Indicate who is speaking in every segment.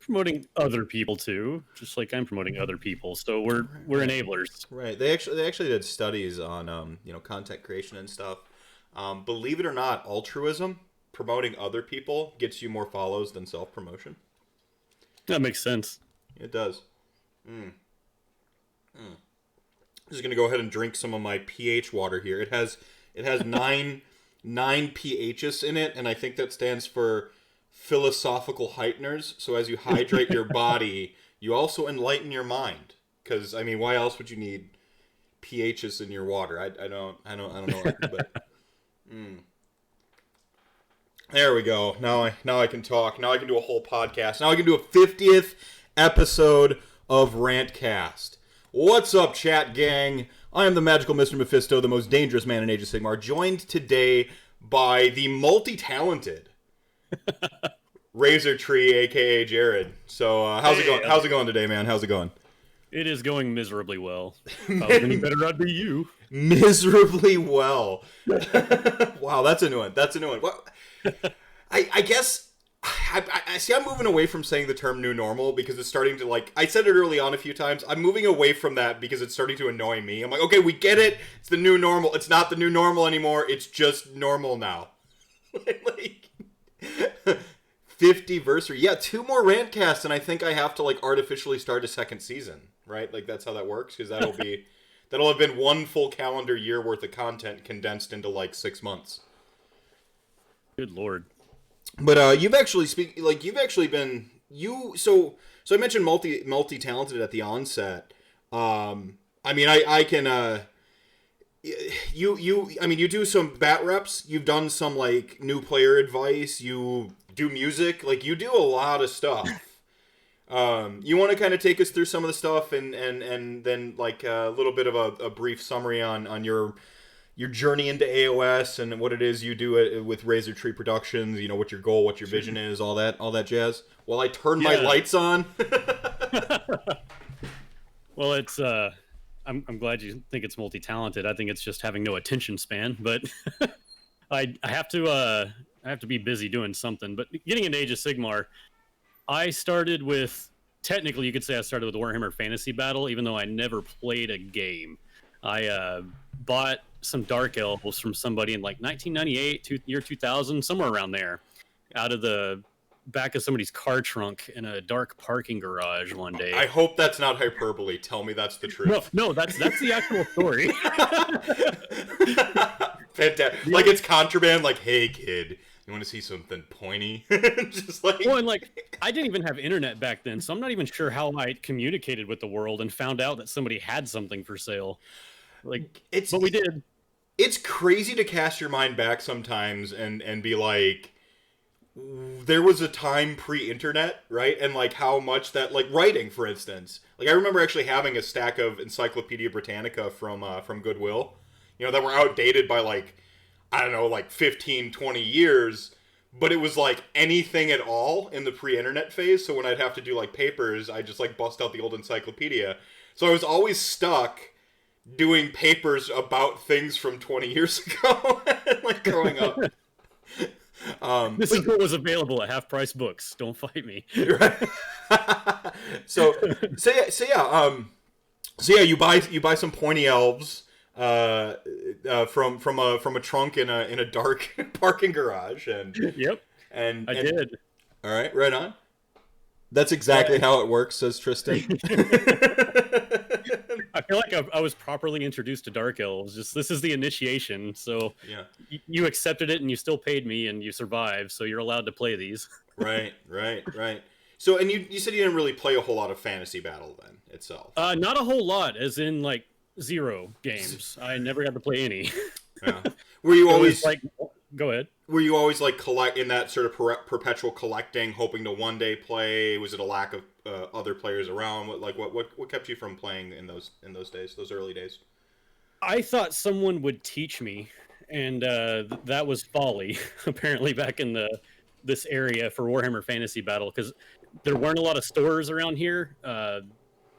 Speaker 1: promoting other people too, just like I'm promoting other people. So we're enablers.
Speaker 2: Right. They actually did studies on content creation and stuff. Believe it or not, altruism, promoting other people, gets you more follows than self promotion.
Speaker 1: That makes sense.
Speaker 2: It does. Just gonna go ahead and drink some of my pH water here. It has nine pHs in it, and I think that stands for philosophical heighteners. So as you hydrate your body, you also enlighten your mind. Because I mean, why else would you need pHs in your water? I don't know. But there we go. Now I can talk. Now I can do a whole podcast. Now I can do a 50th episode of RantCast. What's up, chat gang? I am the magical Mr. Mephisto, the most dangerous man in Age of Sigmar, joined today by the multi-talented Razortree, aka Jarrod. So how's it going? How's it going today, man? How's it going?
Speaker 1: It is going miserably well. If I was any better, I'd be you.
Speaker 2: Miserably well. Wow, that's a new one. Well, I guess I see. I'm moving away from saying the term "new normal" because it's starting to I said it early on a few times. I'm moving away from that because it's starting to annoy me. I'm like, okay, we get it. It's the new normal. It's not the new normal anymore. It's just normal now. 50th-versary. Yeah, 2 more rantcasts, and I think I have to artificially start a second season. Right? That's how that works, because that'll have been 1 full calendar year worth of content condensed into 6 months.
Speaker 1: Good lord.
Speaker 2: But you've actually been so I mentioned multi-talented at the onset. I mean, I can you do some bat reps, you've done some new player advice, you do music, you do a lot of stuff. You want to kind of take us through some of the stuff and then a little bit of a brief summary on your journey into AOS and what it is you do with Razortree Productions, what your goal, what your vision is, all that jazz. While I turn my lights on.
Speaker 1: Well, it's I'm glad you think it's multi-talented. I think it's just having no attention span, but I have to be busy doing something. But getting into Age of Sigmar, I started with, technically you could say I started with Warhammer Fantasy Battle, even though I never played a game. I bought some Dark Elves from somebody in 1998, year 2000, somewhere around there, out of the back of somebody's car trunk in a dark parking garage one day.
Speaker 2: I hope that's not hyperbole. Tell me that's the truth.
Speaker 1: No, that's the actual story.
Speaker 2: Fantastic. It's contraband. Hey kid, you want to see something pointy? Just
Speaker 1: Well, and I didn't even have internet back then, so I'm not even sure how I communicated with the world and found out that somebody had something for sale. But we did.
Speaker 2: It's crazy to cast your mind back sometimes and be like, there was a time pre-internet, right? And how much that writing, for instance. I remember actually having a stack of Encyclopedia Britannica from Goodwill, that were outdated by I don't know, 15, 20 years, but it was anything at all in the pre-internet phase. So when I'd have to do papers, I just bust out the old encyclopedia. So I was always stuck doing papers about things from 20 years ago, growing up.
Speaker 1: This is what was available at Half Price Books. Don't fight me.
Speaker 2: Right? So yeah, you buy some pointy elves from a trunk in a dark parking garage, and
Speaker 1: yep, I did.
Speaker 2: All right, right on. That's exactly how it works, says Tristan.
Speaker 1: I feel like I was properly introduced to Dark Elves. This is the initiation, so
Speaker 2: yeah.
Speaker 1: You accepted it and you still paid me and you survived, so you're allowed to play these.
Speaker 2: Right. So, and you said you didn't really play a whole lot of Fantasy Battle then itself.
Speaker 1: Not a whole lot, as in 0 games. I never got to play any.
Speaker 2: Yeah. Were you always
Speaker 1: Go ahead.
Speaker 2: Were you always collect in that sort of perpetual collecting, hoping to one day play? Was it a lack of other players around? What kept you from playing in those days, those early days?
Speaker 1: I thought someone would teach me, and that was folly. Apparently, back in this area for Warhammer Fantasy Battle, because there weren't a lot of stores around here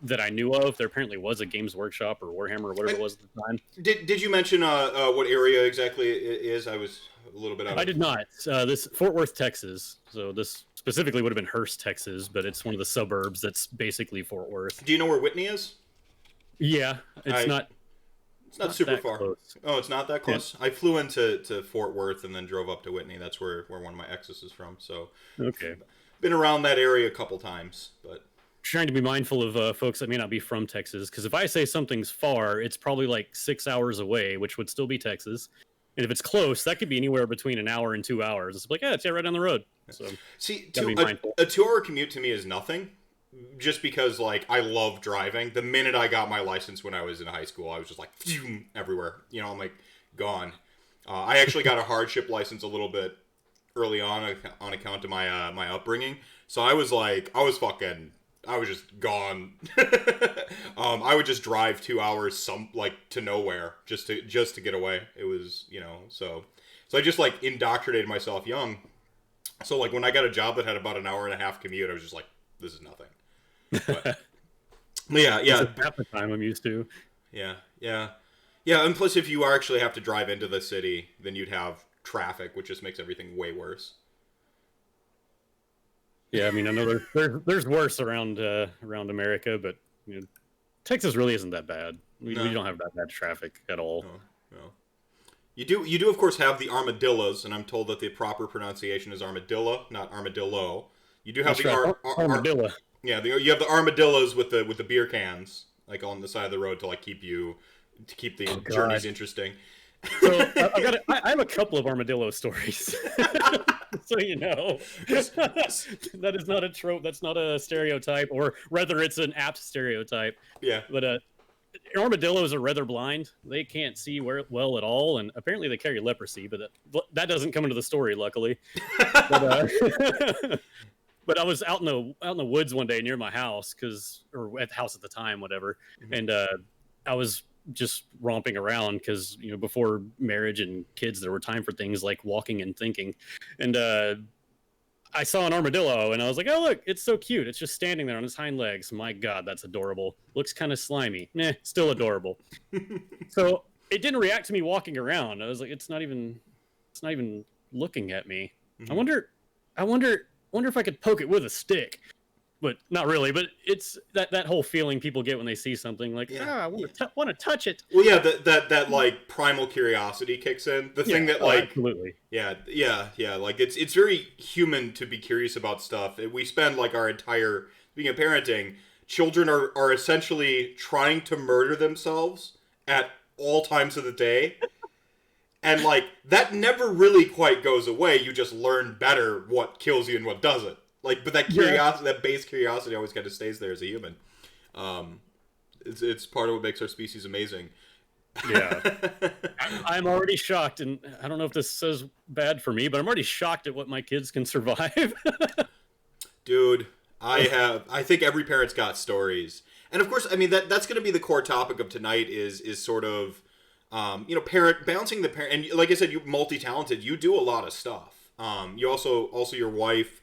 Speaker 1: that I knew of. There apparently was a Games Workshop or Warhammer or whatever it was at the time.
Speaker 2: Did you mention what area exactly it is? I was a little bit out.
Speaker 1: I did not. This Fort Worth, Texas. So this specifically would have been Hearst, Texas, but it's one of the suburbs that's basically Fort Worth.
Speaker 2: Do you know where Whitney is?
Speaker 1: Yeah, it's not.
Speaker 2: It's not super
Speaker 1: that
Speaker 2: far.
Speaker 1: close.
Speaker 2: Oh, it's not that close. Yeah. I flew into Fort Worth and then drove up to Whitney. That's where one of my exes is from. So,
Speaker 1: okay,
Speaker 2: been around that area a couple times, but
Speaker 1: trying to be mindful of folks that may not be from Texas, because if I say something's far, it's probably like 6 hours away, which would still be Texas. And if it's close, that could be anywhere between an hour and 2 hours. It's like, yeah, it's right down the road. So,
Speaker 2: see, a 2 hour commute to me is nothing. Just because, like, I love driving. The minute I got my license when I was in high school, I was just like, everywhere. You know, I'm like, gone. I actually got a hardship license a little bit early on account of my my upbringing. So I was just gone. I would just drive 2 hours to nowhere just to get away. It was, you know, so I just like indoctrinated myself young. So like when I got a job that had about an hour and a half commute, I was just like, this is nothing. But yeah.
Speaker 1: Half the time I'm used to.
Speaker 2: Yeah. And plus, if you actually have to drive into the city, then you'd have traffic, which just makes everything way worse.
Speaker 1: Yeah, I mean, I know there's worse around America, but you know, Texas really isn't that bad. We don't have that bad traffic at all.
Speaker 2: No. You do of course have the armadillos, and I'm told that the proper pronunciation is armadillo, not armadillo. You do have
Speaker 1: armadillo.
Speaker 2: Yeah, you have the armadillos with the beer cans, like on the side of the road to keep the journeys interesting.
Speaker 1: So I have a couple of armadillo stories, so you know. That is not a trope. That's not a stereotype, or rather, it's an apt stereotype.
Speaker 2: Yeah.
Speaker 1: But armadillos are rather blind. They can't see well at all, and apparently they carry leprosy. But that doesn't come into the story, luckily. But I was out in the woods one day near my house, or at the house at the time, whatever, and I was just romping around because, you know, before marriage and kids, there were time for things like walking and thinking, and I saw an armadillo and I was like, oh look, it's so cute. It's just standing there on its hind legs. My God, that's adorable. Looks kind of slimy. Still adorable. So it didn't react to me walking around. I was like, it's not even looking at me. Mm-hmm. I wonder if I could poke it with a stick. But not really. But it's that whole feeling people get when they see something like, I want to touch it.
Speaker 2: Well, yeah, that like primal curiosity kicks in. The thing that like,
Speaker 1: absolutely.
Speaker 2: Yeah. Like it's very human to be curious about stuff. We spend like our entire, speaking of parenting, children are essentially trying to murder themselves at all times of the day. And like that never really quite goes away. You just learn better what kills you and what doesn't. Like, but that curiosity, that base curiosity, always kind of stays there as a human. It's part of what makes our species amazing.
Speaker 1: Yeah, I'm already shocked, and I don't know if this says bad for me, but I'm already shocked at what my kids can survive.
Speaker 2: Dude, I think every parent's got stories, and of course, I mean that's going to be the core topic of tonight is sort of, balancing the parent, and like I said, you multi-talented, you do a lot of stuff. You also your wife.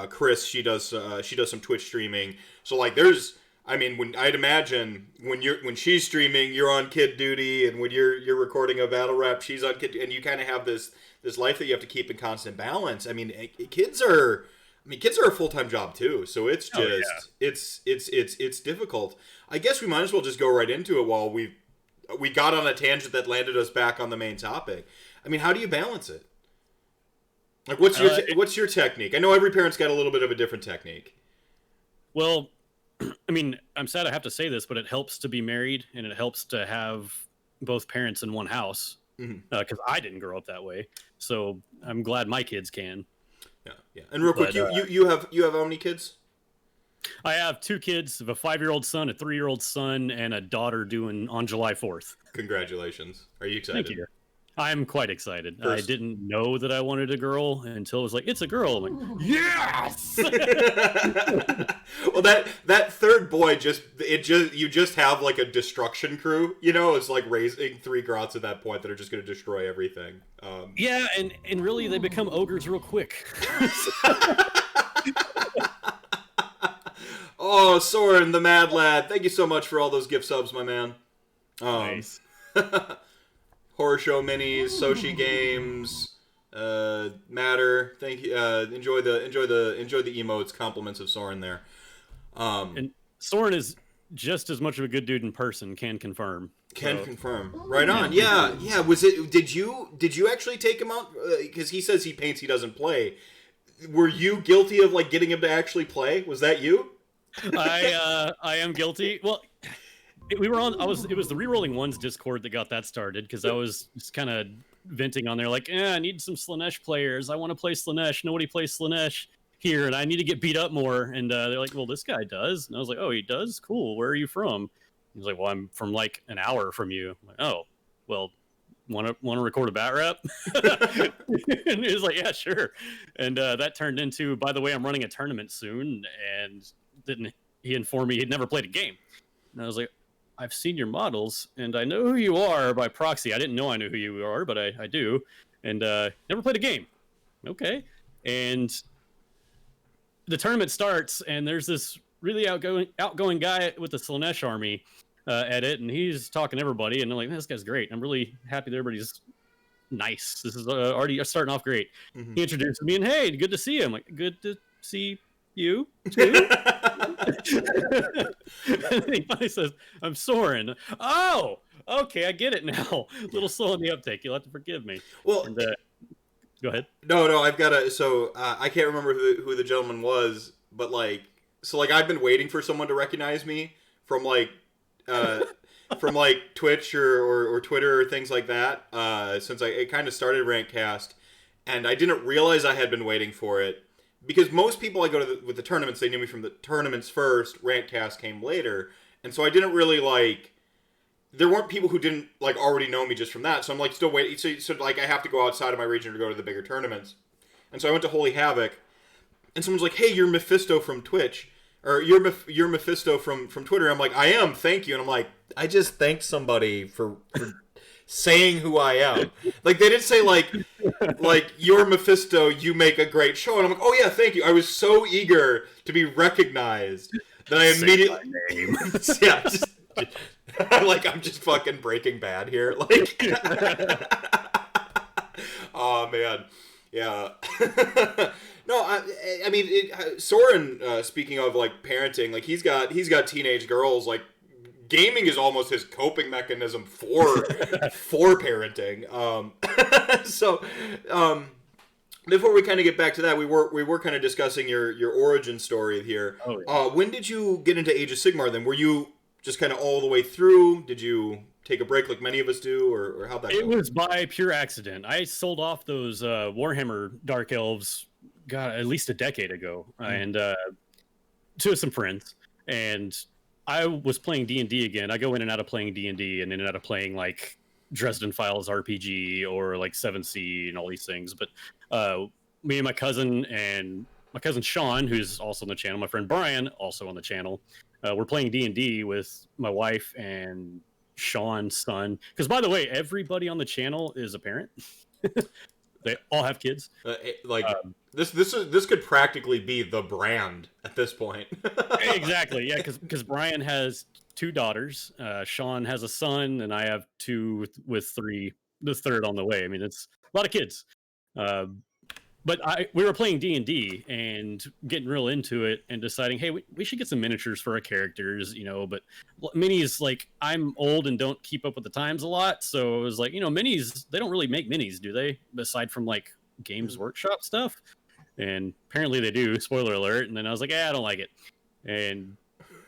Speaker 2: Chris, she does some Twitch streaming. So like when I'd imagine when she's streaming, you're on kid duty, and when you're recording a battle rap, she's on kid, and you kind of have this life that you have to keep in constant balance. I mean, kids are a full-time job too. So it's just it's difficult. I guess we might as well just go right into it while we got on a tangent that landed us back on the main topic. I mean, how do you balance it? Like, what's your technique? I know every parent's got a little bit of a different technique.
Speaker 1: Well, I mean, I'm sad I have to say this, but it helps to be married, and it helps to have both parents in one house, because I didn't grow up that way. So I'm glad my kids can.
Speaker 2: Yeah. And real quick, you have how many kids?
Speaker 1: I have 2 kids. I have a 5-year-old son, a 3-year-old son, and a daughter due on July 4th.
Speaker 2: Congratulations. Are you excited?
Speaker 1: Thank you. I'm quite excited. I didn't know that I wanted a girl until it was like, it's a girl. I'm like, yes!
Speaker 2: Well, that third boy you just have like a destruction crew, you know? It's like raising 3 grots at that point that are just going to destroy everything.
Speaker 1: Yeah, and really they become ogres real quick.
Speaker 2: Oh, Soren, the Mad Lad, thank you so much for all those gift subs, my man.
Speaker 1: Nice.
Speaker 2: Horror show minis, Soshi games, Matter. Thank you. Enjoy the emotes. Compliments of Soren there.
Speaker 1: And Soren is just as much of a good dude in person. Can confirm.
Speaker 2: Can confirm. Right on. Yeah. Was it? Did you actually take him out? Because he says he paints, he doesn't play. Were you guilty of like getting him to actually play? Was that you?
Speaker 1: I am guilty. Well, we were on. It was the Rerolling Ones Discord that got that started because I was just kind of venting on there, like, I need some Slaanesh players. I want to play Slaanesh. Nobody plays Slaanesh here, and I need to get beat up more. And they're like, well, this guy does. And I was like, oh, he does? Cool. Where are you from? He's like, well, I'm from like an hour from you. I'm like, oh, well, want to record a bat rap? And he was like, yeah, sure. And that turned into, by the way, I'm running a tournament soon, and he informed me he'd never played a game. And I was like, I've seen your models, and I know who you are by proxy. I didn't know I knew who you are, but I do. And never played a game. Okay. And the tournament starts, and there's this really outgoing guy with the Slaanesh army at it, and he's talking to everybody, and I'm like, this guy's great. I'm really happy that everybody's nice. This is already starting off great. Mm-hmm. He introduced me, and hey, good to see you. I'm like, good to see you too. And he finally says, I'm Soren. Oh, okay, I get it now. A little slow on the uptake. You'll have to forgive me.
Speaker 2: Well,
Speaker 1: and, go ahead.
Speaker 2: No, I've got to. So I can't remember who the gentleman was, but like, so like I've been waiting for someone to recognize me from like, from like Twitch or Twitter or things like that. Since I kind of started RantCast, and I didn't realize I had been waiting for it. Because most people I go to with the tournaments, they knew me from the tournaments first. RantCast came later, and so I didn't really like. There weren't people who didn't like already know me just from that. So I'm like still waiting. So like I have to go outside of my region to go to the bigger tournaments, and so I went to Holy Havoc, and someone's like, "Hey, you're Mephisto from Twitch, or you're Mephisto from Twitter." I'm like, "I am, thank you," and I'm like, "I just thanked somebody for saying who I am." Like they didn't say like you're Mephisto, you make a great show, and I'm like, oh yeah, thank you. I was so eager to be recognized that I immediately yeah, just like I'm just fucking Breaking Bad here, like oh man, yeah. No, I mean Soren. Speaking of like parenting, like he's got teenage girls, like. Gaming is almost his coping mechanism for parenting. Before we kind of get back to that, we were kind of discussing your origin story here. Oh, yeah. When did you get into Age of Sigmar? Then were you just kind of all the way through? Did you take a break like many of us do, or how'd that go?
Speaker 1: It was by pure accident. I sold off those Warhammer Dark Elves, God, at least a decade ago, and to some friends, and I was playing D&D again. I go in and out of playing D&D and in and out of playing like Dresden Files RPG or like 7C and all these things. But me and my cousin Sean, who's also on the channel, my friend Brian, also on the channel, we're playing D&D with my wife and Sean's son. Because by the way, everybody on the channel is a parent. They all have kids.
Speaker 2: This could practically be the brand at this point.
Speaker 1: Exactly, yeah, because Brian has 2 daughters, Sean has a son, and I have 2 with 3, the third on the way. I mean, it's a lot of kids. But we were playing D&D and getting real into it and deciding, hey, we should get some miniatures for our characters, but minis, like, I'm old and don't keep up with the times a lot, so it was like, minis, they don't really make minis, do they? Aside from, like, Games Workshop stuff? And apparently they do, spoiler alert, and then I was like, I don't like it. And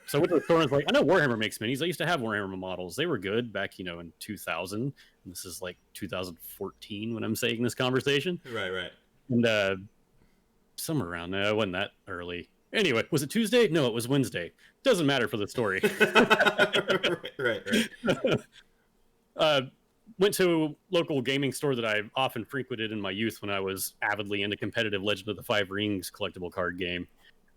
Speaker 1: so I went to the store and was like, I know Warhammer makes minis. I used to have Warhammer models. They were good back, in 2000. And this is like 2014 when I'm saying this conversation.
Speaker 2: Right.
Speaker 1: And somewhere around there, it wasn't that early. Anyway, was it Tuesday? No, it was Wednesday. Doesn't matter for the story.
Speaker 2: Right.
Speaker 1: Went to a local gaming store that I often frequented in my youth when I was avidly into competitive Legend of the Five Rings collectible card game.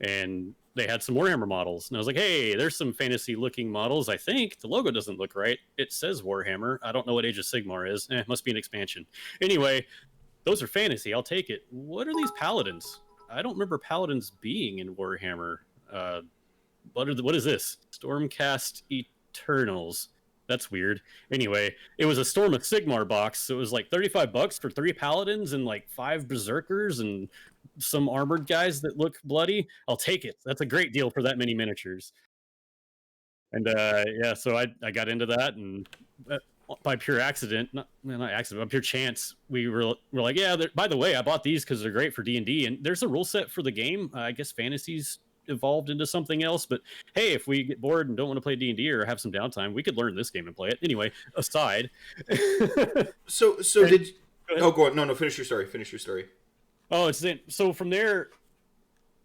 Speaker 1: And they had some Warhammer models. And I was like, hey, there's some fantasy-looking models, I think. The logo doesn't look right. It says Warhammer. I don't know what Age of Sigmar is. Must be an expansion. Anyway, those are fantasy. I'll take it. What are these paladins? I don't remember paladins being in Warhammer. What is this? Stormcast Eternals. That's weird. Anyway, it was a Storm of Sigmar box. So it was like $35 for 3 paladins and like 5 berserkers and some armored guys that look bloody. I'll take it. That's a great deal for that many miniatures. And yeah, so I got into that, and by pure accident, not accident, by pure chance, we're like, yeah. By the way, I bought these because they're great for D&D, and there's a rule set for the game. I guess fantasies evolved into something else, but hey, if we get bored and don't want to play D&D or have some downtime, we could learn this game and play it. Anyway, aside.
Speaker 2: So did oh go on. No, finish your story.
Speaker 1: Oh, so from there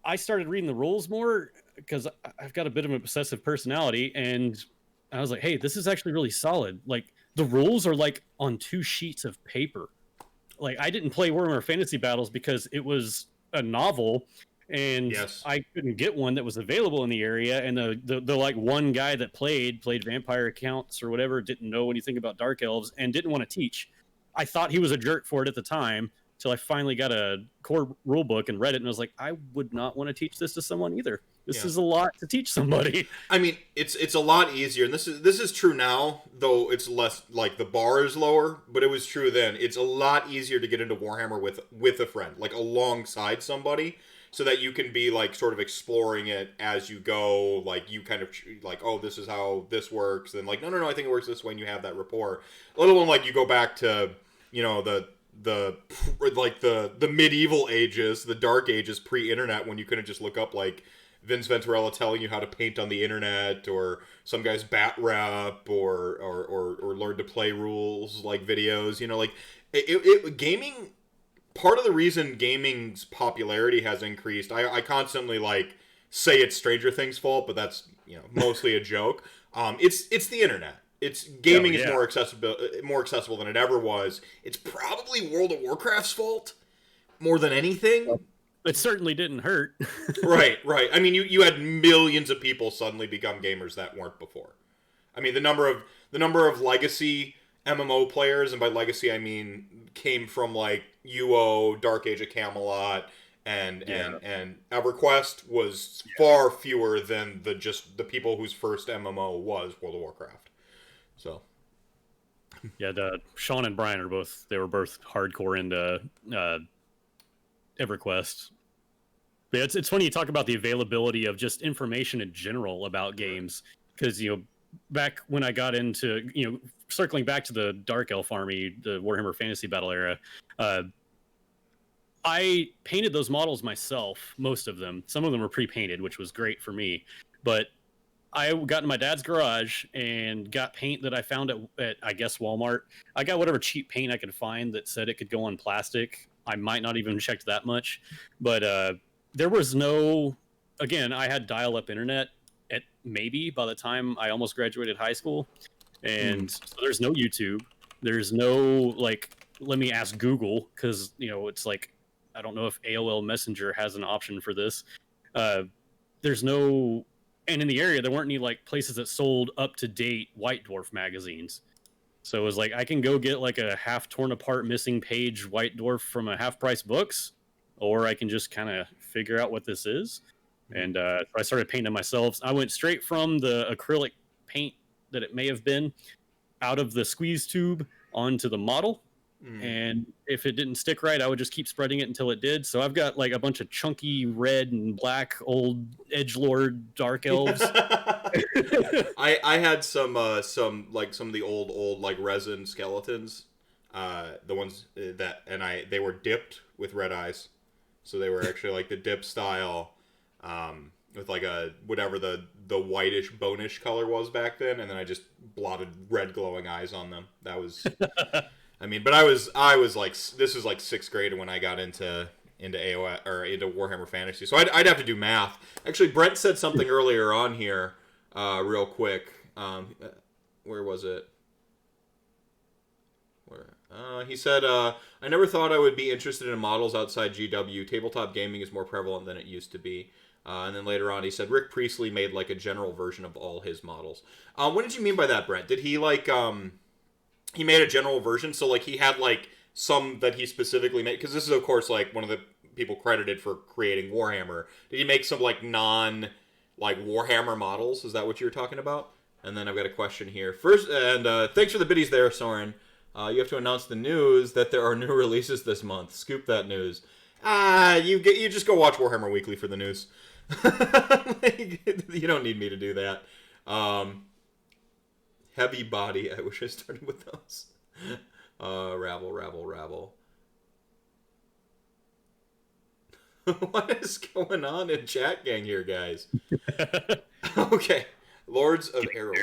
Speaker 1: I started reading the rules more because I've got a bit of an obsessive personality, and I was like, hey, this is actually really solid. Like, the rules are like on 2 sheets of paper. Like, I didn't play Warhammer Fantasy Battles because it was a novel, and
Speaker 2: Yes.
Speaker 1: I couldn't get one that was available in the area. And the like one guy that played vampire accounts or whatever, didn't know anything about dark elves and didn't want to teach. I thought he was a jerk for it at the time, till I finally got a core rule book and read it, and I was like, I would not want to teach this to someone either. This is a lot to teach somebody.
Speaker 2: I mean, it's a lot easier, and this is true now, though it's less, like, the bar is lower, but it was true then. It's a lot easier to get into Warhammer with a friend, like alongside somebody, so that you can be like sort of exploring it as you go. Like, you kind of like, oh, this is how this works, and like, no, I think it works this way, and you have that rapport. Let alone like you go back to, you know, the medieval ages, the dark ages pre-internet, when you couldn't just look up like Vince Venturella telling you how to paint on the internet, or some guy's bat rep, or learn to play rules like videos. You know, like gaming. Part of the reason gaming's popularity has increased, I constantly like say it's Stranger Things' fault, but that's, you know, mostly a joke. It's the internet. It's gaming is more accessible than it ever was. It's probably World of Warcraft's fault more than anything.
Speaker 1: It certainly didn't hurt.
Speaker 2: Right. I mean, you had millions of people suddenly become gamers that weren't before. I mean, the number of legacy MMO players, and by legacy I mean came from like UO, Dark Age of Camelot, and EverQuest, was far fewer than the people whose first MMO was World of Warcraft. So,
Speaker 1: yeah, Sean and Brian were both hardcore into EverQuest. But it's funny you talk about the availability of just information in general about games, because, you know, back when I got into, you know, circling back to the Dark Elf Army, the Warhammer Fantasy Battle era, I painted those models myself, most of them. Some of them were pre-painted, which was great for me, but I got in my dad's garage and got paint that I found at I guess Walmart. I got whatever cheap paint I could find that said it could go on plastic. I might not even checked that much, but there was no. Again, I had dial-up internet at maybe by the time I almost graduated high school, and so there's no YouTube. There's no like, let me ask Google, because, you know, it's like, I don't know if AOL Messenger has an option for this. There's no. And in the area, there weren't any like places that sold up-to-date White Dwarf magazines. So it was like, I can go get like a half torn apart, missing page White Dwarf from a Half Price Books, or I can just kind of figure out what this is. And I started painting myself. I went straight from the acrylic paint that it may have been out of the squeeze tube onto the model. And if it didn't stick right, I would just keep spreading it until it did. So I've got like a bunch of chunky red and black old edgelord dark elves.
Speaker 2: I had some of the old like resin skeletons, the ones they were dipped with red eyes, so they were actually like the dip style, with like a whatever the whitish bonish color was back then, and then I just blotted red glowing eyes on them. That was. I mean, but I was like, this was like 6th grade when I got into AOS or into Warhammer Fantasy, so I'd have to do math. Actually, Brent said something earlier on here, real quick. Where was it? He said, I never thought I would be interested in models outside GW. Tabletop gaming is more prevalent than it used to be. And then later on, he said Rick Priestley made like a general version of all his models. What did you mean by that, Brent? Did he like he made a general version, so like he had like some that he specifically made, because this is of course like one of the people credited for creating Warhammer. Did he make some like non like Warhammer models? Is that what you were talking about? And then I've got a question here. First, and thanks for the biddies there, Soren. You have to announce the news that there are new releases this month. Scoop that news. You just go watch Warhammer Weekly for the news. You don't need me to do that. Heavy body. I wish I started with those. Rabble. What is going on in chat gang here, guys? Okay. Lords of Arrow.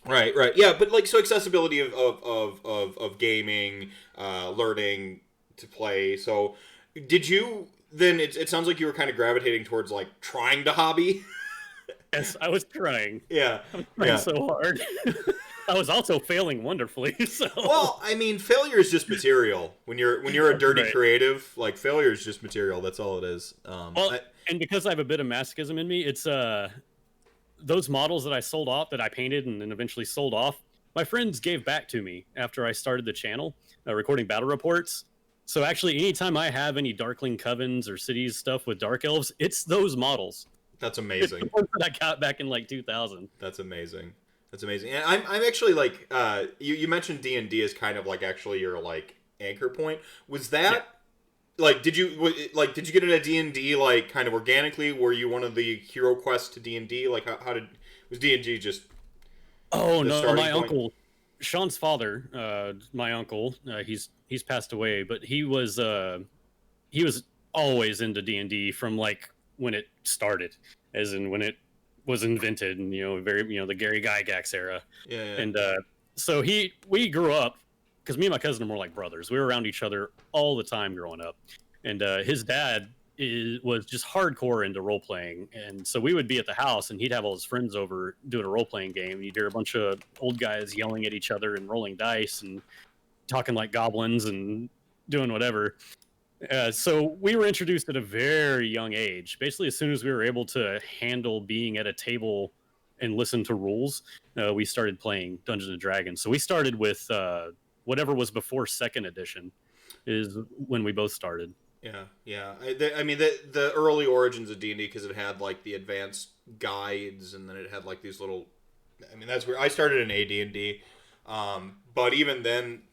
Speaker 2: Right. Yeah, but like, so accessibility of gaming, learning to play. So did you then it sounds like you were kind of gravitating towards like trying to hobby?
Speaker 1: Yes, I was trying.
Speaker 2: Yeah.
Speaker 1: I was trying so hard. I was also failing wonderfully. So
Speaker 2: well, I mean, failure is just material. When you're a dirty creative, like failure is just material. That's all it is.
Speaker 1: And because I have a bit of masochism in me, it's those models that I sold off, that I painted and then eventually sold off. My friends gave back to me after I started the channel, recording battle reports. So actually, anytime I have any Darkling Covens or Cities stuff with Dark Elves, it's those models.
Speaker 2: That's amazing.
Speaker 1: It's the ones that I got back in like 2000.
Speaker 2: That's amazing. And I'm actually like you mentioned D&D as kind of like actually your like anchor point. Was that like did you get into D&D like kind of organically? Were you one of the hero quests to D&D? Like how was D&D just?
Speaker 1: Oh no, my uncle, Sean's father, my uncle, he's passed away, but he was always into D&D from like when it started, as in when it was invented, and the Gary Gygax era.
Speaker 2: Yeah.
Speaker 1: And so we grew up, because me and my cousin are more like brothers. We were around each other all the time growing up, and his dad was just hardcore into role playing, and so we would be at the house, and he'd have all his friends over doing a role playing game. And you'd hear a bunch of old guys yelling at each other and rolling dice and talking like goblins and doing whatever. So we were introduced at a very young age. Basically, as soon as we were able to handle being at a table and listen to rules, we started playing Dungeons and Dragons. So we started with whatever was before second edition is when we both started.
Speaker 2: Yeah. I mean, the early origins of D&D, because it had like the advanced guides, and then it had like these little. I mean, that's where I started in AD&D. But even then,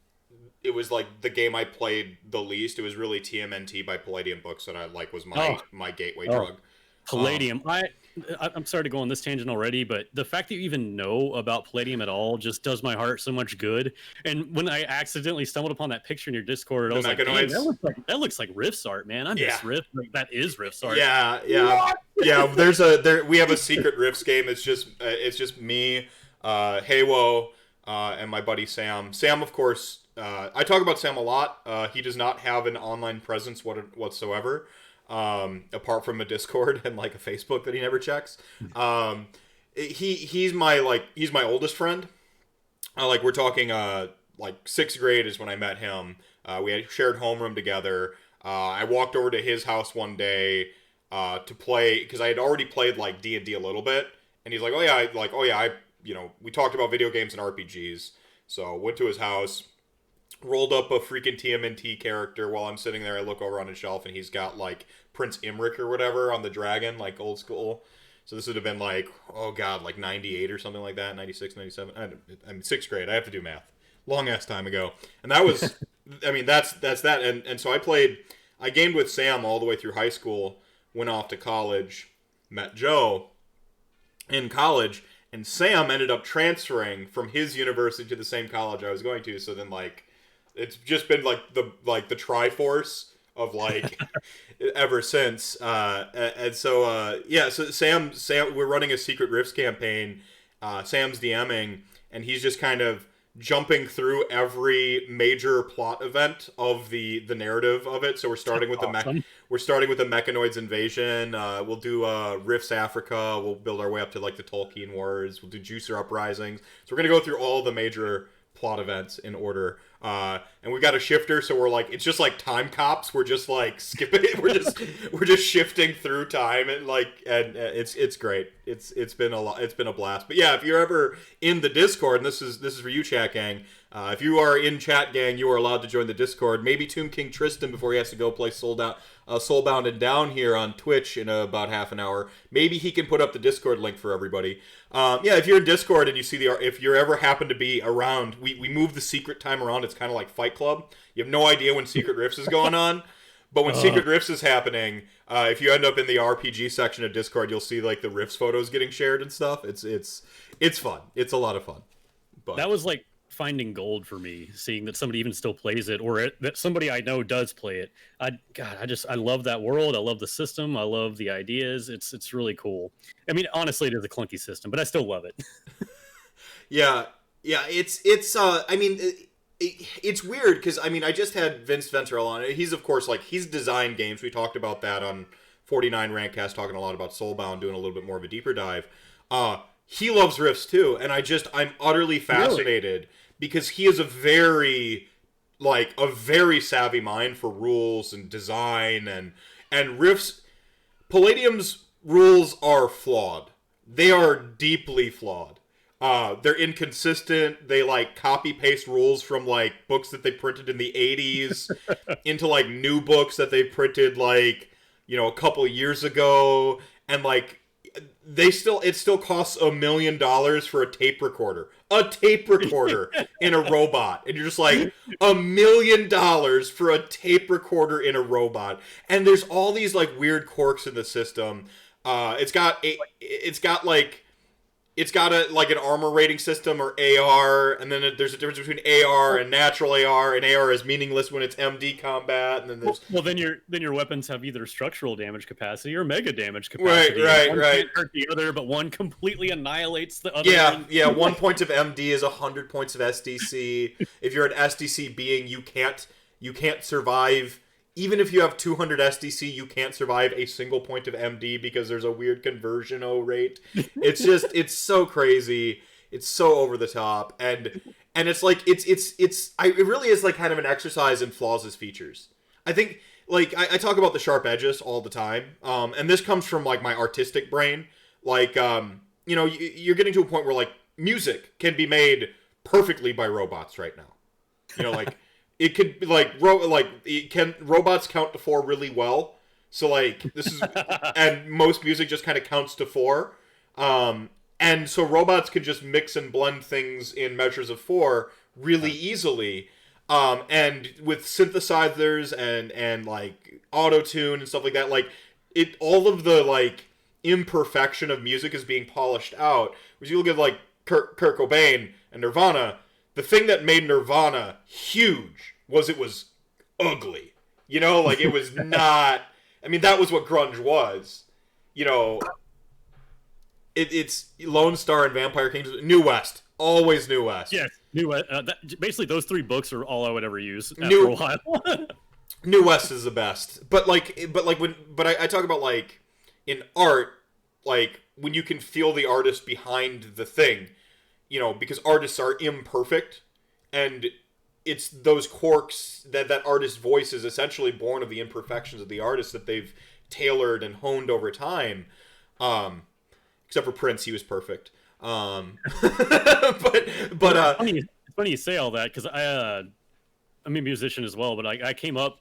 Speaker 2: it was like the game I played the least. It was really TMNT by Palladium Books that I like was my gateway drug.
Speaker 1: Palladium. I'm sorry to go on this tangent already, but the fact that you even know about Palladium at all just does my heart so much good. And when I accidentally stumbled upon that picture in your Discord, I was like, "Dang, that looks like Rift's art, man. I miss Rift. Like, that is Rift's art."
Speaker 2: Yeah. We have a secret Rifts game. It's just me, Heywo, and my buddy Sam. Sam, of course. I talk about Sam a lot. He does not have an online presence whatsoever, apart from a Discord and like a Facebook that he never checks. He's my oldest friend. We're talking like 6th grade is when I met him. We had shared homeroom together. I walked over to his house one day to play, because I had already played like D&D a little bit, and he's like, we talked about video games and RPGs. So went to his house. Rolled up a freaking TMNT character while I'm sitting there. I look over on his shelf, and he's got like Prince Imric or whatever on the dragon, like old school. So this would have been like, like 98 or something like that, 96, 97. I'm 6th grade. I have to do math. Long ass time ago. And that was, I mean, that's that. And so I gamed with Sam all the way through high school, went off to college, met Joe in college, and Sam ended up transferring from his university to the same college I was going to. So then like, it's just been like the Triforce of like ever since. And so so Sam, we're running a Secret Rifts campaign. Sam's DMing, and he's just kind of jumping through every major plot event of the narrative of it. So we're starting with we're starting with the Mechanoids invasion. We'll do Rifts Africa. We'll build our way up to like the Tolkien Wars. We'll do Juicer Uprisings. So we're gonna go through all the major plot events in order. And we've got a shifter, so we're like, it's just like Time Cops. We're just like skipping it. We're just shifting through time, and it's great. It's been a blast. But yeah, if you're ever in the Discord, and this is for you, chat gang. If you are in chat gang, you are allowed to join the Discord. Maybe Tomb King Tristan before he has to go play sold out. Soulbound and Down here on Twitch in about half an hour. Maybe he can put up the Discord link for everybody. Yeah, if you're in Discord and you see if you're ever happen to be around, we move the secret time around. It's kind of like Fight Club. You have no idea when Secret Rifts is going on. But when Secret Rifts is happening, if you end up in the RPG section of Discord, you'll see like the Rifts photos getting shared and stuff. It's fun. It's a lot of fun. But
Speaker 1: that was like finding gold for me, seeing that somebody even still plays it, or that somebody I know does play it. I love that world. I love the system. I love the ideas. It's really cool. I mean, honestly, it is a clunky system, but I still love it.
Speaker 2: yeah. It's weird because I just had Vince Venturell on. He's of course he's designed games. We talked about that on 49 RantCast, talking a lot about Soulbound, doing a little bit more of a deeper dive. He loves Rifts too, and I'm utterly fascinated because he is a very savvy mind for rules and design and Rifts. Palladium's rules are flawed. They are deeply flawed. They're inconsistent. They copy paste rules from books that they printed in the 80s into new books that they printed a couple years ago, and it still costs $1 million for a tape recorder. A tape recorder in a robot. And you're just $1 million for a tape recorder in a robot. And there's all these weird quirks in the system. It's got an armor rating system, or AR, and then there's a difference between AR and natural AR, and AR is meaningless when it's MD combat, and then there's...
Speaker 1: Well, then your weapons have either structural damage capacity or mega damage capacity.
Speaker 2: Right.
Speaker 1: One can't hurt the other, but one completely annihilates the other.
Speaker 2: Yeah, 1 point of MD is 100 points of SDC. If you're an SDC being, you can't survive... Even if you have 200 SDC, you can't survive a single point of MD because there's a weird conversion rate. It's so crazy. It's so over the top, and it's it really is kind of an exercise in flaws as features. I think I talk about the sharp edges all the time, and this comes from my artistic brain. You're getting to a point where music can be made perfectly by robots right now. It could be can robots count to 4 really well? So this is, and most music just kind of counts to 4. And so robots can just mix and blend things in measures of 4 really easily. And with synthesizers and auto-tune and stuff like that, all of the imperfection of music is being polished out. Whereas you look at Kurt Cobain and Nirvana. The thing that made Nirvana huge was it was ugly. It was not... I mean, that was what grunge was. It's Lone Star and Vampire Kings. New West. Always New West.
Speaker 1: Yes, New West. Basically, those 3 books are all I would ever use after a while.
Speaker 2: New West is the best. But I talk about in art, when you can feel the artist behind the thing. Because artists are imperfect, and it's those quirks that artist's voice is essentially born of the imperfections of the artist that they've tailored and honed over time. Except for Prince, he was perfect. But
Speaker 1: it's funny you say all that, because I'm a musician as well, but I came up,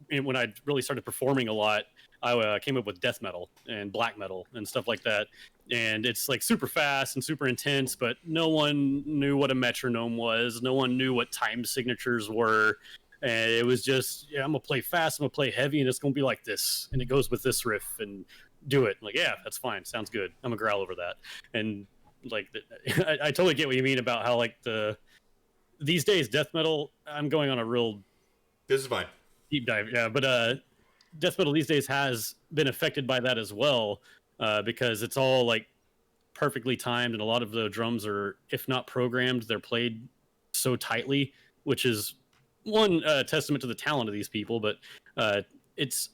Speaker 1: and when I really started performing a lot, I came up with death metal and black metal and stuff like that. And it's super fast and super intense, but no one knew what a metronome was. No one knew what time signatures were. And it was just, I'm going to play fast, I'm going to play heavy, and it's going to be like this. And it goes with this riff, and do it. Yeah, that's fine. Sounds good. I'm going to growl over that. And I totally get what you mean about how these days, death metal, I'm going on a real...
Speaker 2: This is fine.
Speaker 1: Deep dive, yeah. But death metal these days has been affected by that as well. Because it's all perfectly timed, and a lot of the drums are, if not programmed, they're played so tightly, which is one testament to the talent of these people. But it's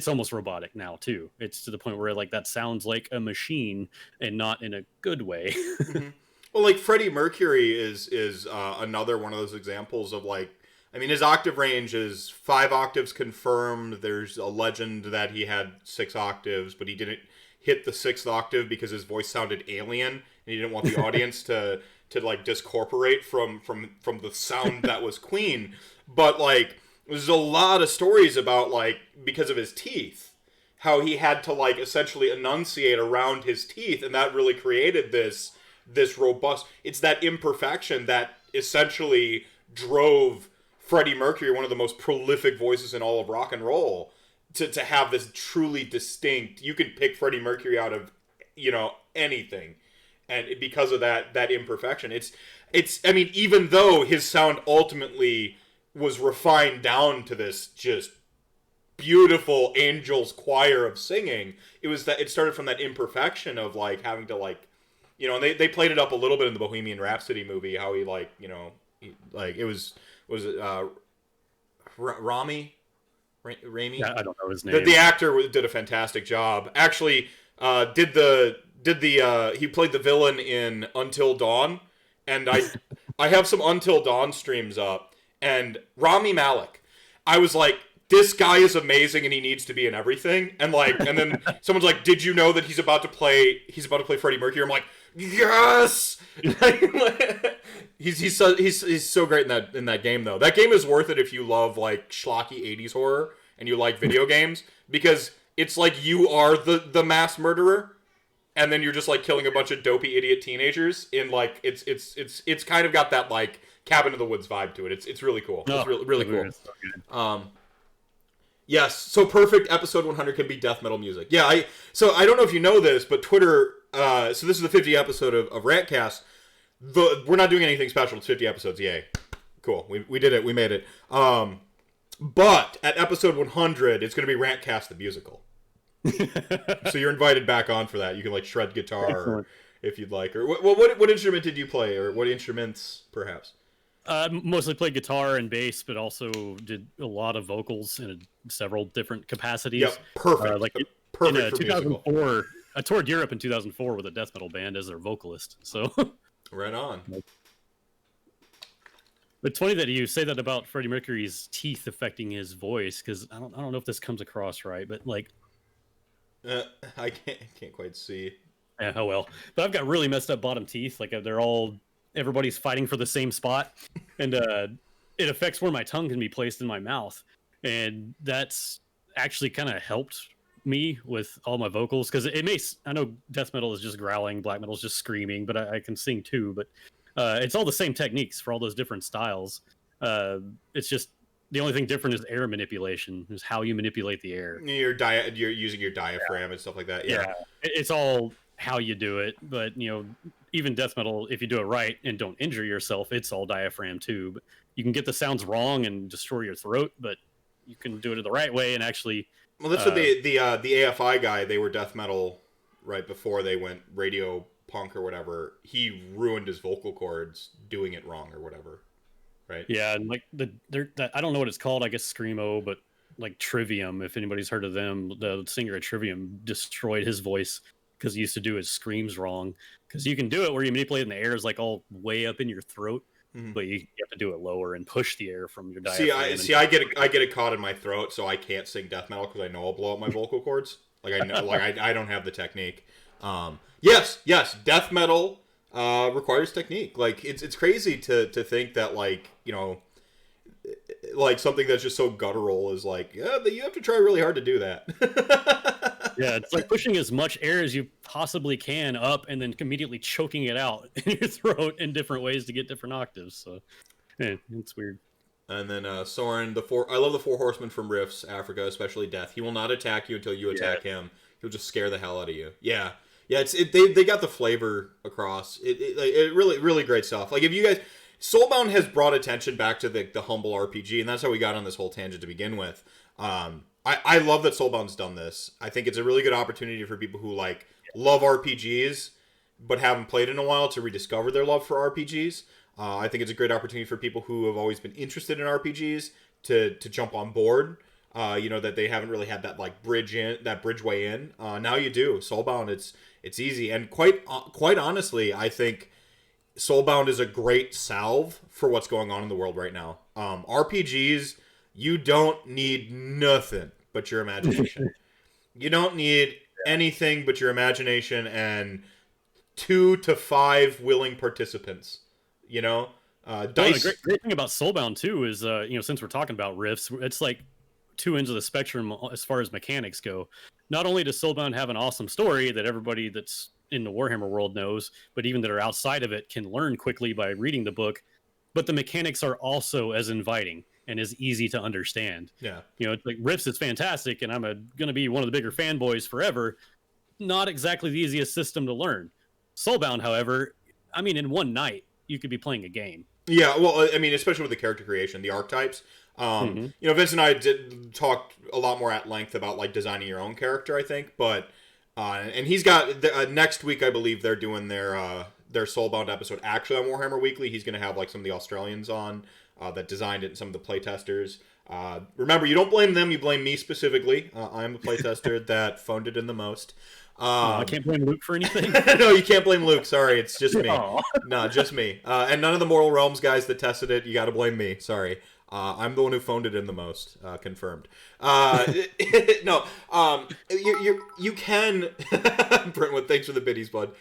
Speaker 1: almost robotic now too. It's to the point where that sounds like a machine, and not in a good way.
Speaker 2: Mm-hmm. Well, Freddie Mercury is another one of those examples of his octave range is 5 octaves confirmed. There's a legend that he had 6 octaves, but he didn't hit the 6th octave because his voice sounded alien, and he didn't want the audience to discorporate from the sound that was Queen. But there's a lot of stories about, like, because of his teeth, how he had to, like, essentially enunciate around his teeth, and that really created this robust... It's that imperfection that essentially drove Freddie Mercury, one of the most prolific voices in all of rock and roll, to have this truly distinct... You could pick Freddie Mercury out of, you know, anything, and because of that imperfection, it's I mean, even though his sound ultimately was refined down to this just beautiful angels choir of singing, it started from that imperfection of, like, having to, like, you know, and they played it up a little bit in the Bohemian Rhapsody movie, how he, like, you know, like, it was Rami? Raimi?
Speaker 1: Yeah, I don't know his name.
Speaker 2: The actor did a fantastic job. Actually, he played the villain in Until Dawn, and I have some Until Dawn streams up, and Rami Malek, I was like, this guy is amazing and he needs to be in everything. And, like, and then someone's like, did you know that he's about to play Freddie Mercury? I'm like, yes. he's so great in that game, though. That game is worth it if you love, like, schlocky 80s horror and you like video games, because it's like you are the mass murderer, and then you're just, like, killing a bunch of dopey idiot teenagers in, like, it's kind of got that, like, Cabin in the Woods vibe to it. It's really cool. It's really cool. So yes, so perfect. Episode 100 can be death metal music. Yeah, I don't know if you know this, but Twitter. So this is the 50th episode of RantCast. We're not doing anything special. It's 50 episodes. Yay, cool. We did it. We made it. But at episode 100, it's going to be RantCast the musical. So you're invited back on for that. You can, like, shred guitar if you'd like. Or what instrument did you play, or what instruments perhaps?
Speaker 1: Mostly played guitar and bass, but also did a lot of vocals in several different capacities.
Speaker 2: Yep, perfect. Perfect for
Speaker 1: 2004,
Speaker 2: musical.
Speaker 1: I toured Europe in 2004 with a death metal band as their vocalist. So
Speaker 2: right on.
Speaker 1: But it's funny that you say that about Freddie Mercury's teeth affecting his voice, because I don't know if this comes across right, but, like,
Speaker 2: I can't quite see.
Speaker 1: Yeah, oh well. But I've got really messed up bottom teeth. Like, everybody's fighting for the same spot, and it affects where my tongue can be placed in my mouth, and that's actually kind of helped me with all my vocals, because I know death metal is just growling, black metal is just screaming, but I can sing too. But it's all the same techniques for all those different styles. It's just the only thing different is air manipulation, is how you manipulate the air.
Speaker 2: You're using your diaphragm and stuff like that. Yeah.
Speaker 1: It's all how you do it, but, you know, even death metal, if you do it right and don't injure yourself, it's all diaphragm too. But you can get the sounds wrong and destroy your throat, but you can do it the right way and actually.
Speaker 2: Well, that's what the AFI guy. They were death metal right before they went radio punk or whatever. He ruined his vocal cords doing it wrong or whatever. Right.
Speaker 1: Yeah, and, like, I don't know what it's called. I guess screamo, but, like, Trivium. If anybody's heard of them, the singer of Trivium destroyed his voice because he used to do his screams wrong. Because you can do it where you manipulate in the air is, like, all way up in your throat, but you have to do it lower and push the air from your diaphragm.
Speaker 2: I get it caught in my throat, so I can't sing death metal because I know I'll blow up my vocal cords. Like, I know, like, I don't have the technique. Yes, death metal requires technique. Like, it's crazy to think that, like, you know, like, something that's just so guttural is like, yeah, you have to try really hard to do that.
Speaker 1: Yeah, it's like pushing as much air as you possibly can up and then immediately choking it out in your throat in different ways to get different octaves. So, yeah, it's weird.
Speaker 2: And then Soren, I love the Four Horsemen from Rifts, Africa, especially Death. He will not attack you until you attack him. He'll just scare the hell out of you. Yeah. They got the flavor across. It really, really great stuff. Like, if you guys, Soulbound has brought attention back to the humble RPG, and that's how we got on this whole tangent to begin with. I love that Soulbound's done this. I think it's a really good opportunity for people who, like, love RPGs but haven't played in a while to rediscover their love for RPGs. I think it's a great opportunity for people who have always been interested in RPGs to jump on board. You know, that they haven't really had that, like, bridgeway in. Now you do. Soulbound, it's easy, and quite honestly, I think Soulbound is a great salve for what's going on in the world right now. RPGs, you don't need nothing but your imagination. You don't need anything but your imagination and 2 to 5 willing participants. You know,
Speaker 1: Well, the
Speaker 2: Dice.
Speaker 1: great thing about Soulbound too is, since we're talking about rifts, it's like two ends of the spectrum as far as mechanics go. Not only does Soulbound have an awesome story that everybody that's in the Warhammer world knows, but even that are outside of it can learn quickly by reading the book, but the mechanics are also as inviting and as easy to understand.
Speaker 2: Yeah.
Speaker 1: It's like Rifts is fantastic, and I'm going to be one of the bigger fanboys forever. Not exactly the easiest system to learn. Soulbound, however, I mean, in one night, you could be playing a game.
Speaker 2: Yeah, well, I mean, especially with the character creation, the archetypes. Vince and I did talk a lot more at length about like designing your own character, I think. But and he's got next week, I believe they're doing their Soulbound episode actually on Warhammer Weekly. He's going to have like some of the Australians on that designed it and some of the playtesters. Remember, you don't blame them; you blame me specifically. I'm the playtester that phoned it in the most.
Speaker 1: I can't blame Luke for anything.
Speaker 2: No, you can't blame Luke. Sorry, it's just me.
Speaker 1: Aw.
Speaker 2: No, just me. And none of the Mortal Realms guys that tested it. You got to blame me. Sorry. I'm the one who phoned it in the most. Confirmed. No. You can. Brentwood, thanks for the biddies, bud.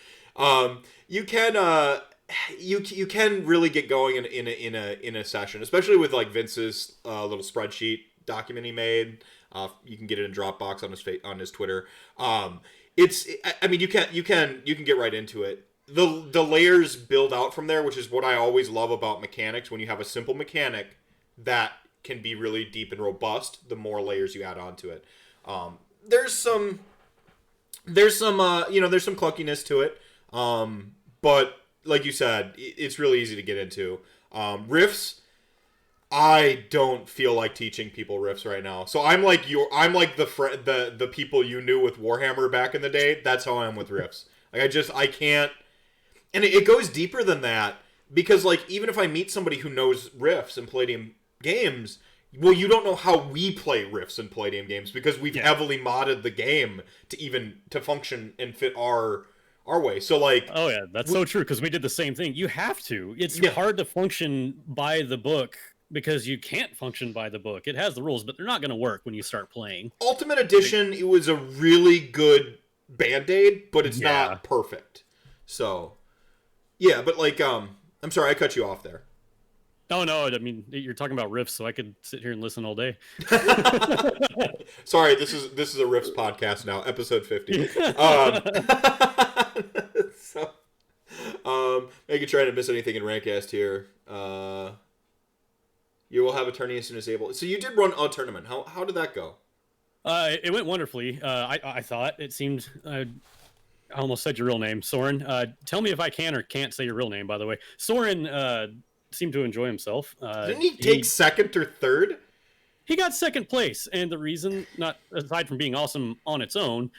Speaker 2: You can. You can really get going in a session, especially with like Vince's little spreadsheet document he made. You can get it in Dropbox on his Twitter. I mean, you can get right into it. The layers build out from there, which is what I always love about mechanics. When you have a simple mechanic that can be really deep and robust, the more layers you add onto it. There's some clunkiness to it. But like you said, it's really easy to get into. Riffs, I don't feel like teaching people riffs right now. So I'm like the people you knew with Warhammer back in the day. That's how I am with riffs. Like I can't. And it goes deeper than that, because like even if I meet somebody who knows riffs and Palladium games, well, you don't know how we play riffs in Palladium games, because we've heavily modded the game to function and fit our way. So like,
Speaker 1: oh yeah, that's so true, because we did the same thing. You have to. It's hard to function by the book, because you can't function by the book. It has the rules, but they're not going to work when you start playing.
Speaker 2: Ultimate Edition, it was a really good Band-Aid, but it's not perfect. So, yeah, but like, I'm sorry, I cut you off there.
Speaker 1: Oh no, I mean, you're talking about riffs, so I could sit here and listen all day.
Speaker 2: Sorry, this is a riffs podcast now, episode 50. Making sure I didn't miss anything in RantCast here. You will have a tourney as soon as able. So you did run a tournament. How did that go?
Speaker 1: It went wonderfully. I thought it seemed. I almost said your real name, Soren. Tell me if I can or can't say your real name, by the way. Soren seemed to enjoy himself.
Speaker 2: Didn't he take second or third?
Speaker 1: He got second place, and the reason, not aside from being awesome on its own,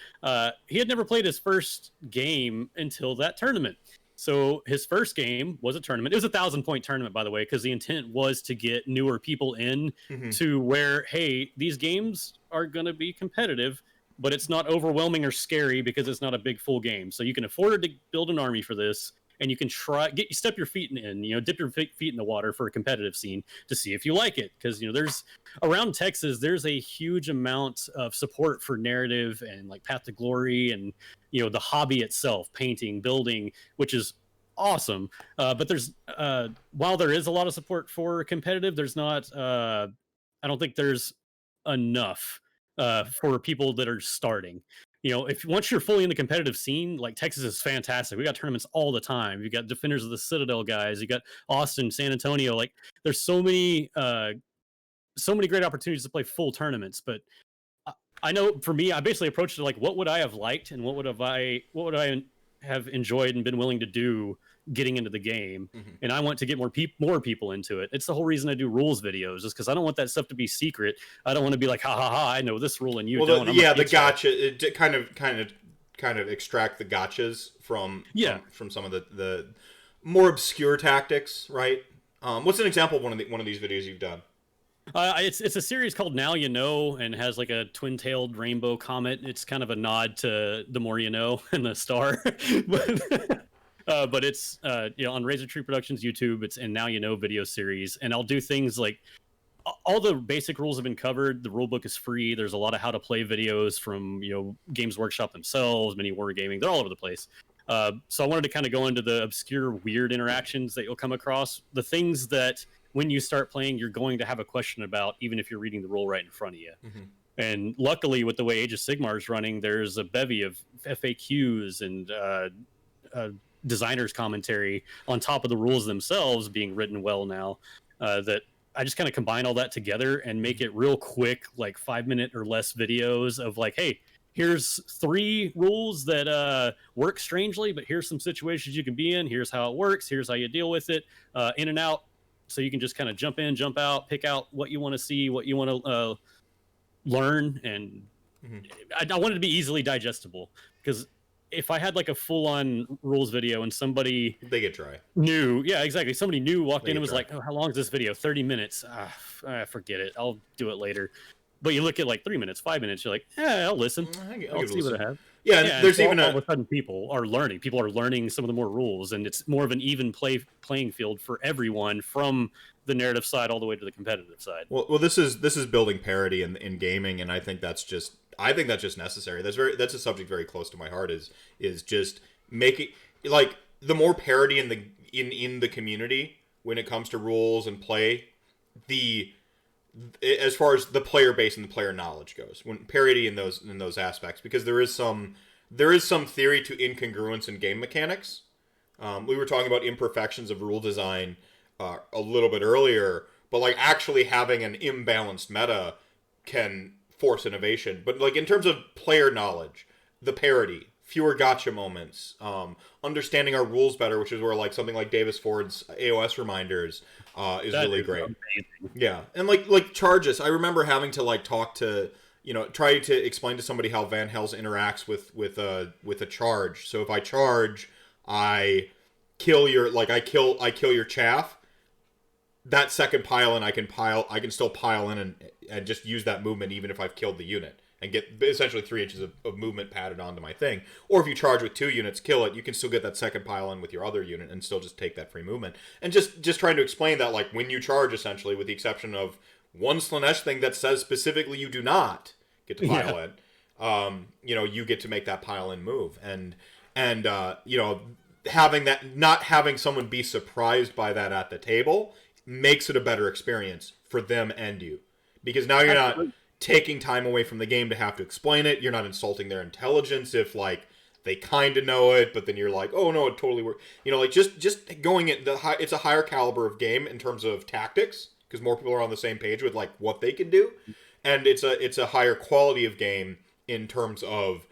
Speaker 1: he had never played his first game until that tournament. So his first game was a tournament. It was a 1,000-point tournament, by the way, because the intent was to get newer people in to where, hey, these games are going to be competitive, but it's not overwhelming or scary because it's not a big full game. So you can afford to build an army for this, and you can step your feet in, dip your feet in the water for a competitive scene to see if you like it. Because, there's around Texas, there's a huge amount of support for narrative and like Path to Glory and, the hobby itself, painting, building, which is awesome. But there's, while there is a lot of support for competitive, there's not, I don't think there's enough for people that are starting. If once you're fully in the competitive scene, like Texas is fantastic. We got tournaments all the time. You got Defenders of the Citadel guys. You got Austin, San Antonio. Like there's so many great opportunities to play full tournaments. But I know for me, I basically approached it like, what would I have liked, and what would I have enjoyed and been willing to do getting into the game. And I want to get more people into it. It's the whole reason I do rules videos, is because I don't want that stuff to be secret. I don't want to be like, ha ha ha, I know this rule and you don't.
Speaker 2: The gotcha, it kind of extract the gotchas from some of the more obscure tactics, right? What's an example of one of these videos you've done?
Speaker 1: It's a series called Now You Know, and has like a twin-tailed rainbow comet. It's kind of a nod to The More You Know and the star. But it's on Razortree Productions YouTube. It's in Now You Know video series, and I'll do things like all the basic rules have been covered. The rule book is free. There's a lot of how to play videos from Games Workshop themselves, Mini Wargaming. They're all over the place. So I wanted to kind of go into the obscure, weird interactions that you'll come across, the things that when you start playing, you're going to have a question about, even if you're reading the rule right in front of you.
Speaker 2: Mm-hmm.
Speaker 1: And luckily, with the way Age of Sigmar is running, there's a bevy of FAQs and uh, designers' commentary on top of the rules themselves being written well now. That I just kind of combine all that together and make it real quick, like 5 minute or less videos of like, hey, here's 3 rules that work strangely, but here's some situations you can be in. Here's how it works. Here's how you deal with it, in and out. So you can just kind of jump in, jump out, pick out what you want to see, what you want to learn, and I wanted to be easily digestible, because if I had like a full-on rules video and somebody
Speaker 2: They get dry.
Speaker 1: new, yeah, exactly, somebody new walked in and was
Speaker 2: dry.
Speaker 1: like, oh, how long is this video? 30 minutes. Forget it, I'll do it later. But you look at like 3 minutes, 5 minutes, you're like, yeah, I'll listen. I'll see what I have.
Speaker 2: Yeah,
Speaker 1: Yeah,
Speaker 2: there's
Speaker 1: so
Speaker 2: even
Speaker 1: all of a sudden people are learning some of the more rules, and it's more of an even playing field for everyone, from the narrative side all the way to the competitive side.
Speaker 2: Well, this is building parity in gaming, and I think that's just necessary. That's a subject very close to my heart. Is just making, like, the more parity in the community when it comes to rules and play, as far as the player base and the player knowledge goes, when parity in those aspects, because there is some theory to incongruence in game mechanics. We were talking about imperfections of rule design a little bit earlier, but like actually having an imbalanced meta can force innovation. But like in terms of player knowledge, the parity, fewer gotcha moments, understanding our rules better, which is where like something like Davis Ford's AOS reminders is really great. Amazing. Yeah, and like charges, I remember having to like talk to, try to explain to somebody how Van Hels interacts with a charge. So if I charge, I kill your chaff. That second pile in, I can still pile in and just use that movement even if I've killed the unit, and get essentially 3 inches of movement padded onto my thing. Or if you charge with 2 units, kill it, you can still get that second pile in with your other unit and still just take that free movement. And just trying to explain that, like, when you charge, essentially, with the exception of one Slanesh thing that says specifically you do not get to pile in, you get to make that pile in move. And having that, not having someone be surprised by that at the table makes it a better experience for them and you, because now you're not taking time away from the game to have to explain it. You're not insulting their intelligence if like they kind of know it, but then you're like, oh no, it totally works. Like just going at it's a higher caliber of game in terms of tactics, because more people are on the same page with like what they can do, and it's a higher quality of game in terms of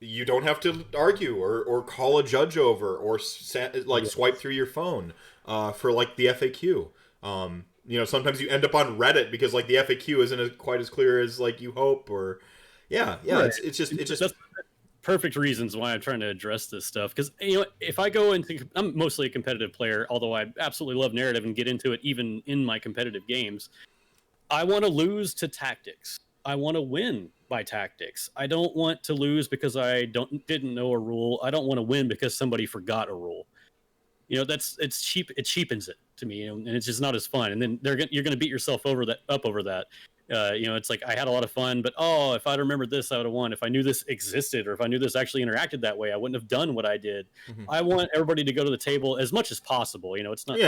Speaker 2: you don't have to argue or call a judge over or swipe through your phone for like the FAQ. Sometimes you end up on Reddit because like the FAQ isn't quite as clear as like you hope, or right. It's just that's
Speaker 1: perfect reasons why I'm trying to address this stuff. Because if I go into, I'm mostly a competitive player, although I absolutely love narrative and get into it even in my competitive games. I want to lose to tactics. I want to win by tactics. I don't want to lose because I didn't know a rule. I don't want to win because somebody forgot a rule. It's cheap. It cheapens it to me, and it's just not as fun. And then you're going to beat yourself up over that. It's like, I had a lot of fun, but if I'd remembered this, I would have won. If I knew this existed, or if I knew this actually interacted that way, I wouldn't have done what I did. Mm-hmm. I want everybody to go to the table as much as possible. It's not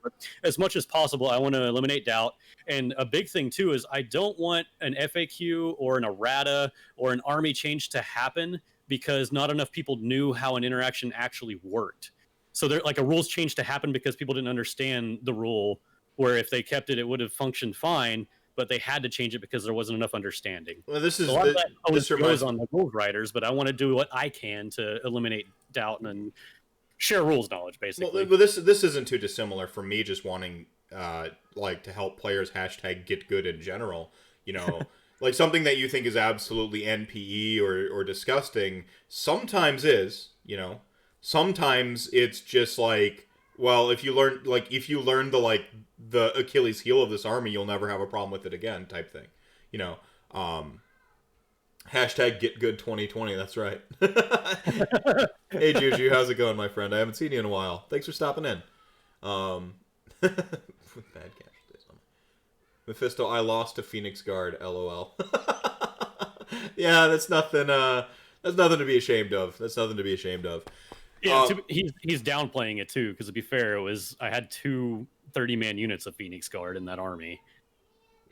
Speaker 1: but as much as possible. I want to eliminate doubt. And a big thing too is I don't want an FAQ or an errata or an army change to happen because not enough people knew how an interaction actually worked. So there, like, a rules change to happen because people didn't understand the rule, where if they kept it, it would have functioned fine, but they had to change it because there wasn't enough understanding.
Speaker 2: Well, this is
Speaker 1: a lot of that always goes on the rules writers, but I want to do what I can to eliminate doubt and share rules knowledge, basically.
Speaker 2: Well, but this isn't too dissimilar from me just wanting to help players #get good in general. Like something that you think is absolutely NPE or disgusting sometimes is, Sometimes it's just like, well, if you learn the Achilles heel of this army, you'll never have a problem with it again, type thing. Get good 2020. That's right. Hey Juju, how's it going, my friend? I haven't seen you in a while. Thanks for stopping in. Bad catch. Mephisto, I lost to Phoenix Guard. LOL. Yeah, that's nothing. That's nothing to be ashamed of. That's nothing to be ashamed of.
Speaker 1: Yeah, he's downplaying it too. Because to be fair, I had two 30-man units of Phoenix Guard in that army.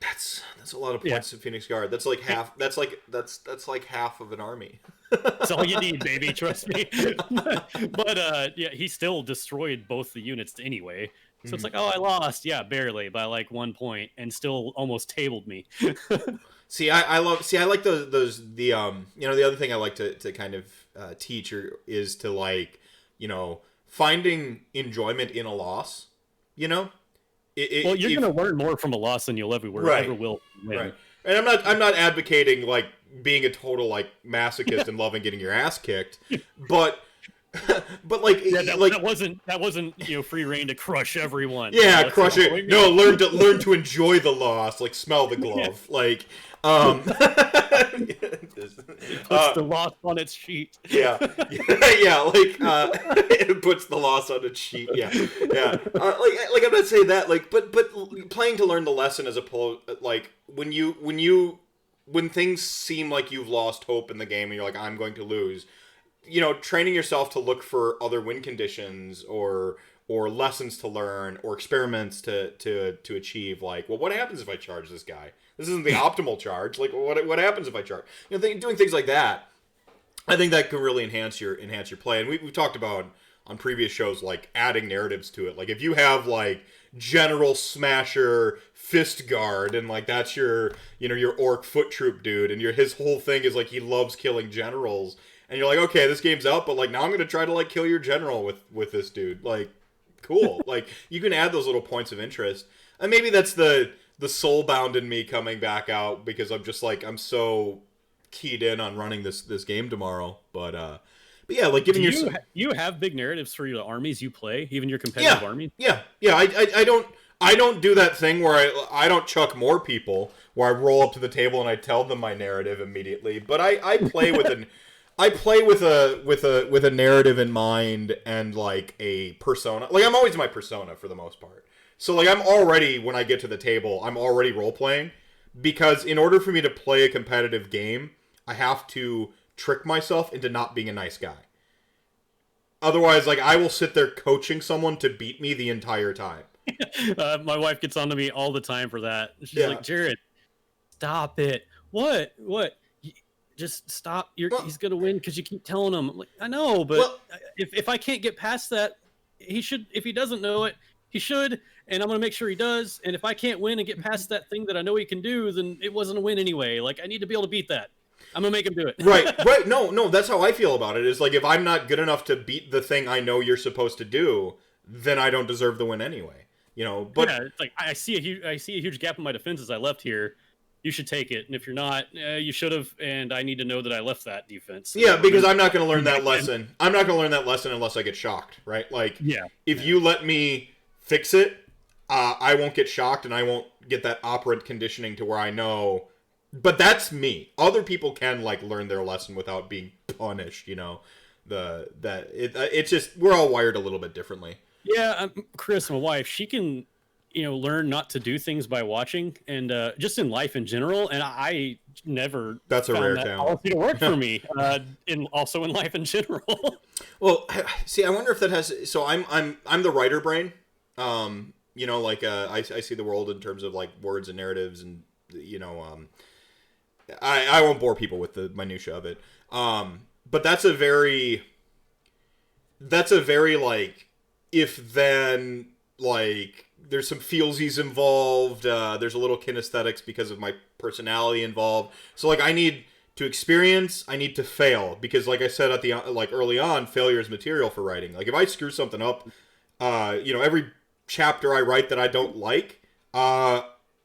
Speaker 2: That's a lot of points to Phoenix Guard. That's like half. That's like half of an army.
Speaker 1: That's all you need, baby. Trust me. But yeah, he still destroyed both the units anyway. So it's like, oh, I lost. Yeah, barely by like 1 point, and still almost tabled me.
Speaker 2: I like those the the other thing I like to kind of teach is to like finding enjoyment in a loss.
Speaker 1: Well, you're going to learn more from a loss than you'll ever will win.
Speaker 2: Right. And I'm not advocating like being a total like masochist and loving getting your ass kicked, but like
Speaker 1: that wasn't free reign to crush everyone.
Speaker 2: Yeah, crush it. No, learn to enjoy the loss, like smell the glove, like
Speaker 1: it puts the loss on its sheet.
Speaker 2: Yeah, like it puts the loss on its sheet. Yeah. Like I'm not saying that, like, but playing to learn the lesson as opposed, like when things seem like you've lost hope in the game and you're like, I'm going to lose. Training yourself to look for other win conditions or lessons to learn or experiments to achieve. Like, well, what happens if I charge this guy? This isn't the optimal charge. Like, what happens if I charge? Doing things like that, I think that can really enhance your play. And we've talked about on previous shows, like adding narratives to it. Like if you have like General Smasher Fist Guard and like that's your your orc foot troop dude, and his whole thing is like he loves killing generals, and you're like, okay, this game's out, but like now I'm gonna try to like kill your general with this dude. Like, cool. Like you can add those little points of interest, and maybe that's the soul bound in me coming back out because I'm just like I'm so keyed in on running this game tomorrow. But yeah, like giving
Speaker 1: you have big narratives for your armies you play, even your competitive armies.
Speaker 2: Yeah. I don't do that thing where I don't chuck more people where I roll up to the table and I tell them my narrative immediately. But I play with with a narrative in mind and like a persona. Like I'm always my persona for the most part. So like I'm already, when I get to the table, I'm already role playing, because in order for me to play a competitive game, I have to trick myself into not being a nice guy. Otherwise, like I will sit there coaching someone to beat me the entire time.
Speaker 1: My wife gets on to me all the time for that. She's like, Jarrod, stop it. What? Just stop. He's gonna win because you keep telling him. I'm like, I know, but if I can't get past that, he should. If he doesn't know it, he should, and I'm gonna make sure he does. And if I can't win and get past that thing that I know he can do, then it wasn't a win anyway. Like I need to be able to beat that. I'm gonna make him do it.
Speaker 2: Right. No. That's how I feel about it. Is like if I'm not good enough to beat the thing I know you're supposed to do, then I don't deserve the win anyway. But
Speaker 1: yeah, it's like I see a huge gap in my defense as I left here. You should take it, and if you're not, you should have. And I need to know that I left that defense.
Speaker 2: Yeah, because I'm not going to learn that lesson. I'm not going to learn that lesson unless I get shocked, right? Like, if you let me fix it, I won't get shocked, and I won't get that operant conditioning to where I know. But that's me. Other people can like learn their lesson without being punished. It's just we're all wired a little bit differently.
Speaker 1: Yeah, Chris, my wife, she can, learn not to do things by watching, and just in life in general. And I never
Speaker 2: that's a rare
Speaker 1: talent policy to work for me. Also in life in general.
Speaker 2: Well, see, I wonder if that has. So I'm the writer brain. I see the world in terms of like words and narratives, and I won't bore people with the minutia of it. But that's a very like. If then, like, there's some feelsies involved, there's a little kinesthetics because of my personality involved. So, like, I need to experience, I need to fail. Because, like I said at the early on, failure is material for writing. Like, if I screw something up, every chapter I write that I don't like,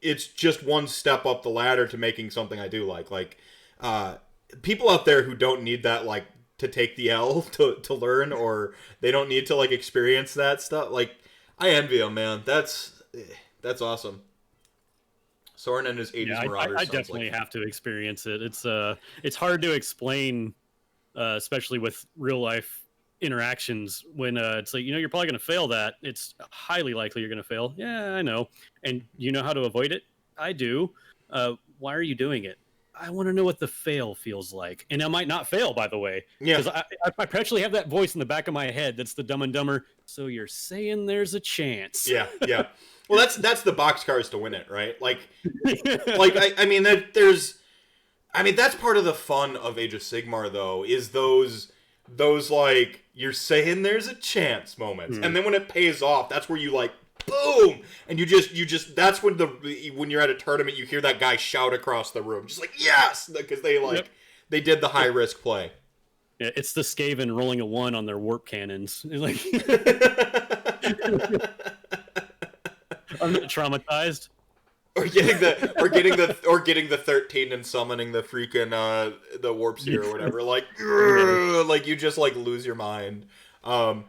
Speaker 2: it's just one step up the ladder to making something I do like. Like, people out there who don't need that, like, to take the L to learn, or they don't need to like experience that stuff. Like I envy them, man. That's awesome. Soren and his 80s Marauders.
Speaker 1: I definitely have to experience it. It's hard to explain, especially with real life interactions when it's like, you're probably going to fail that. It's highly likely you're going to fail. Yeah, I know. And you know how to avoid it? I do. Why are you doing it? I want to know what the fail feels like. And I might not fail, by the way.
Speaker 2: Yeah.
Speaker 1: Because I perpetually have that voice in the back of my head that's the Dumb and Dumber. So you're saying there's a chance.
Speaker 2: Yeah, yeah. Well, that's the boxcars to win it, right? I mean that's part of the fun of Age of Sigmar, though, is those like you're saying there's a chance moments, and then when it pays off, that's where you like boom, and you just that's when when you're at a tournament, you hear that guy shout across the room, just like yes, because they did the high risk play.
Speaker 1: Yeah, it's the Skaven rolling a 1 on their warp cannons. Like, I'm not traumatized.
Speaker 2: Or getting the 13 and summoning the freaking the warp seer or whatever. Like you just like lose your mind. Those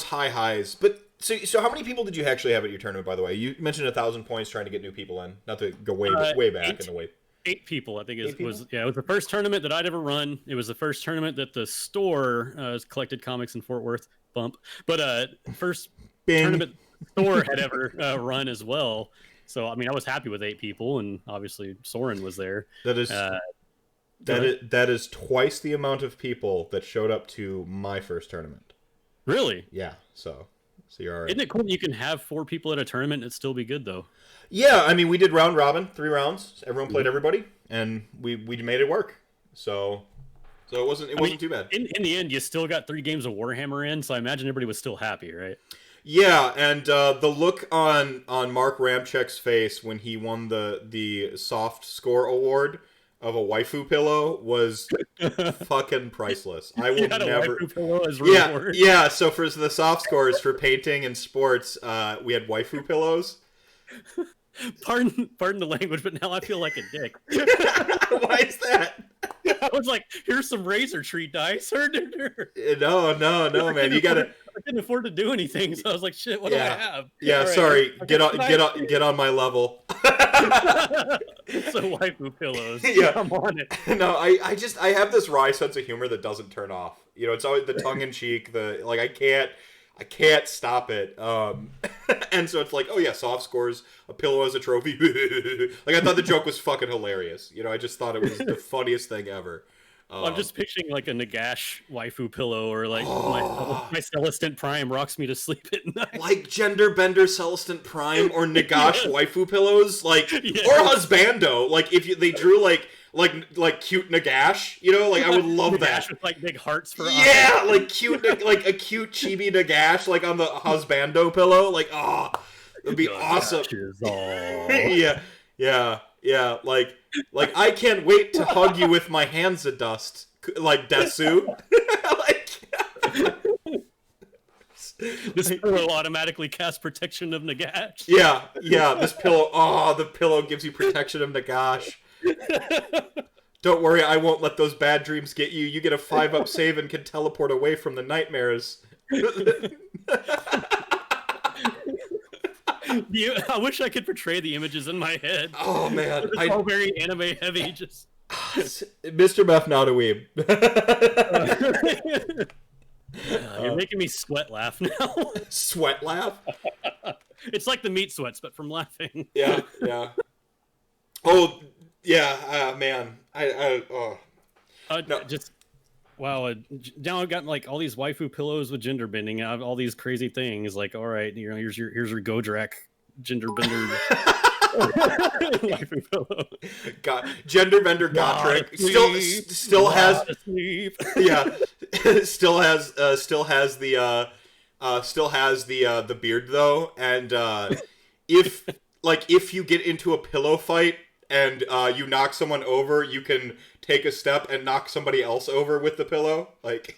Speaker 2: high highs. But so how many people did you actually have at your tournament, by the way? You mentioned 1,000 points trying to get new people in. Not to go way back in the way.
Speaker 1: 8 people, I think it was the first tournament that I'd ever run. It was the first tournament that the store collected comics in Fort Worth. Bump. But first tournament Thor had ever run as well. So I mean, I was happy with 8 people, and obviously Soren was there.
Speaker 2: That is twice the amount of people that showed up to my first tournament.
Speaker 1: Really?
Speaker 2: Yeah. So you're all right.
Speaker 1: Isn't it cool that you can have 4 people at a tournament and it still be good though?
Speaker 2: Yeah, I mean, we did round robin, 3 rounds. Everyone played everybody, and we made it work. So it wasn't too bad.
Speaker 1: In the end, you still got 3 games of Warhammer in, so I imagine everybody was still happy, right?
Speaker 2: Yeah, and the look on Mark Ramchek's face when he won the soft score award of a waifu pillow was fucking priceless. I will never. A waifu pillow as reward. Yeah. So for the soft scores for painting and sports, we had waifu pillows.
Speaker 1: Pardon the language, but now I feel like a dick.
Speaker 2: Why is that?
Speaker 1: I was like, here's some Razortree dice.
Speaker 2: No, man. You gotta.
Speaker 1: I couldn't afford to do anything, so I was like, shit, what do I have?
Speaker 2: Yeah, right, sorry. Get on my level.
Speaker 1: So waifu pillows.
Speaker 2: Yeah.
Speaker 1: I'm on it.
Speaker 2: No, I have this wry sense of humor that doesn't turn off. You know, it's always the tongue in cheek, I can't stop it. And so it's like, oh yeah, soft scores, a pillow as a trophy. Like I thought the joke was fucking hilarious. You know, I just thought it was the funniest thing ever.
Speaker 1: I'm just picturing like a Nagash waifu pillow, or like my Celestant Prime rocks me to sleep at night.
Speaker 2: Like Gender Bender Celestant Prime or Nagash waifu pillows, like or Husbando. Like if they drew like cute Nagash, you know, like I would love that.
Speaker 1: With like big hearts for
Speaker 2: eyes. Like cute, like a cute chibi Nagash, like on the Husbando pillow. Like it'd be awesome. Yeah. Like I can't wait to hug you with my hands of dust, like Desu.
Speaker 1: This pillow automatically casts protection of Nagash.
Speaker 2: Yeah. This pillow. The pillow gives you protection of Nagash. Don't worry, I won't let those bad dreams get you. You get a 5-up save and can teleport away from the nightmares.
Speaker 1: I wish I could portray the images in my head.
Speaker 2: Oh man,
Speaker 1: it's all very anime heavy. Just
Speaker 2: Mr. Meth, not a weeb.
Speaker 1: You're making me sweat laugh now.
Speaker 2: Sweat laugh?
Speaker 1: It's like the meat sweats, but from laughing.
Speaker 2: Yeah. Oh yeah, man. No.
Speaker 1: Just wow. Now I've got like all these waifu pillows with gender bending. I have all these crazy things. Like, all right, you know, here's your Godrak gender bender waifu pillow.
Speaker 2: Gender bender Godrak still has the beard though, and if you get into a pillow fight and you knock someone over, you can take a step and knock somebody else over with the pillow. Like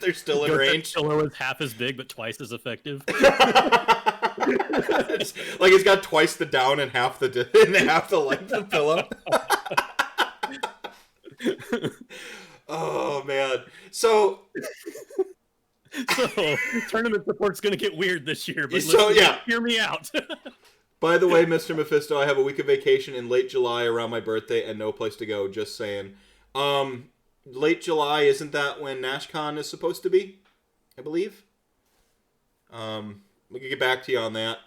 Speaker 2: they're still in range.
Speaker 1: The pillow is half as big but twice as effective.
Speaker 2: It's got twice the down and half the length of the pillow. Oh man. So
Speaker 1: tournament support's gonna get weird this year, but hear me out.
Speaker 2: By the way, Mr. Mephisto, I have a week of vacation in late July around my birthday and no place to go, just saying. Late July, isn't that when NashCon is supposed to be? I believe. We can get back to you on that.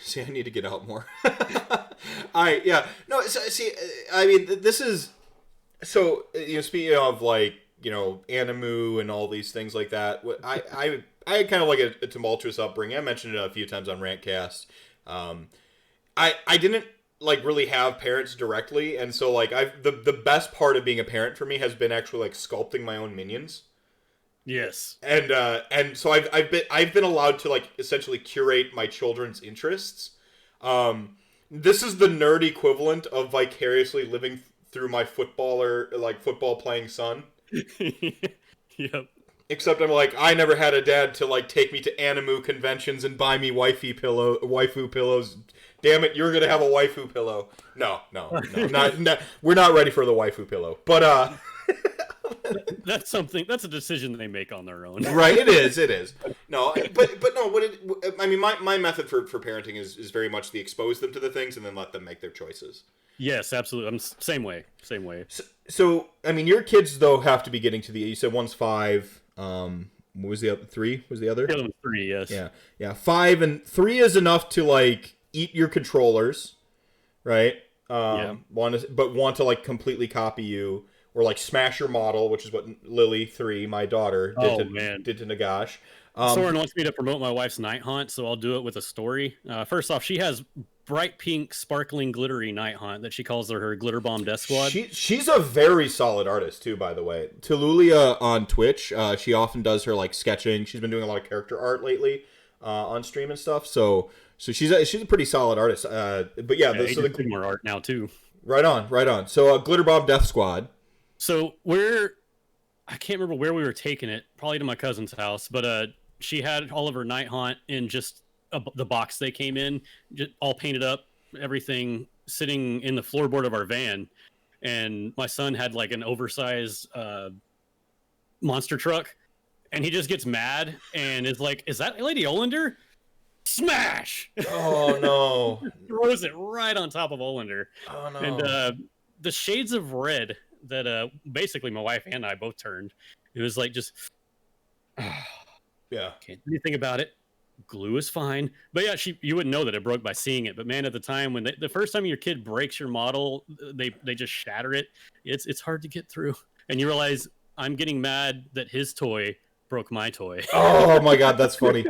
Speaker 2: See, I need to get out more. Yeah. No, see, I mean, this is... So, speaking of, like, Animu and all these things like that, I had kind of like a tumultuous upbringing. I mentioned it a few times on RantCast. I didn't, like, really have parents directly, and so, like, the best part of being a parent for me has been actually, like, sculpting my own minions.
Speaker 1: Yes.
Speaker 2: And so I've been allowed to, like, essentially curate my children's interests. This is the nerd equivalent of vicariously living through my football playing son.
Speaker 1: Yep.
Speaker 2: Except I'm like, I never had a dad to, like, take me to Animu conventions and buy me waifu pillows. Damn it, you're gonna have a waifu pillow. No, not, we're not ready for the waifu pillow. But
Speaker 1: that's a decision they make on their own.
Speaker 2: Right, it is. No, but no, I mean, my method for parenting is very much the expose them to the things and then let them make their choices.
Speaker 1: Yes, absolutely. I'm same way.
Speaker 2: So I mean, your kids though have to be getting to you said one's 5. What was the other? 3? Was the other?
Speaker 1: The other one's 3. Yes.
Speaker 2: Yeah. 5 and 3 is enough to, like, eat your controllers, right? Want to like completely copy you, or like smash your model, which is what Lily 3, my daughter, did to Nagash.
Speaker 1: Soren wants me to promote my wife's night haunt, so I'll do it with a story. First off, she has bright pink, sparkling, glittery night haunt that she calls her Glitter Bomb Death Squad.
Speaker 2: She's a very solid artist too, by the way. Tululia on Twitch, she often does her, like, sketching. She's been doing a lot of character art lately on stream and stuff. So she's a pretty solid artist. But yeah,
Speaker 1: the Sigmar art now too.
Speaker 2: Right on. So Glitter Bomb Death Squad.
Speaker 1: So I can't remember where we were taking it. Probably to my cousin's house, but she had all of her night haunt in just the box they came in, just all painted up, everything sitting in the floorboard of our van. And my son had, like, an oversized monster truck, and he just gets mad and is like, "Is that Lady Olander?" Smash!
Speaker 2: Oh no!
Speaker 1: Throws it right on top of Olander.
Speaker 2: Oh no!
Speaker 1: And the shades of red that basically my wife and I both turned. It was like just
Speaker 2: yeah.
Speaker 1: Can't do anything about it. Glue is fine. But yeah, you wouldn't know that it broke by seeing it. But man, at the time when the first time your kid breaks your model, they just shatter it. It's hard to get through, and you realize I'm getting mad that his toy broke my toy.
Speaker 2: Oh my god, that's funny.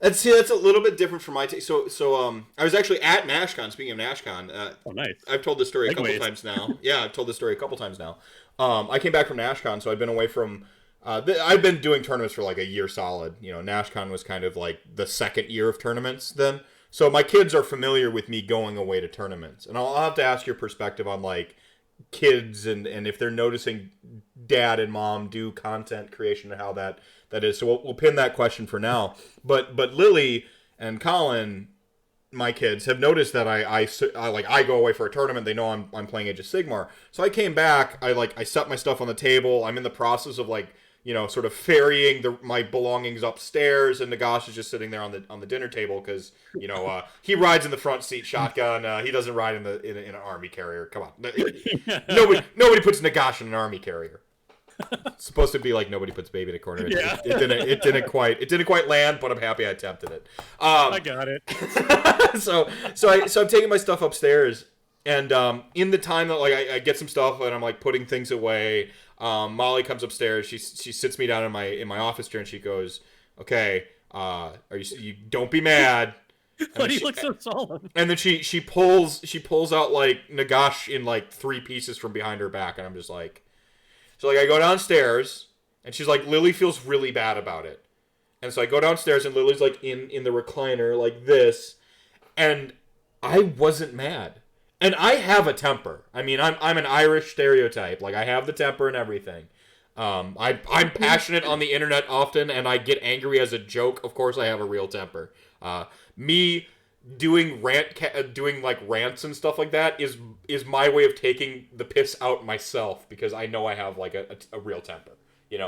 Speaker 2: That's a little bit different from my take. So I was actually at NashCon. Speaking of NashCon,
Speaker 1: oh nice.
Speaker 2: I've told this story a couple times now. Yeah, I've told this story a couple times now. I came back from NashCon, so I've been away from. I've been doing tournaments for like a year solid. NashCon was kind of like the second year of tournaments then. So my kids are familiar with me going away to tournaments, and I'll have to ask your perspective on, like, kids and if they're noticing dad and mom do content creation and how that is. So we'll pin that question for now. But Lily and Colin, my kids, have noticed that I go away for a tournament. They know I'm playing Age of Sigmar. So I came back. I set my stuff on the table. I'm in the process of, like, sort of ferrying my belongings upstairs, and Nagash is just sitting there on the dinner table because he rides in the front seat shotgun. He doesn't ride in an army carrier. Come on, nobody puts Nagash in an army carrier. It's supposed to be like nobody puts baby in a corner. It didn't quite land, but I'm happy I attempted it.
Speaker 1: I got it.
Speaker 2: so I'm taking my stuff upstairs, and in the time that, like, I get some stuff and I'm, like, putting things away. Molly comes upstairs. She sits me down in my office chair and she goes, "Okay, are you don't be mad."
Speaker 1: But he looks so solemn.
Speaker 2: And then she pulls out, like, Nagash in, like, 3 pieces from behind her back, and I'm just like, so, like, I go downstairs and she's like, Lily feels really bad about it, and so I go downstairs and Lily's, like, in the recliner like this, and I wasn't mad. And I have a temper. I mean, I'm an Irish stereotype. Like, I have the temper and everything. I'm passionate on the internet often, and I get angry as a joke. Of course, I have a real temper. Me doing like rants and stuff like that is my way of taking the piss out myself, because I know I have, like, a real temper.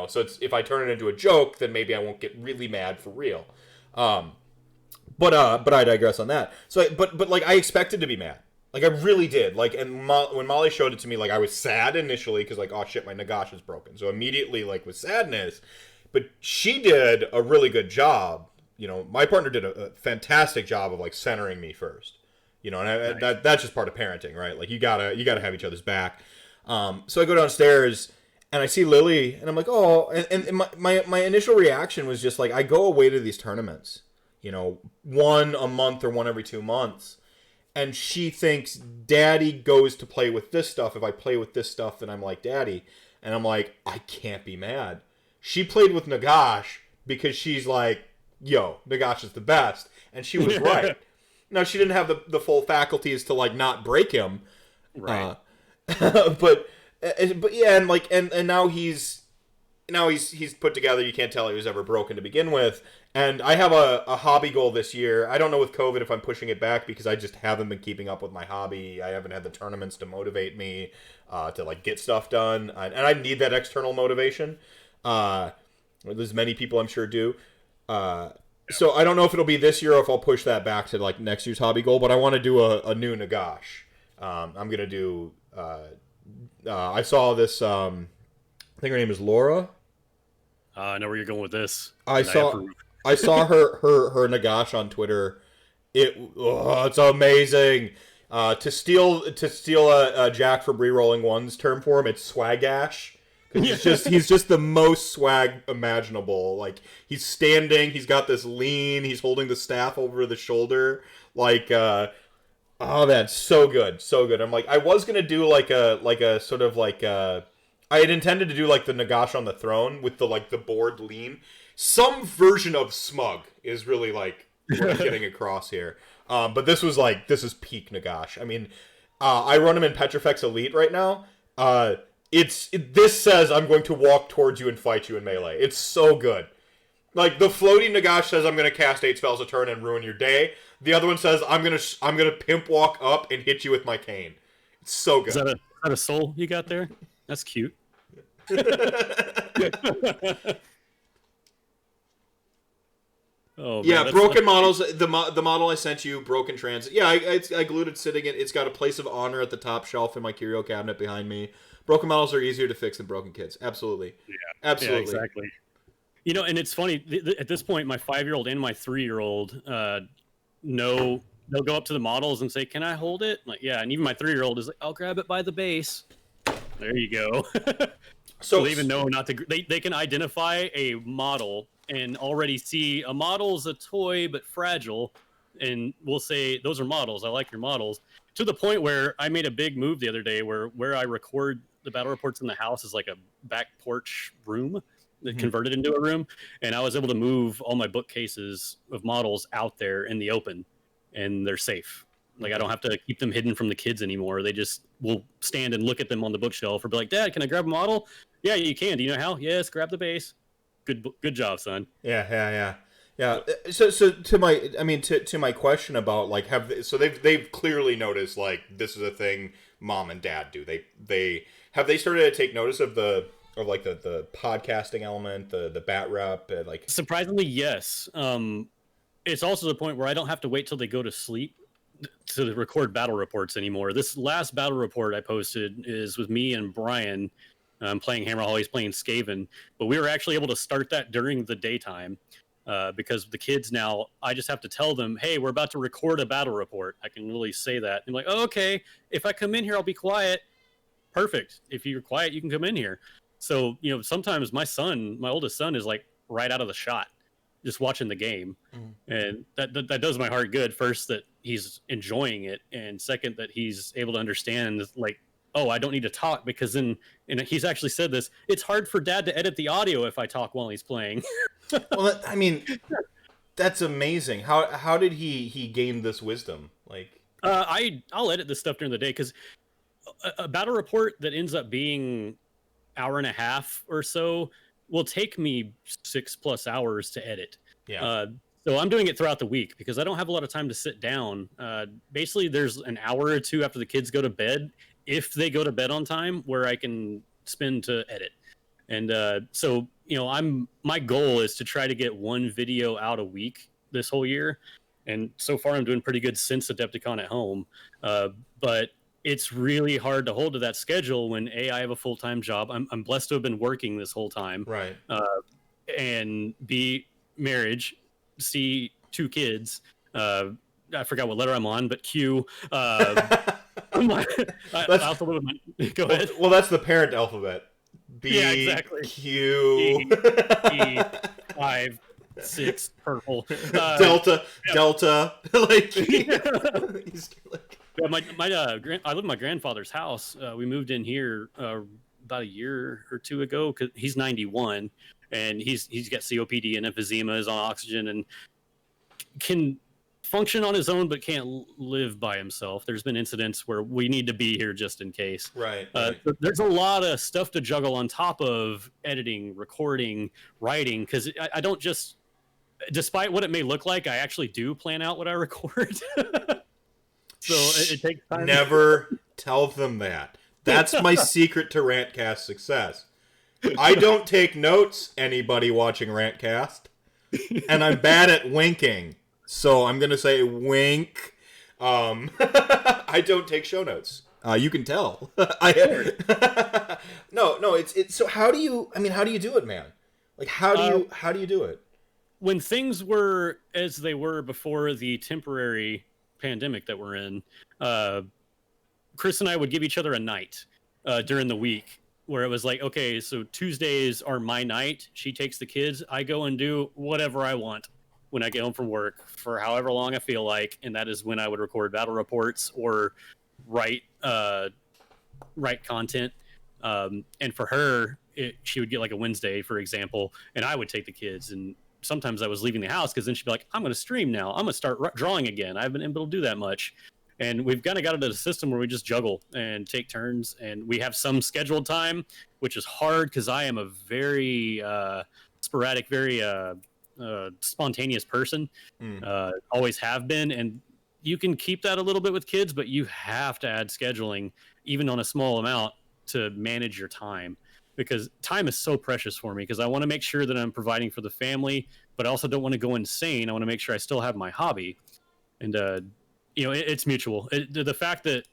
Speaker 2: So if I turn it into a joke, then maybe I won't get really mad for real. But I digress on that. So, but like, I expected to be mad. Like, I really did. Like, and when Molly showed it to me, like, I was sad initially because, like, oh shit, my Nagash is broken. So immediately, like, with sadness. But she did a really good job my partner did a fantastic job of like centering me first. And that's just part of parenting, right? Like you gotta have each other's back. So I go downstairs and I see Lily, and I'm like, oh, and my initial reaction was just like, I go away to these tournaments, one a month or one every 2 months, and she thinks Daddy goes to play with this stuff. If I play with this stuff, then I'm like Daddy, and I'm like, I can't be mad. She played with Nagash because she's like, yo, Nagash is the best, and she was right. Now she didn't have the full faculties to like not break him,
Speaker 1: right?
Speaker 2: But yeah, and now he's put together. You can't tell he was ever broken to begin with. And I have a hobby goal this year. I don't know with COVID if I'm pushing it back because I just haven't been keeping up with my hobby. I haven't had the tournaments to motivate me to like get stuff done, and I need that external motivation. There's many people I'm sure do. So I don't know if it'll be this year or if I'll push that back to like next year's hobby goal. But I want to do a new Nagash. I'm gonna do. I saw this. I think her name is Laura.
Speaker 1: I know where you're going with this.
Speaker 2: I saw her Nagash on Twitter. It's amazing. To steal a Jack from Rerolling One's term for him, it's Swagash. He's just the most swag imaginable. Like he's standing, he's got this lean, he's holding the staff over the shoulder. Like oh, that's so good, so good. I'm like, I was gonna do like a sort of like I had intended to do like the Nagash on the throne with the board lean. Some version of smug is really like what I'm getting across here. But this is peak Nagash. I mean, I run him in Petrifex Elite right now. This says I'm going to walk towards you and fight you in melee. It's so good. Like the floating Nagash says I'm going to cast 8 spells a turn and ruin your day. The other one says I'm gonna pimp walk up and hit you with my cane. It's so good.
Speaker 1: Is that a soul you got there? That's cute.
Speaker 2: Oh, man, yeah, broken models. The model I sent you, Broken Transit. Yeah, I glued it sitting. It's got a place of honor at the top shelf in my curio cabinet behind me. Broken models are easier to fix than broken kids. Absolutely.
Speaker 1: Yeah,
Speaker 2: absolutely,
Speaker 1: yeah, exactly. And it's funny at this point. My 5-year-old and my 3-year-old know they'll go up to the models and say, "Can I hold it?" I'm like, yeah, and even my 3-year-old is like, "I'll grab it by the base." There you go. So they even know not to. They can identify a model and already see a model's a toy but fragile, and we'll say those are models. I like your models. To the point where I made a big move the other day where I record the battle reports in the house is like a back porch room that converted into a room, and I was able to move all my bookcases of models out there in the open, and they're safe. Like I don't have to keep them hidden from the kids anymore. They just will stand and look at them on the bookshelf or be like, "Dad, can I grab a model?" "Yeah, you can. Do you know how?" "Yes, grab the base." Good job, son. Yeah.
Speaker 2: So to my question about like they've clearly noticed like this is a thing mom and dad do. They started to take notice of the podcasting element, the bat rep, like
Speaker 1: surprisingly yes. It's also the point where I don't have to wait till they go to sleep to record battle reports anymore. This last battle report I posted is with me and Brian. Playing Hammerhall, he's playing Skaven, but we were actually able to start that during the daytime because the kids now, I just have to tell them, "Hey, we're about to record a battle report." I can really say that. I'm like, "Oh, okay, if I come in here, I'll be quiet." Perfect. If you're quiet, you can come in here. So, sometimes my oldest son is like right out of the shot, just watching the game. And that does my heart good. First, that he's enjoying it, and second, that he's able to understand, like, oh, I don't need to talk because then, and he's actually said this, it's hard for Dad to edit the audio if I talk while he's playing.
Speaker 2: Well, that's amazing. How did he gain this wisdom? Like,
Speaker 1: I'll edit this stuff during the day because a battle report that ends up being hour and a half or so will take me 6+ hours to edit.
Speaker 2: Yeah.
Speaker 1: So I'm doing it throughout the week because I don't have a lot of time to sit down. Basically, there's an hour or two after the kids go to bed, if they go to bed on time, where I can spend to edit. And so, my goal is to try to get one video out a week this whole year. And so far I'm doing pretty good since Adepticon at home. But it's really hard to hold to that schedule when I have a full-time job. I'm blessed to have been working this whole time.
Speaker 2: Right.
Speaker 1: And B, marriage. see two kids. I forgot what letter I'm on, but Q. I also live with my. Go ahead.
Speaker 2: Well, that's the parent alphabet. B,
Speaker 1: Yeah, exactly.
Speaker 2: Q,
Speaker 1: E, 5, 6, purple.
Speaker 2: Delta,
Speaker 1: yeah.
Speaker 2: Delta. Like,
Speaker 1: Yeah, I live in my grandfather's house. We moved in here about a year or two ago because he's 91 and he's got COPD and emphysema, is on oxygen, and can function on his own but can't live by himself. There's been incidents where we need to be here just in case.
Speaker 2: Right.
Speaker 1: There's a lot of stuff to juggle on top of editing, recording, writing, because I don't just, despite what it may look like, I actually do plan out what I record. So it takes time.
Speaker 2: Never tell them that. That's my secret to RantCast success. I don't take notes, anybody watching RantCast, and I'm bad at winking. So I'm going to say wink. I don't take show notes. You can tell. No, it's so how do you do it, man? Like how do you do it?
Speaker 1: When things were as they were before the temporary pandemic that we're in, Chris and I would give each other a night during the week where it was like, okay, so Tuesdays are my night. She takes the kids. I go and do whatever I want when I get home from work for however long I feel like, and that is when I would record battle reports or write content. And for her, she would get like a Wednesday, for example, and I would take the kids. And sometimes I was leaving the house because then she'd be like, I'm going to stream now. I'm going to start drawing again. I haven't been able to do that much. And we've kind of got into the system where we just juggle and take turns. And we have some scheduled time, which is hard because I am a very sporadic, very spontaneous person. Always have been. And you can keep that a little bit with kids, but you have to add scheduling, even on a small amount, to manage your time. Because time is so precious for me, because I want to make sure that I'm providing for the family, but I also don't want to go insane. I want to make sure I still have my hobby. And, it's mutual. The fact that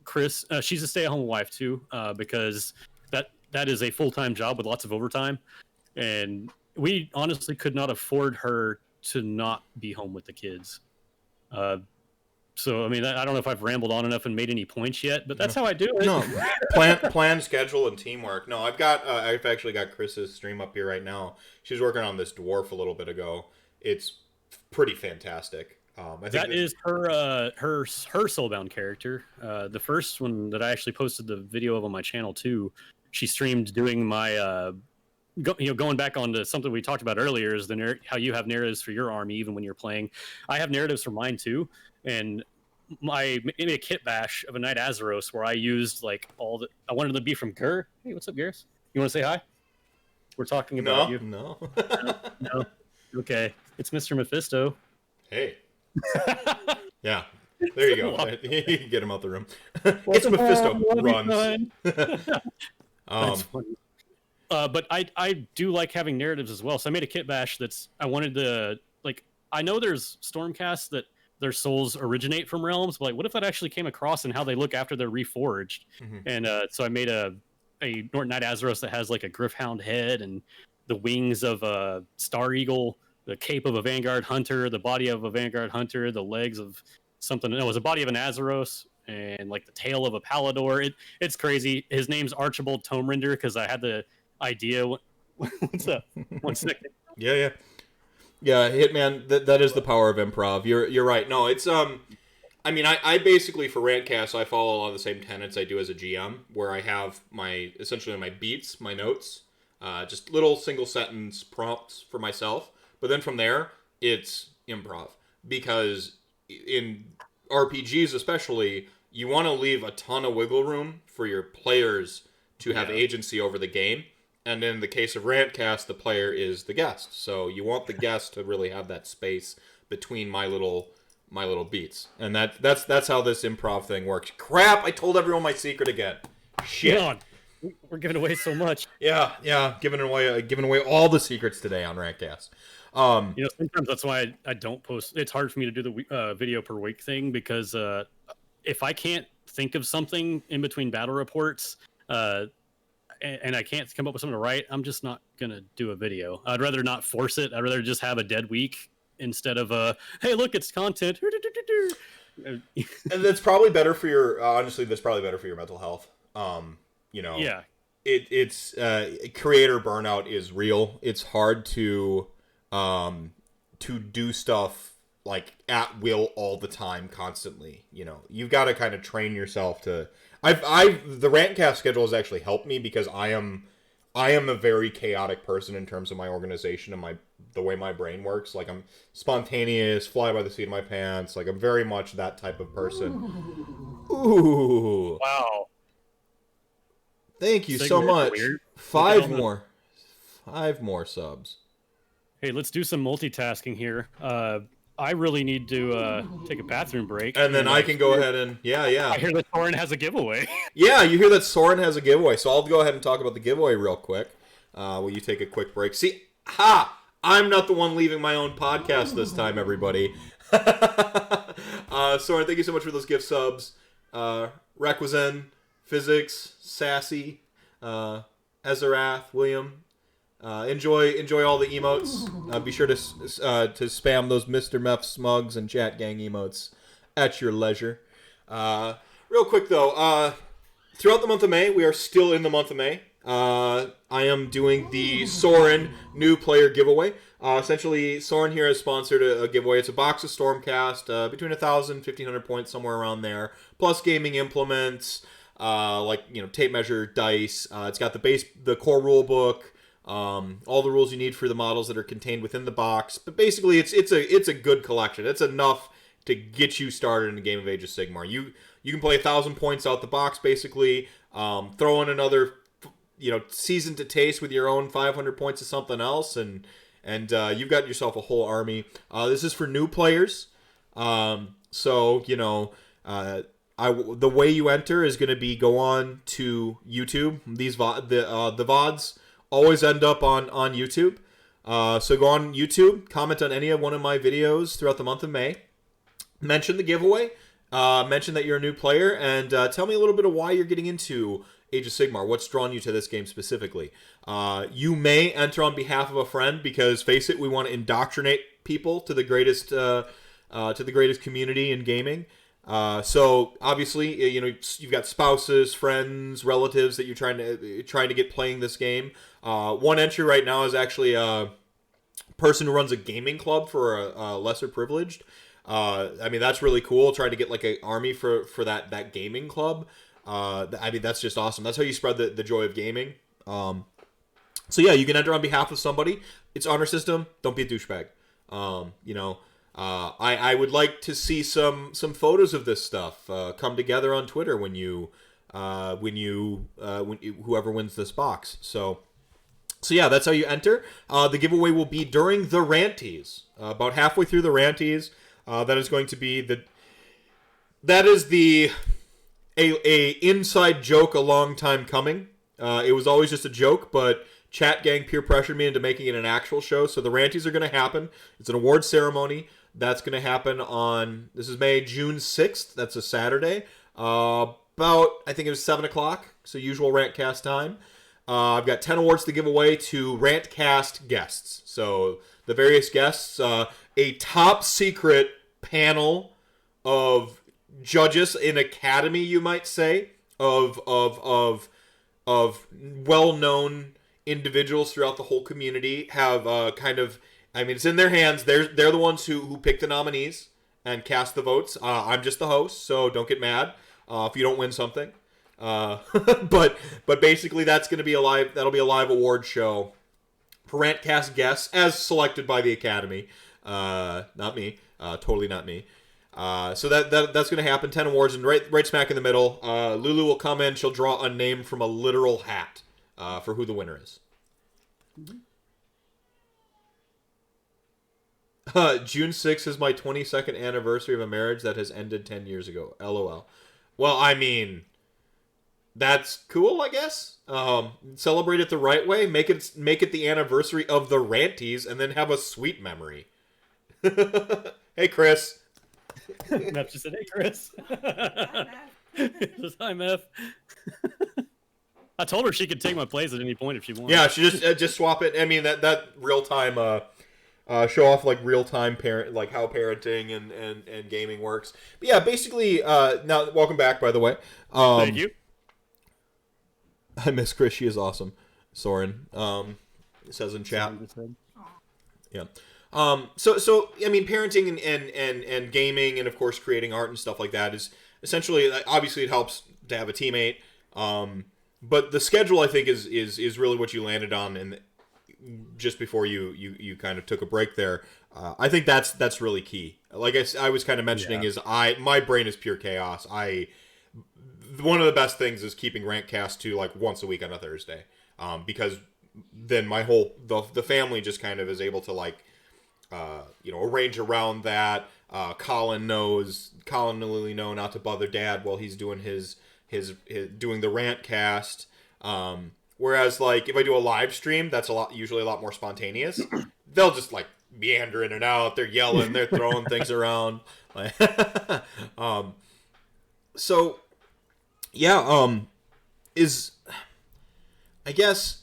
Speaker 1: Chris, she's a stay-at-home wife too, because that is a full-time job with lots of overtime. And we honestly could not afford her to not be home with the kids. So, I mean, I don't know if I've rambled on enough and made any points yet, but that's how I do it.
Speaker 2: No, plan, schedule, and teamwork. No, I've actually got Chris's stream up here right now. She's working on this dwarf a little bit ago. It's pretty fantastic. I think
Speaker 1: that is her Soulbound character. The first one that I actually posted the video of on my channel too. She streamed doing my, going back on to something we talked about earlier, is how you have narratives for your army even when you're playing. I have narratives for mine too, and I made a kit bash of a Knight Azeros where I used like I wanted to be from Gur. Hey, what's up, Garrus? You want to say hi? We're talking about you.
Speaker 2: No.
Speaker 1: No. Okay, it's Mr. Mephisto.
Speaker 2: Hey. Yeah. There you go. Get him out the room. It's Mephisto. Runs.
Speaker 1: That's funny. But I do like having narratives as well. So I made a kit bash I wanted to, like, I know there's Stormcasts that their souls originate from realms, but like, what if that actually came across in how they look after they're reforged? Mm-hmm. And so I made a Norton Knight Azeros that has like a Griffhound head and the wings of a Star Eagle, the cape of a Vanguard Hunter, the body of a Vanguard Hunter, the legs of something. No, it was a body of an Azeros, and like the tail of a Palador. It's crazy. His name's Archibald Tomerinder because I had the idea. What's up? 1 second.
Speaker 2: Yeah, Hitman. That is the power of improv. You're right. No, it's I mean, I basically for RantCast I follow a lot of the same tenets I do as a GM, where I have essentially my beats, my notes, just little single sentence prompts for myself. But then from there, it's improv. Because in RPGs especially, you want to leave a ton of wiggle room for your players to have agency over the game. And in the case of RantCast, the player is the guest. So you want the guest to really have that space between my little beats. And that's how this improv thing works. Crap, I told everyone my secret again. Shit.
Speaker 1: God, we're giving away so much.
Speaker 2: Yeah, giving away all the secrets today on RantCast.
Speaker 1: Sometimes that's why I don't post. It's hard for me to do the video per week thing, because if I can't think of something in between battle reports, and I can't come up with something to write, I'm just not gonna do a video. I'd rather not force it. I'd rather just have a dead week instead of hey, look, it's content.
Speaker 2: And that's probably better for your honestly. That's probably better for your mental health. You know,
Speaker 1: Yeah.
Speaker 2: It's creator burnout is real. It's hard to do stuff like at will all the time, constantly. You know, you've got to kind of train yourself to. The RantCast schedule has actually helped me because I am a very chaotic person in terms of my organization and the way my brain works. Like, I'm spontaneous, fly by the seat of my pants. Like, I'm very much that type of person. Ooh.
Speaker 1: Wow.
Speaker 2: Thank you so much. 5 more. 5 more subs.
Speaker 1: Hey, let's do some multitasking here. I really need to take a bathroom break.
Speaker 2: And then I can go ahead and... Yeah.
Speaker 1: I hear that Soren has a giveaway.
Speaker 2: Yeah, you hear that Soren has a giveaway. So I'll go ahead and talk about the giveaway real quick. Will you take a quick break? See, I'm not the one leaving my own podcast this time, everybody. Soren, thank you so much for those gift subs. Requisen, Physics, Sassy, Ezerath, William. Enjoy all the emotes. Be sure to spam those Mr. Meth Smugs and Chat Gang emotes at your leisure. Real quick though, throughout the month of May, we are still in the month of May. I am doing the Soren new player giveaway. Essentially, Soren here has sponsored a giveaway. It's a box of Stormcast, between 1,000 and 1,500 points, somewhere around there, plus gaming implements, like, you know, tape measure, dice. It's got the core rule book. All the rules you need for the models that are contained within the box. But basically, it's a good collection. It's enough to get you started in the game of Age of Sigmar. You can play 1,000 points out the box, basically. Throw in another, you know, season to taste with your own 500 points of something else, and you've got yourself a whole army. This is for new players. So, you know, the way you enter is going to be go on to YouTube. The VODs always end up on YouTube. So go on YouTube, comment on any of one of my videos throughout the month of May. Mention the giveaway. Mention that you're a new player, and tell me a little bit of why you're getting into Age of Sigmar. What's drawn you to this game specifically? You may enter on behalf of a friend because, face it, we want to indoctrinate people to the greatest community in gaming. So obviously, you know, you've got spouses, friends, relatives that you're trying to get playing this game. One entry right now is actually a person who runs a gaming club for a lesser privileged. I mean, that's really cool. Trying to get like an army for that gaming club. I mean, that's just awesome. That's how you spread the joy of gaming. So yeah, you can enter on behalf of somebody. It's honor system. Don't be a douchebag. You know, I would like to see some photos of this stuff come together on Twitter when whoever wins this box. So yeah, that's how you enter. The giveaway will be during the Ranties. About halfway through the Ranties, that is going to be a inside joke a long time coming. It was always just a joke, but Chat Gang peer pressured me into making it an actual show. So the Ranties are going to happen. It's an award ceremony. That's going to happen on, this is June 6th. That's a Saturday. About, I think it was 7 o'clock. So usual RantCast time. I've got 10 awards to give away to RantCast guests. So the various guests, a top secret panel of judges, an academy, you might say, of well-known individuals throughout the whole community have I mean, it's in their hands. They're the ones who pick the nominees and cast the votes. I'm just the host, so don't get mad if you don't win something. But basically, that'll be a live award show for RantCast guests as selected by the Academy. Not me. Totally not me. So that's going to happen. 10 awards, and right smack in the middle, Lulu will come in. She'll draw a name from a literal hat for who the winner is. June 6th is my 22nd anniversary of a marriage that has ended 10 years ago. LOL. Well, I mean, that's cool, I guess. Celebrate it the right way. Make it the anniversary of the Ranties, and then have a sweet memory. Hey, Chris.
Speaker 1: Meph just said, "Hey, Chris." Just hi, Meph. I told her she could take my place at any point if she wanted.
Speaker 2: Yeah, she just swap it. I mean, that real time show off like real time parent, like how parenting and gaming works. But yeah, basically, now welcome back, by the way.
Speaker 1: Thank you.
Speaker 2: I miss Chris. She is awesome. Soren says in chat. Yeah. So I mean, parenting and gaming, and of course creating art and stuff like that is essentially, obviously it helps to have a teammate. But the schedule, I think, is really what you landed on, and just before you kind of took a break there. I think that's really key. Like I was kind of mentioning, is my brain is pure chaos. One of the best things is keeping RantCast to like once a week on a Thursday, because then my whole the family just kind of is able to like arrange around that. Colin and Lily know not to bother Dad while he's doing his doing the RantCast. Whereas like if I do a live stream, that's usually a lot more spontaneous. They'll just like meander in and out. They're yelling. They're throwing things around. So yeah. I guess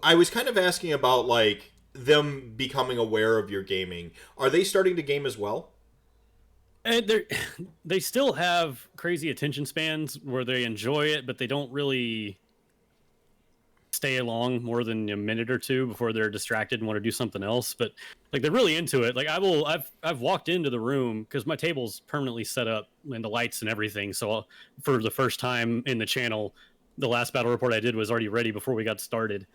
Speaker 2: I was kind of asking about like them becoming aware of your gaming. Are they starting to game as well?
Speaker 1: And they still have crazy attention spans where they enjoy it, but they don't really stay along more than a minute or two before they're distracted and want to do something else. But like they're really into it. Like I've walked into the room because my table's permanently set up and the lights and everything. So for the first time in the channel, the last battle report I did was already ready before we got started.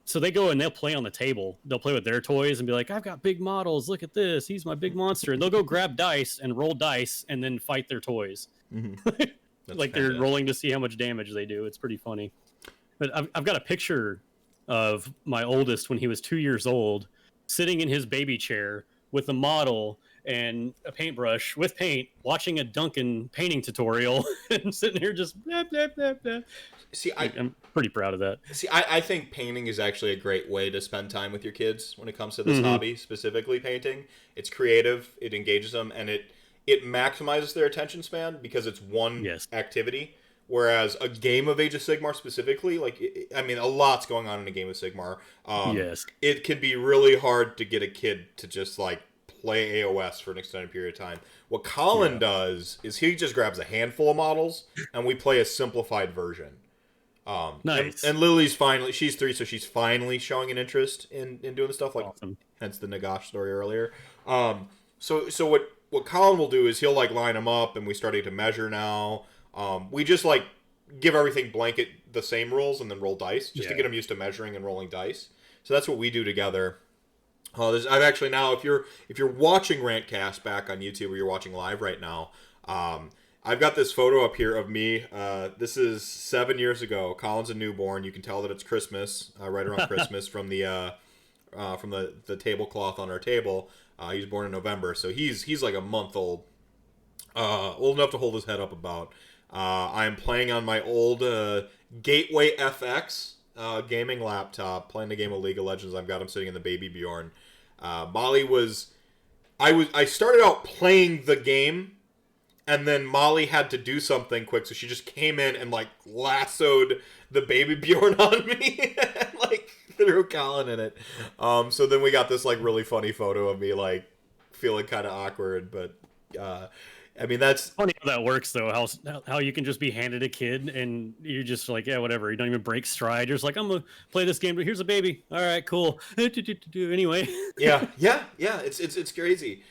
Speaker 1: So they go and they'll play on the table. They'll play with their toys and be like, I've got big models. Look at this. He's my big monster. And they'll go grab dice and roll dice and then fight their toys.
Speaker 2: Mm-hmm.
Speaker 1: Like they're rolling to see how much damage they do. It's pretty funny. But I've got a picture of my oldest when he was 2 years old, sitting in his baby chair with a model and a paintbrush with paint, watching a Duncan painting tutorial and sitting here just blah, blah, blah, blah.
Speaker 2: See,
Speaker 1: I'm pretty proud of that.
Speaker 2: See, I think painting is actually a great way to spend time with your kids when it comes to this hobby, specifically painting. It's creative, it engages them, and it maximizes their attention span because it's one activity. Whereas a game of Age of Sigmar specifically, like, I mean, a lot's going on in a game of Sigmar. It can be really hard to get a kid to just, like, play AOS for an extended period of time. What Colin does is he just grabs a handful of models, and we play a simplified version.
Speaker 1: Nice.
Speaker 2: And Lily's she's 3, so she's finally showing an interest in doing the stuff, like, hence the Nagash story earlier. So what Colin will do is he'll, like, line them up, and we started to measure now. We just like give everything blanket the same rules and then roll dice just to get them used to measuring and rolling dice. So that's what we do together. I've actually now, if you're watching RantCast back on YouTube or you're watching live right now, I've got this photo up here of me. This is 7 years ago. Colin's a newborn. You can tell that it's Christmas, right around Christmas from the tablecloth on our table. He was born in November, so he's like a month old enough to hold his head up about. I'm playing on my old Gateway FX gaming laptop, playing the game of League of Legends. I've got him sitting in the baby Bjorn. Molly I started out playing the game, and then Molly had to do something quick, so she just came in and like lassoed the baby Bjorn on me and like threw Colin in it. So then we got this like really funny photo of me like feeling kind of awkward, but I mean, that's
Speaker 1: funny how that works, though. How you can just be handed a kid and you're just like, yeah, whatever. You don't even break stride. You're just like, I'm gonna play this game, but here's a baby. All right, cool. Anyway.
Speaker 2: Yeah. It's crazy.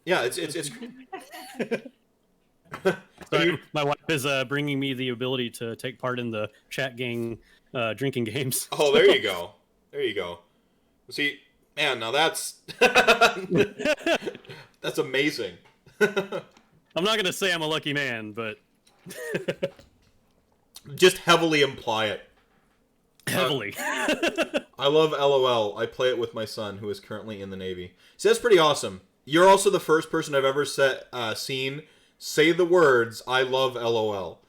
Speaker 2: It's.
Speaker 1: Sorry, my wife is bringing me the ability to take part in the chat gang drinking games.
Speaker 2: Oh, there you go. There you go. See. Man, now that's that's amazing.
Speaker 1: I'm not gonna say I'm a lucky man, but
Speaker 2: just heavily imply it.
Speaker 1: Heavily.
Speaker 2: I love LOL. I play it with my son, who is currently in the Navy. See, that's pretty awesome. You're also the first person I've ever seen say the words "I love LOL."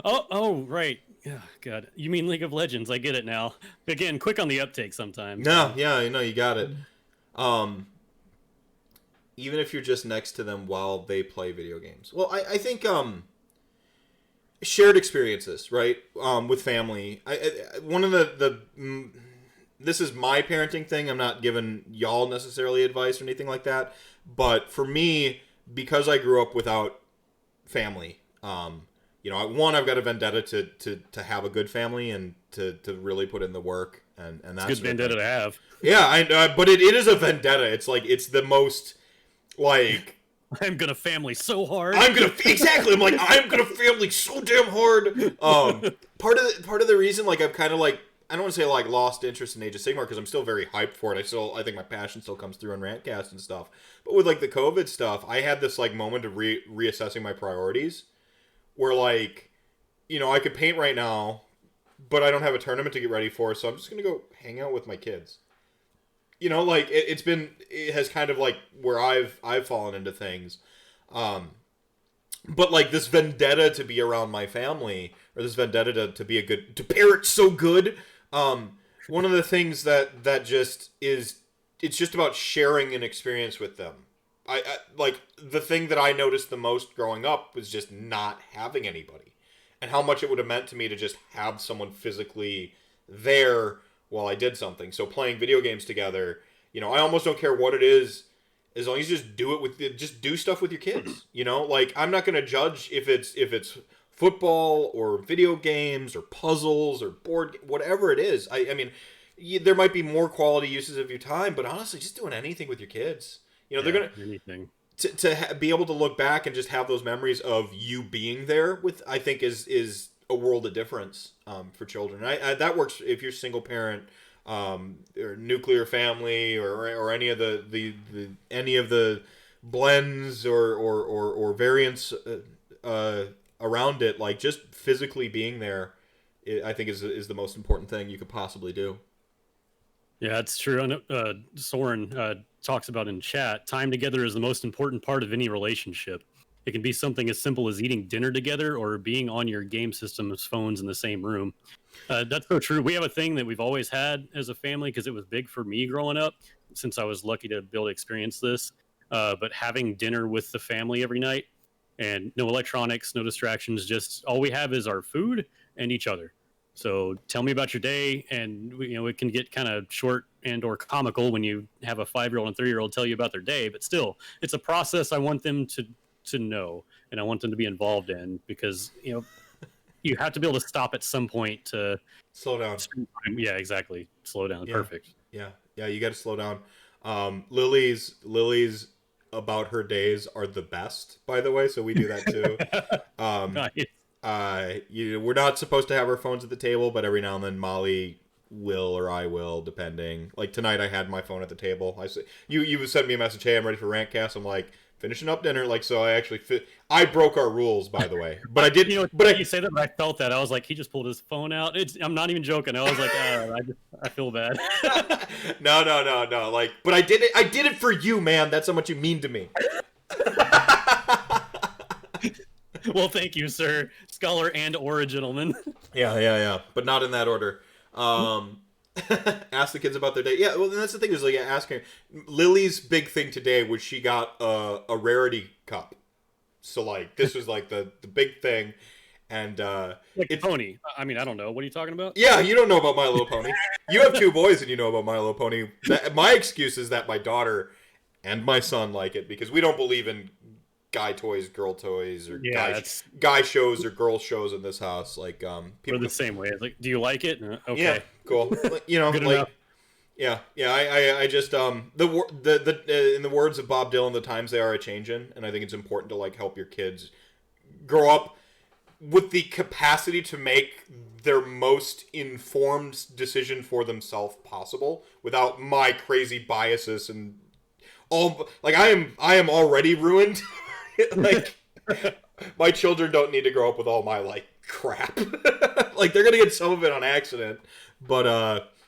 Speaker 1: Oh, right. Oh, God. You mean League of Legends. I get it now. Again, quick on the uptake sometimes.
Speaker 2: No, yeah, you got it. Even if you're just next to them while they play video games. Well, I think shared experiences, right? With family. One of this is my parenting thing. I'm not giving y'all necessarily advice or anything like that. But for me, because I grew up without family, I've got a vendetta to have a good family and to really put in the work and
Speaker 1: It's
Speaker 2: that
Speaker 1: a good
Speaker 2: sort of
Speaker 1: vendetta
Speaker 2: thing.
Speaker 1: to have.
Speaker 2: Yeah, but it is a vendetta. It's like it's the most like
Speaker 1: I'm gonna family so hard.
Speaker 2: exactly. I'm gonna family so damn hard. Part of the reason like I've kind of like I don't want to say like lost interest in Age of Sigmar because I'm still very hyped for it. I think my passion still comes through on RantCast and stuff. But with like the COVID stuff, I had this like moment of reassessing my priorities, where like I could paint right now, but I don't have a tournament to get ready for, so I'm just gonna go hang out with my kids. Like it has kind of like where I've fallen into things. But like this vendetta to be around my family, or this vendetta to be to parent so good. One of the things that just is, it's just about sharing an experience with them. I like the thing that I noticed the most growing up was just not having anybody, and how much it would have meant to me to just have someone physically there while I did something. So playing video games together, I almost don't care what it is, as long as you just do it just do stuff with your kids. Like I'm not gonna judge if it's football or video games or puzzles or whatever it is. I mean, there might be more quality uses of your time, but honestly, just doing anything with your kids. They're gonna
Speaker 1: anything
Speaker 2: be able to look back and just have those memories of you being there with. I think is a world of difference for children. That works if you're single parent. Or nuclear family, or any of the blends or variants around it, like just physically being there, I think is the most important thing you could possibly do.
Speaker 1: Yeah, it's true. And Soren talks about in chat, time together is the most important part of any relationship. It can be something as simple as eating dinner together or being on your game system's phones in the same room. That's so true. We have a thing that we've always had as a family because it was big for me growing up, since I was lucky to be able to experience this. But having dinner with the family every night, and no electronics, no distractions, just all we have is our food and each other. So tell me about your day, and it can get kind of short and or comical when you have a 5-year-old and 3-year-old tell you about their day. But still, it's a process I want them to know, and I want them to be involved in, because you have to be able to stop at some point to
Speaker 2: Slow down.
Speaker 1: Yeah, exactly. Slow down.
Speaker 2: Yeah,
Speaker 1: Perfect.
Speaker 2: yeah. You got to slow down. Lily's about her days are the best, by the way. So we do that too.
Speaker 1: Nice.
Speaker 2: We're not supposed to have our phones at the table, but every now and then Molly will, or I will, depending. Like tonight, I had my phone at the table. I said, you sent me a message, hey, I'm ready for RantCast. I'm like, finishing up dinner. Like, so I actually I broke our rules, by the way, but I did.
Speaker 1: You say that, but I felt that. I was like, he just pulled his phone out. I'm not even joking. I was like, I feel bad.
Speaker 2: No. Like, but I did it. I did it for you, man. That's how much you mean to me.
Speaker 1: Well, thank you, sir. Scholar and/or a gentleman.
Speaker 2: Yeah. But not in that order. Ask the kids about their day. Yeah, well, that's the thing is like asking. Lily's big thing today was she got a rarity cup. So like this was like the big thing, and
Speaker 1: like it's pony. I mean, I don't know. What are you talking about?
Speaker 2: Yeah, you don't know about My Little Pony. You have 2 boys, and you know about My Little Pony. My excuse is that my daughter and my son like it because we don't believe in guy toys, girl toys, or guy shows or girl shows in this house. Like
Speaker 1: people are the same way. It's like, do you like it? Okay,
Speaker 2: yeah, cool. Good like enough. Yeah. I just the in the words of Bob Dylan, the times they are a changing, and I think it's important to like help your kids grow up with the capacity to make their most informed decision for themselves possible without my crazy biases and all. Like I am already ruined. Like my children don't need to grow up with all my like crap. Like they're gonna get some of it on accident, but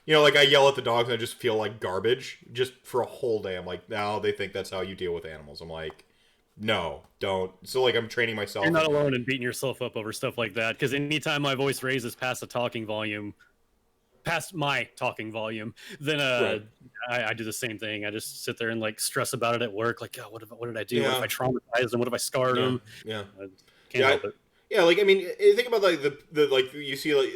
Speaker 2: like I yell at the dogs and I just feel like garbage just for a whole day. I'm like, now they think that's how you deal with animals. I'm like, no, don't. So like I'm training myself.
Speaker 1: You're not alone in beating yourself up over stuff like that, because anytime my voice raises past my talking volume, then
Speaker 2: right.
Speaker 1: I do the same thing. I just sit there and like stress about it at work. Like, oh, what did I do?
Speaker 2: Yeah.
Speaker 1: What if I traumatized them? What if I scarred them?
Speaker 2: Yeah.
Speaker 1: Can't help it.
Speaker 2: Yeah, like I mean, think about like the like you see like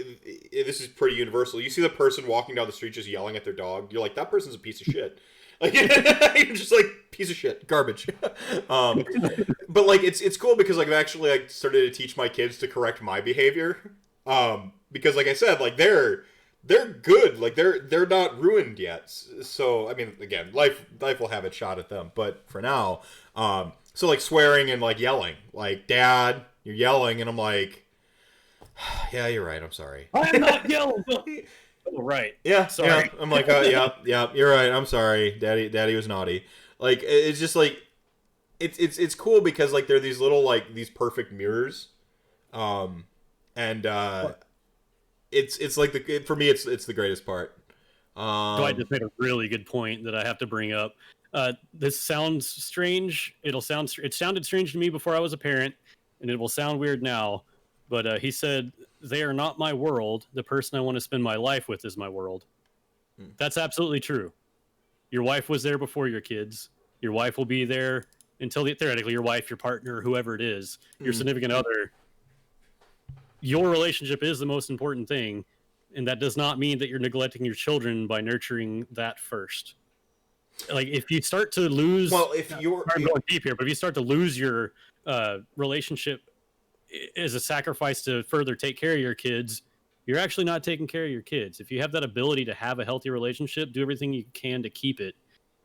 Speaker 2: this is pretty universal. You see the person walking down the street just yelling at their dog. You're like, that person's a piece of shit. Like you're just like piece of shit, garbage. But like it's cool because like I've actually like started to teach my kids to correct my behavior. Because like I said, like they're good. Like they're not ruined yet. So I mean, again, life will have its shot at them. But for now, so like swearing and like yelling, like Dad, you're yelling, and I'm like, yeah, you're right. I'm sorry.
Speaker 1: I'm not yelling. Oh, right.
Speaker 2: Yeah,
Speaker 1: Sorry.
Speaker 2: yeah. I'm like, yeah, you're right. I'm sorry. Daddy was naughty. Like it's just like it's cool because like they're these little like these perfect mirrors, and it's like for me it's the greatest part.
Speaker 1: I just made a really good point that I have to bring up. This sounds strange. It sounded strange to me before I was a parent, and it will sound weird now. But he said, "They are not my world. The person I want to spend my life with is my world." That's absolutely true. Your wife was there before your kids. Your wife will be there until theoretically your wife, your partner, whoever it is, your significant other. Your relationship is the most important thing, and that does not mean that you're neglecting your children by nurturing that first. Like if you start to lose,
Speaker 2: well, if you're
Speaker 1: I'm going deep here, but if you start to lose your relationship as a sacrifice to further take care of your kids, you're actually not taking care of your kids. If you have that ability to have a healthy relationship, do everything you can to keep it,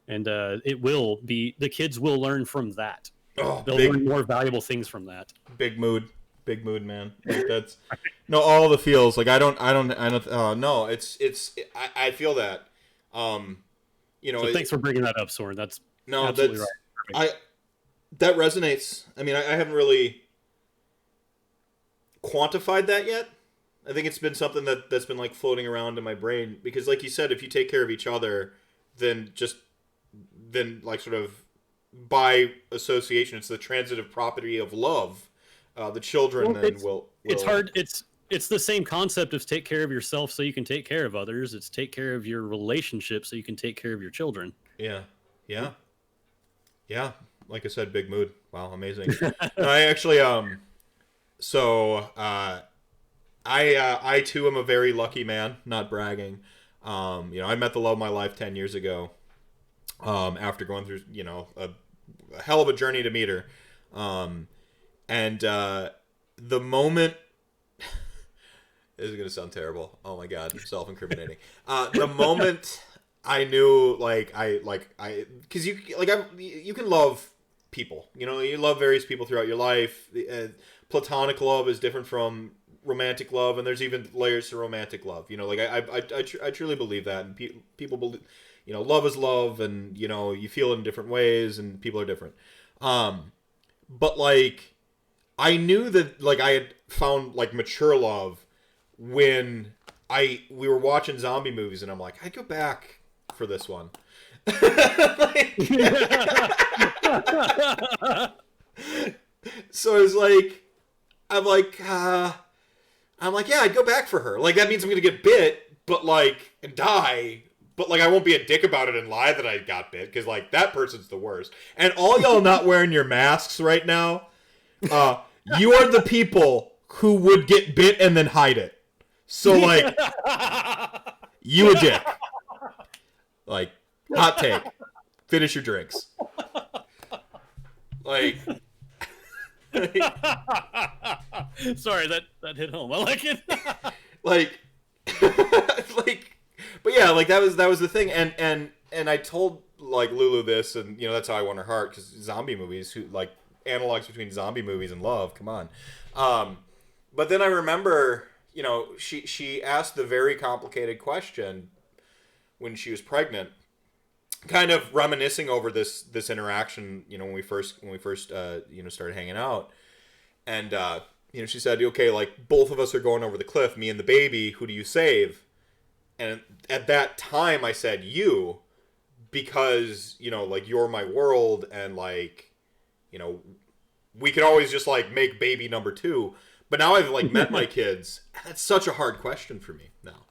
Speaker 1: and the kids will learn from that. They'll learn more valuable things from that.
Speaker 2: Big mood, man. Like that's no, all the feels. Like I don't. No, I feel that. You know.
Speaker 1: So thanks for bringing that up, Soren. That's
Speaker 2: no,
Speaker 1: absolutely
Speaker 2: that's
Speaker 1: right.
Speaker 2: that resonates. I mean, I haven't really quantified that yet. I think it's been something that's been like floating around in my brain because, like you said, if you take care of each other, then like sort of by association, it's the transitive property of love. The children will.
Speaker 1: It's hard. It's the same concept of take care of yourself so you can take care of others. It's take care of your relationship so you can take care of your children.
Speaker 2: Yeah. Like I said, big mood. Wow, amazing. I actually so I too am a very lucky man. Not bragging. I met the love of my life 10 years ago. After going through a hell of a journey to meet her, and the moment. This is gonna sound terrible. Oh my god, self-incriminating. The moment I knew, because you can love people. You love various people throughout your life. Platonic love is different from romantic love, and there's even layers to romantic love. I truly believe that, and people believe, love is love, and you feel it in different ways, and people are different. But like, I knew that like I had found like mature love when we were watching zombie movies, and I'm like, I'd go back for this one. So it's like, I'm like, yeah, I'd go back for her. Like that means I'm gonna get bit, but like and die. But like I won't be a dick about it and lie that I got bit because like that person's the worst. And all y'all not wearing your masks right now, you are the people who would get bit and then hide it. So, like, you a dick. Like, hot take. Finish your drinks. Like
Speaker 1: Sorry, that hit home. I like it.
Speaker 2: like, but yeah, like, that was the thing. And I told, like, Lulu this, and, that's how I won her heart, because zombie movies, analogs between zombie movies and love, come on. But then I remember... she asked the very complicated question when she was pregnant, kind of reminiscing over this interaction, when we first started hanging out. And, she said, okay, like both of us are going over the cliff, me and the baby, who do you save? And at that time I said, you, because, like you're my world. And like, we could always just like make baby number 2. But now I've like met my kids, and that's such a hard question for me now.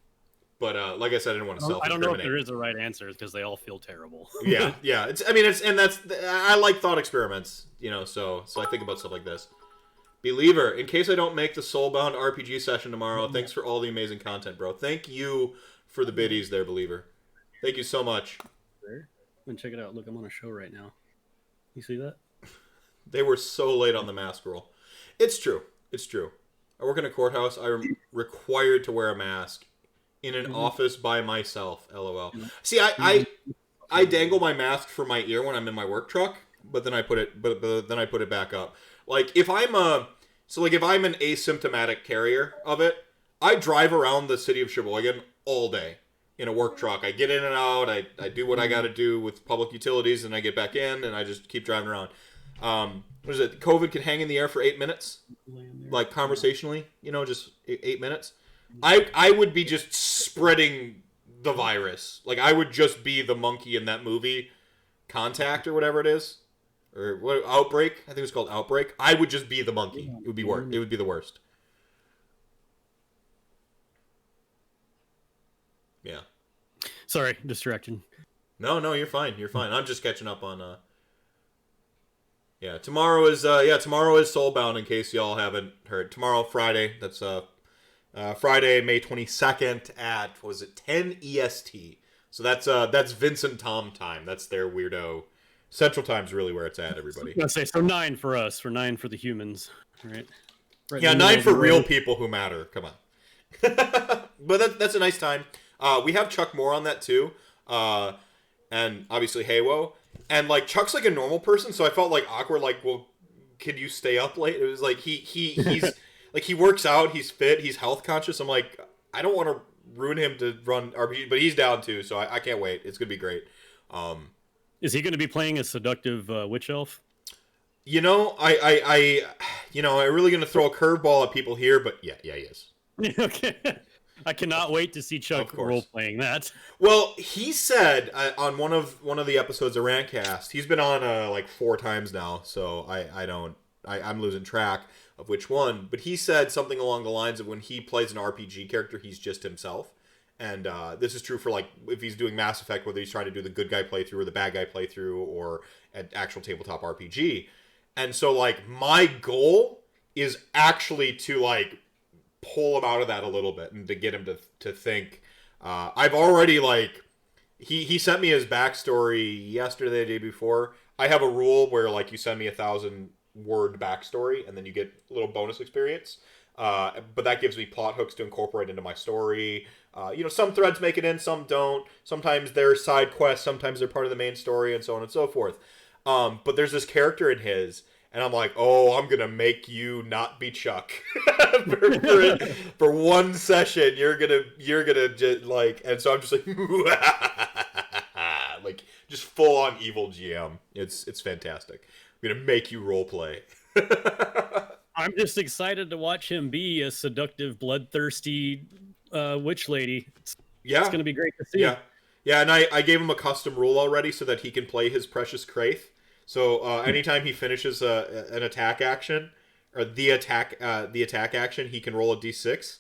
Speaker 2: But like I said, I didn't want to self-incriminate.
Speaker 1: I don't know if there is a right answer because they all feel terrible.
Speaker 2: yeah. I like thought experiments, so I think about stuff like this. Believer, in case I don't make the Soulbound RPG session tomorrow, thanks for all the amazing content, bro. Thank you for the biddies there, Believer. Thank you so much.
Speaker 1: And check it out. Look, I'm on a show right now. You see that?
Speaker 2: They were so late on the mask roll. It's true. It's true. I work in a courthouse. I'm required to wear a mask in an office by myself. LOL. See, I dangle my mask from my ear when I'm in my work truck, but then I put it then I put it back up. Like if I'm an asymptomatic carrier of it, I drive around the city of Sheboygan all day in a work truck. I get in and out. I do what I got to do with public utilities, and I get back in, and I just keep driving around. What is it? COVID can hang in the air for 8 minutes, like conversationally, just 8 minutes. I would be just spreading the virus. Like I would just be the monkey in that movie, Contact or whatever it is. Or what? Outbreak? I think it was called Outbreak. I would just be the monkey. It would be worse. It would be the worst. Yeah.
Speaker 1: Sorry, distraction.
Speaker 2: No, you're fine. You're fine. I'm just catching up on. Yeah, tomorrow is Soulbound. In case y'all haven't heard, tomorrow Friday. That's Friday, May 22nd at 10 EST. So that's Vincent Tom time. That's their weirdo. Central Time's really where it's at, everybody.
Speaker 1: I was gonna say, so 9 for us, for 9 for the humans, right?
Speaker 2: Yeah, 9 for real people who matter. Come on. But that's a nice time. We have Chuck Moore on that too, and obviously Haywo. And like Chuck's like a normal person, so I felt like awkward. Like, well, could you stay up late? It was like he's like he works out, he's fit, he's health conscious. I'm like, I don't want to ruin him to run RPG, but he's down too, so I can't wait. It's gonna be great.
Speaker 1: Is he going to be playing a seductive witch elf?
Speaker 2: I'm really gonna throw a curveball at people here, but yeah, he is.
Speaker 1: Okay. I cannot wait to see Chuck role playing that.
Speaker 2: Well, he said on one of the episodes of RantCast, he's been on like 4 times now, so I'm losing track of which one. But he said something along the lines of when he plays an RPG character, he's just himself. And this is true for like if he's doing Mass Effect, whether he's trying to do the good guy playthrough or the bad guy playthrough or an actual tabletop RPG. And so like my goal is actually to like pull him out of that a little bit and to get him to think. I've already like he sent me his backstory yesterday, the day before. I have a rule where like you send me 1,000-word backstory and then you get a little bonus experience. But that gives me plot hooks to incorporate into my story. Some threads make it in, some don't. Sometimes they're side quests, sometimes they're part of the main story, and so on and so forth. But there's this character in his, and I'm like, oh, I'm gonna make you not be Chuck for one session. You're gonna just like, and so I'm just like, like just full on evil GM. It's fantastic. I'm gonna make you role play.
Speaker 1: I'm just excited to watch him be a seductive, bloodthirsty witch lady. It's going to be great to see.
Speaker 2: Yeah, and I gave him a custom rule already so that he can play his precious Kraith. So anytime he finishes an attack action, or the attack action, he can roll a d6.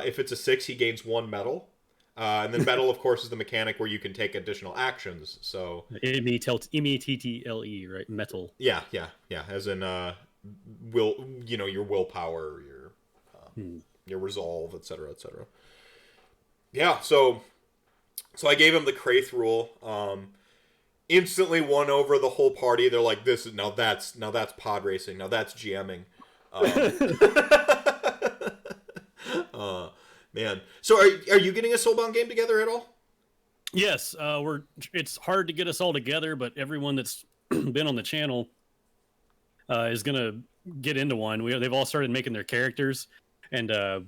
Speaker 2: If it's a 6, he gains 1 medal. And then medal, of course, is the mechanic where you can take additional actions. So
Speaker 1: M-E-T-T-L-E, right? Metal.
Speaker 2: Yeah. As in your willpower, your resolve, etc., etc. Yeah, so I gave him the Kraith rule. Instantly won over the whole party. They're like, that's pod racing. Now that's GMing. Man. So are you getting a Soulbound game together at all?
Speaker 1: Yes, it's hard to get us all together, but everyone that's been on the channel is gonna get into one. They've all started making their characters, and I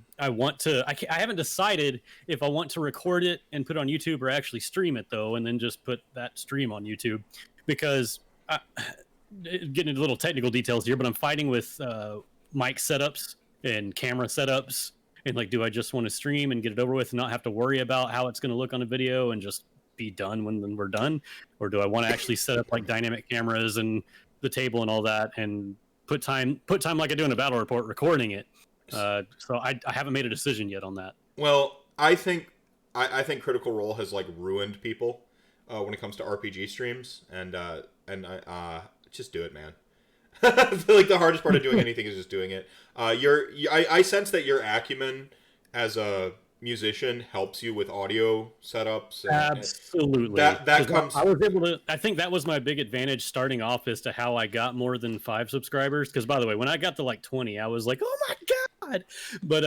Speaker 1: haven't decided if I want to record it and put it on YouTube or actually stream it though, and then just put that stream on YouTube, because getting into little technical details here, but I'm fighting with mic setups and camera setups, and like, do I just want to stream and get it over with and not have to worry about how it's going to look on a video and just be done when we're done, or do I want to actually set up like dynamic cameras and the table and all that and put time like I do in a battle report recording it? So I haven't made a decision yet on that.
Speaker 2: Well, I think Critical Role has like ruined people when it comes to RPG streams, and just do it, man. Like the hardest part of doing anything is just doing it. I sense that your acumen as a musician helps you with audio setups.
Speaker 1: Absolutely.
Speaker 2: That comes.
Speaker 1: I was able to. I think that was my big advantage starting off as to how I got more than 5 subscribers. Because by the way, when I got to like 20, I was like, oh my god. But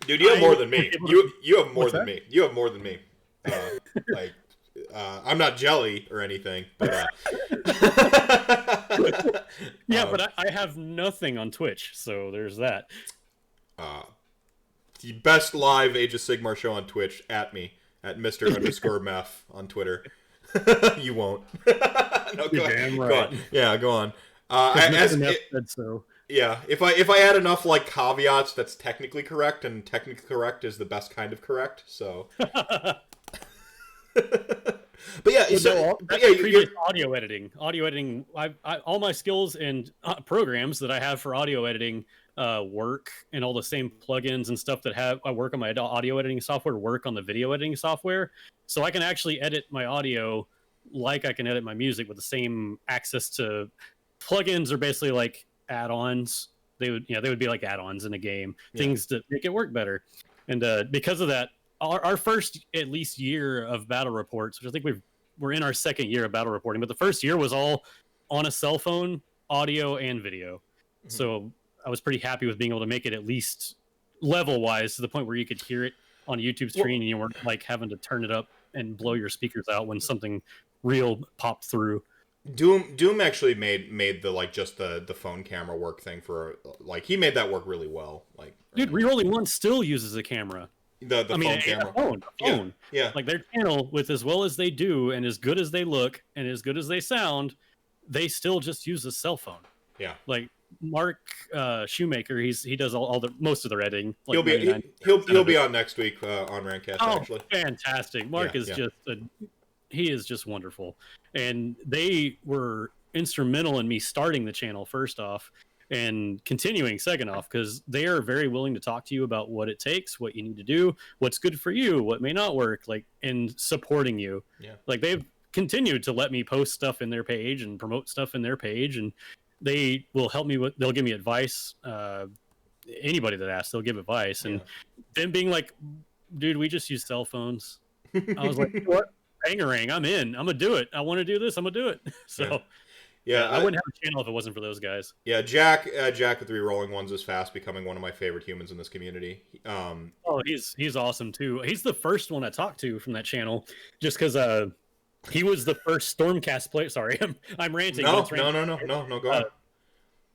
Speaker 2: dude, you have more than me. You have more
Speaker 1: What's
Speaker 2: than
Speaker 1: that?
Speaker 2: me. You have more than me. Like, I'm not jelly or anything, but
Speaker 1: yeah, but I have nothing on Twitch, so there's that.
Speaker 2: the best live Age of Sigmar show on Twitch at me at Mr_Meth on Twitter. You won't. No, go,
Speaker 1: Damn
Speaker 2: go
Speaker 1: right.
Speaker 2: on. Yeah, go on.
Speaker 1: Said so.
Speaker 2: Yeah, if I add enough like caveats, that's technically correct, and technically correct is the best kind of correct. So. But yeah,
Speaker 1: previous audio editing. All my skills and programs that I have for audio editing work, and all the same plugins and stuff that I work on my audio editing software work on the video editing software. So I can actually edit my audio like I can edit my music with the same access to plugins. Are basically like add-ons. They would be like add-ons in a game, things that make it work better. And because of that, our first at least year of battle reports, which I think we're in our second year of battle reporting, but the first year was all on a cell phone, audio and video. Mm-hmm. So I was pretty happy with being able to make it at least level wise to the point where you could hear it on a YouTube screen and you weren't like having to turn it up and blow your speakers out when something real popped through.
Speaker 2: Doom actually made the like just the phone camera work thing for like he made that work really well. Like
Speaker 1: dude, Rerolling One still uses a camera.
Speaker 2: The phone camera.
Speaker 1: A phone. Yeah. Like their channel, with as well as they do and as good as they look and as good as they sound, they still just use a cell phone.
Speaker 2: Yeah.
Speaker 1: Like Mark Shoemaker, he does most of the editing. Like
Speaker 2: he'll be on next week on RantCast. Actually,
Speaker 1: fantastic! Mark is just wonderful, and they were instrumental in me starting the channel first off, and continuing second off, because they are very willing to talk to you about what it takes, what you need to do, what's good for you, what may not work, like, and supporting you.
Speaker 2: Yeah.
Speaker 1: Like they've continued to let me post stuff in their page and promote stuff in their page, and they will help me they'll give me advice. Anybody that asks, they'll give advice. And them being like, dude, we just use cell phones. I was like, what? Bangarang, I'm in. I'm gonna do it. I want to do this. I'm gonna do it. So I wouldn't have a channel if it wasn't for those guys.
Speaker 2: Yeah, Jack with the Rerolling Ones is fast becoming one of my favorite humans in this community.
Speaker 1: He's awesome too. He's the first one I talked to from that channel, just because he was the first Stormcast player. Sorry, I'm ranting.
Speaker 2: No, go on.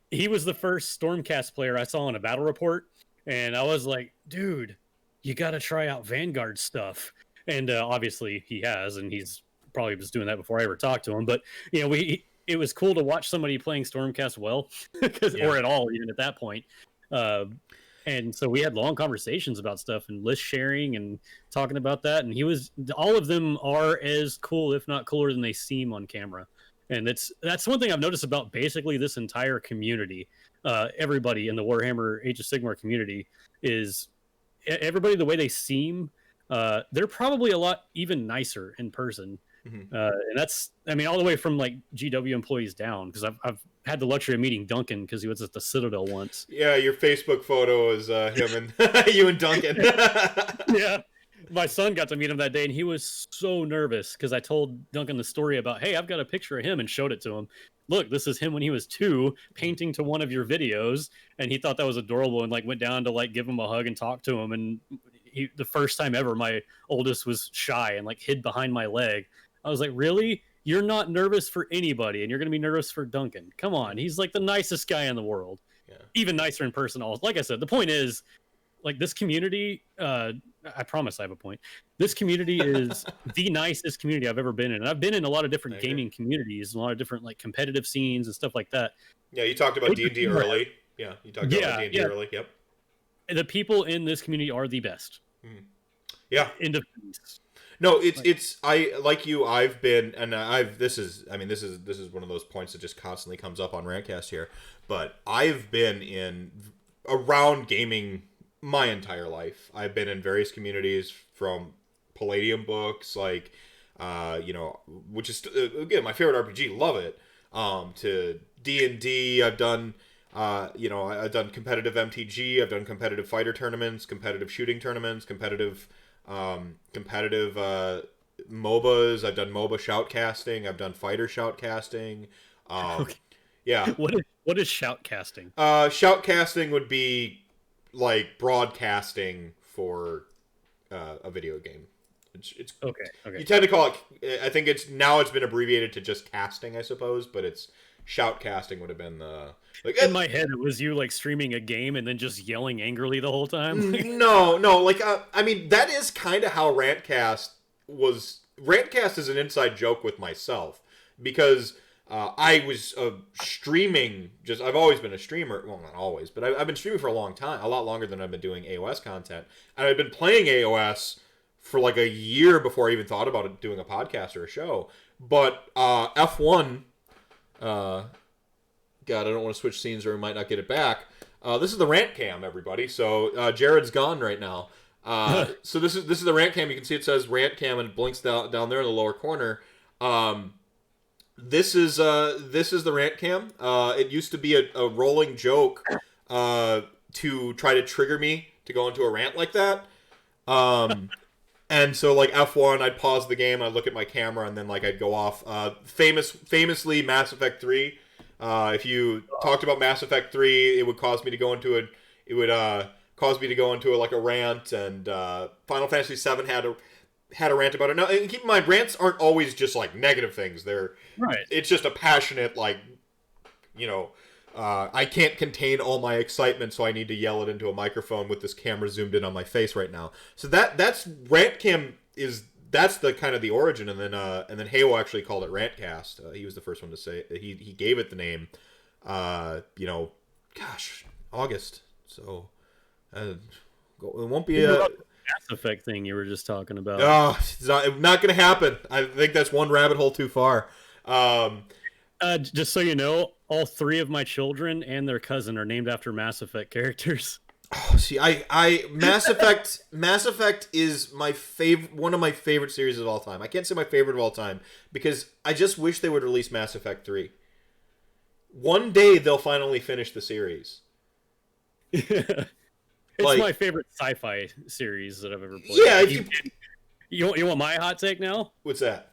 Speaker 1: He was the first Stormcast player I saw in a battle report, and I was like, dude, you got to try out Vanguard stuff. And obviously he has, and he's probably was doing that before I ever talked to him. But it was cool to watch somebody playing Stormcast well, or at all, even at that point. And so we had long conversations about stuff and list sharing and talking about that. And all of them are as cool, if not cooler, than they seem on camera. And that's one thing I've noticed about basically this entire community. Everybody in the Warhammer Age of Sigmar community is everybody the way they seem. They're probably a lot even nicer in person. Mm-hmm. And that's, all the way from like GW employees down, because I've had the luxury of meeting Duncan because he was at the Citadel once.
Speaker 2: Yeah, your Facebook photo is him and you and Duncan.
Speaker 1: Yeah, my son got to meet him that day, and he was so nervous because I told Duncan the story about, hey, I've got a picture of him, and showed it to him. Look, this is him when he was 2, painting to one of your videos, and he thought that was adorable and like went down to like give him a hug and talk to him. And the first time ever, my oldest was shy and like hid behind my leg. I was like, really? You're not nervous for anybody, and you're going to be nervous for Duncan. Come on. He's like the nicest guy in the world. Yeah. Even nicer in person. Like I said, the point is, like, this community, I promise I have a point. This community is the nicest community I've ever been in. And I've been in a lot of different gaming communities, a lot of different like competitive scenes and stuff like that.
Speaker 2: Yeah, you talked about D&D early. Yeah, you talked about D&D early. Yep.
Speaker 1: The people in this community are the best.
Speaker 2: Mm-hmm. Yeah.
Speaker 1: In defense.
Speaker 2: No, I've been, and this is one of those points that just constantly comes up on RantCast here, but I've been around gaming my entire life. I've been in various communities, from Palladium books, like, which is, again, my favorite RPG, love it. to D&D. I've done, I've done competitive MTG. I've done competitive fighter tournaments, competitive shooting tournaments, competitive MOBAs. I've done MOBA shoutcasting. I've done fighter shoutcasting.
Speaker 1: Okay.
Speaker 2: Yeah.
Speaker 1: What is shoutcasting?
Speaker 2: Shoutcasting would be like broadcasting for a video game. It's
Speaker 1: Okay.
Speaker 2: You tend to call it. I think it's been abbreviated to just casting, I suppose. But it's shoutcasting would have been the like.
Speaker 1: In my head, it was you like streaming a game and then just yelling angrily the whole time.
Speaker 2: No. Like I mean, that is kind of how RantCast was. RantCast is an inside joke with myself because I was streaming. I've always been a streamer. Well, not always, but I've been streaming for a long time, a lot longer than I've been doing AOS content, and I've been playing AOS for like a year before I even thought about doing a podcast or a show. But F1, God, I don't want to switch scenes or we might not get it back. This is the rant cam, everybody. So Jarrod's gone right now. So this is the rant cam. You can see it says rant cam and it blinks down there in the lower corner. This is the rant cam. It used to be a rolling joke to try to trigger me to go into a rant like that. And so like F1, I'd pause the game, I'd look at my camera, and then like I'd go off. Famously, Mass Effect 3. If you talked about Mass Effect 3, it would cause me to go into a rant. And Final Fantasy 7 had a rant about it. Now, and keep in mind, rants aren't always just like negative things. It's just a passionate like, I can't contain all my excitement, so I need to yell it into a microphone with this camera zoomed in on my face right now. So that's RantCam that's the kind of the origin, and then Halo actually called it RantCast. He was the first one to say it. He gave it the name. August. So it won't be a
Speaker 1: Mass Effect thing you were just talking about.
Speaker 2: It's not going to happen. I think that's one rabbit hole too far.
Speaker 1: Just so you know, all 3 of my children and their cousin are named after Mass Effect characters.
Speaker 2: Oh, see, Mass Effect is one of my favorite series of all time. I can't say my favorite of all time because I just wish they would release Mass Effect 3. One day they'll finally finish the series.
Speaker 1: It's my favorite sci-fi series that I've ever played.
Speaker 2: Yeah,
Speaker 1: you want my hot take now?
Speaker 2: What's that?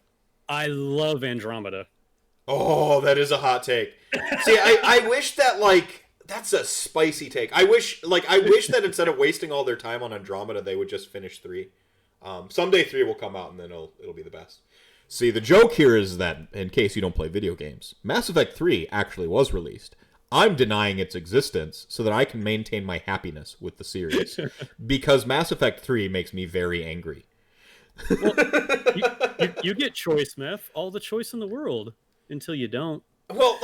Speaker 1: I love Andromeda.
Speaker 2: Oh, that is a hot take. See, I wish that that's a spicy take. I wish that instead of wasting all their time on Andromeda, they would just finish 3. Someday 3 will come out and then it'll be the best. See, the joke here is that, in case you don't play video games, Mass Effect 3 actually was released. I'm denying its existence so that I can maintain my happiness with the series. Because Mass Effect 3 makes me very angry.
Speaker 1: Well, you get choice, Meth. All the choice in the world. Until you don't.
Speaker 2: Well,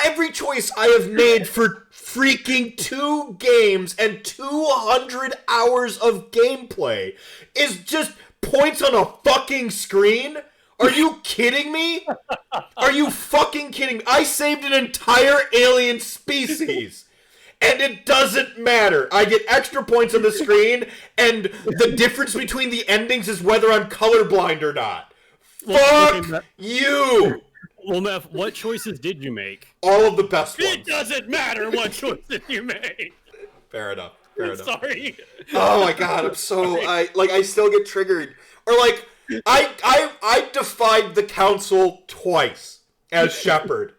Speaker 2: every choice I have made for freaking 2 games and 200 hours of gameplay is just points on a fucking screen? Are you kidding me? Are you fucking kidding me? I saved an entire alien species. And it doesn't matter. I get extra points on the screen, and the difference between the endings is whether I'm colorblind or not. Fuck you!
Speaker 1: Well, Meth, what choices did you make?
Speaker 2: All of the best ones.
Speaker 1: It doesn't matter what choices you made.
Speaker 2: Fair enough.
Speaker 1: Sorry.
Speaker 2: Oh my god, I'm so I still get triggered. Or I defied the council twice as Shepard.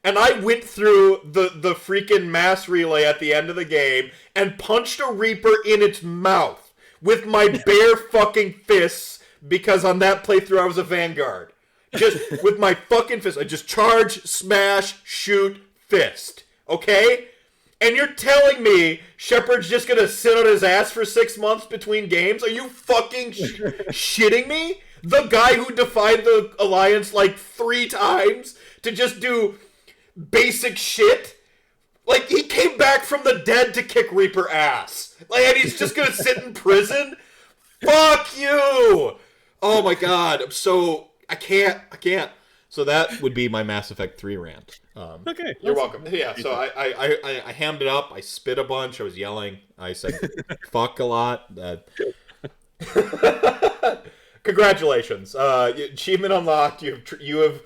Speaker 2: And I went through the freaking mass relay at the end of the game and punched a Reaper in its mouth with my bare fucking fists because on that playthrough I was a Vanguard. Just with my fucking fist. I just charge, smash, shoot, fist. Okay? And you're telling me Shepard's just gonna sit on his ass for 6 months between games? Are you fucking shitting me? The guy who defied the Alliance 3 times to just do basic shit? He came back from the dead to kick Reaper ass. And he's just gonna sit in prison? Fuck you! Oh my god, I can't. So that would be my Mass Effect 3 rant.
Speaker 1: Okay.
Speaker 2: You're welcome. Yeah, so I hammed it up. I spit a bunch. I was yelling. I said fuck a lot. Congratulations. Achievement unlocked. You have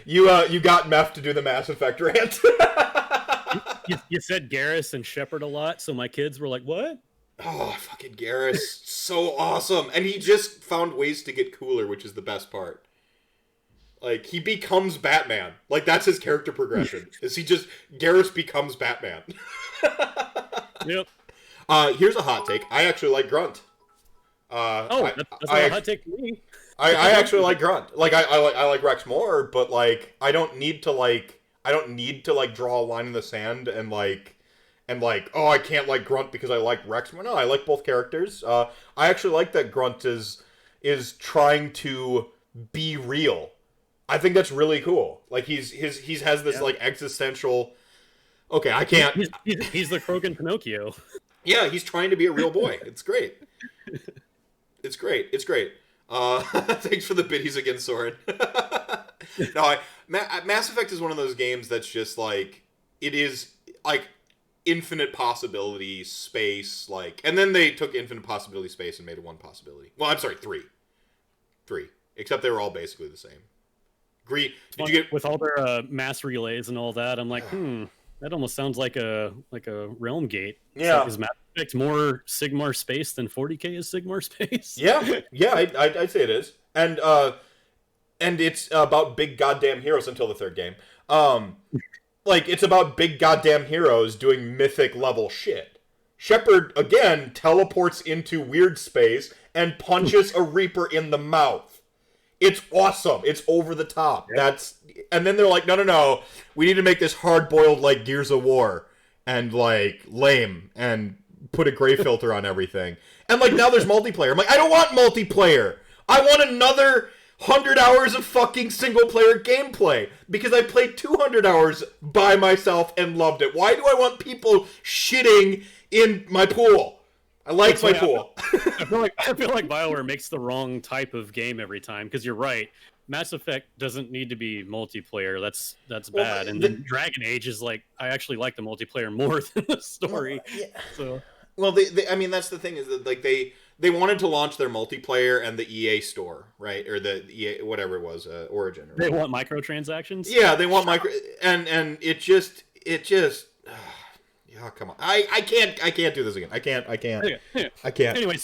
Speaker 2: You got Meph to do the Mass Effect rant.
Speaker 1: You said Garrus and Shepard a lot, so my kids were like, "What?"
Speaker 2: Oh, fucking Garrus, so awesome, and he just found ways to get cooler, which is the best part. Like, he becomes Batman. Like, that's his character progression. Garrus becomes Batman.
Speaker 1: Yep.
Speaker 2: Here's a hot take. I actually like Grunt.
Speaker 1: That's not a hot take for me.
Speaker 2: I actually like Grunt. Like, I like Rex more, but, like, I don't need to draw a line in the sand and, oh, I can't like Grunt because I like Rex more. No, I like both characters. I actually like that Grunt is trying to be real. I think that's really cool. Like he has this like existential. Okay, I can't.
Speaker 1: He's the Krogan Pinocchio.
Speaker 2: Yeah, he's trying to be a real boy. It's great. It's great. It's great. Thanks for the biddies against Soren. No, Mass Effect is one of those games that's just like it is like infinite possibility space, like, and then they took infinite possibility space and made it one possibility. Well, I'm sorry, three, except they were all basically the same. Did you get
Speaker 1: with all their mass relays and all that? I'm like, that almost sounds like a realm gate.
Speaker 2: Yeah,
Speaker 1: is Mass Effect more Sigmar space than 40K is Sigmar space?
Speaker 2: Yeah, I'd say it is, and it's about big goddamn heroes until the third game. Like, it's about big goddamn heroes doing mythic level shit. Shepard again teleports into weird space and punches a Reaper in the mouth. It's awesome. It's over the top. Yeah. And then they're like, no. We need to make this hard-boiled like Gears of War and like lame and put a gray filter on everything. And like now there's multiplayer. I'm like, I don't want multiplayer. I want another 100 hours of fucking single-player gameplay because I played 200 hours by myself and loved it. Why do I want people shitting in my pool? I like my pool.
Speaker 1: I feel like BioWare makes the wrong type of game every time because you're right. Mass Effect doesn't need to be multiplayer. That's bad. And then Dragon Age is like I actually like the multiplayer more than the story. So
Speaker 2: I mean that's the thing is that like they wanted to launch their multiplayer and the EA store, right? Or the EA whatever it was, Origin.
Speaker 1: They want microtransactions.
Speaker 2: Yeah, they want and it just. Oh, come on. I can't do this again. I can't.
Speaker 1: Okay.
Speaker 2: I can't.
Speaker 1: Anyway,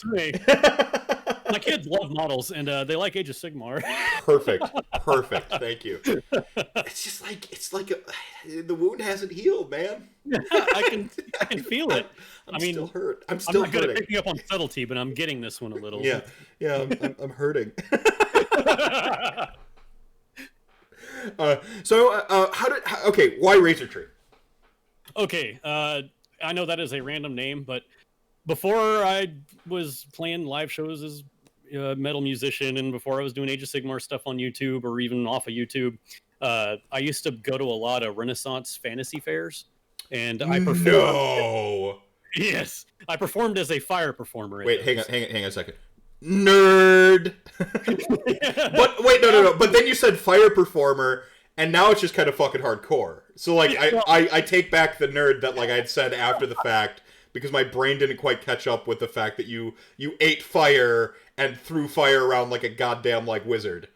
Speaker 1: my kids love models and they like Age of Sigmar.
Speaker 2: Perfect. Thank you. It's like the wound hasn't healed, man.
Speaker 1: I can feel it.
Speaker 2: I'm still hurt. I'm still
Speaker 1: not good at picking up on subtlety, but I'm getting this one a little.
Speaker 2: Yeah. I'm hurting. Why Razortree?
Speaker 1: Okay, I know that is a random name, but before I was playing live shows as a metal musician and before I was doing Age of Sigmar stuff on YouTube or even off of YouTube, I used to go to a lot of Renaissance fantasy fairs, and I performed.
Speaker 2: No.
Speaker 1: Yes, I performed as a fire performer.
Speaker 2: Wait, hang on a second. Nerd. But wait, no. But then you said fire performer. And now it's just kind of fucking hardcore. So, like, I take back the nerd that, like, I had said after the fact because my brain didn't quite catch up with the fact that you ate fire and threw fire around like a goddamn, like, wizard.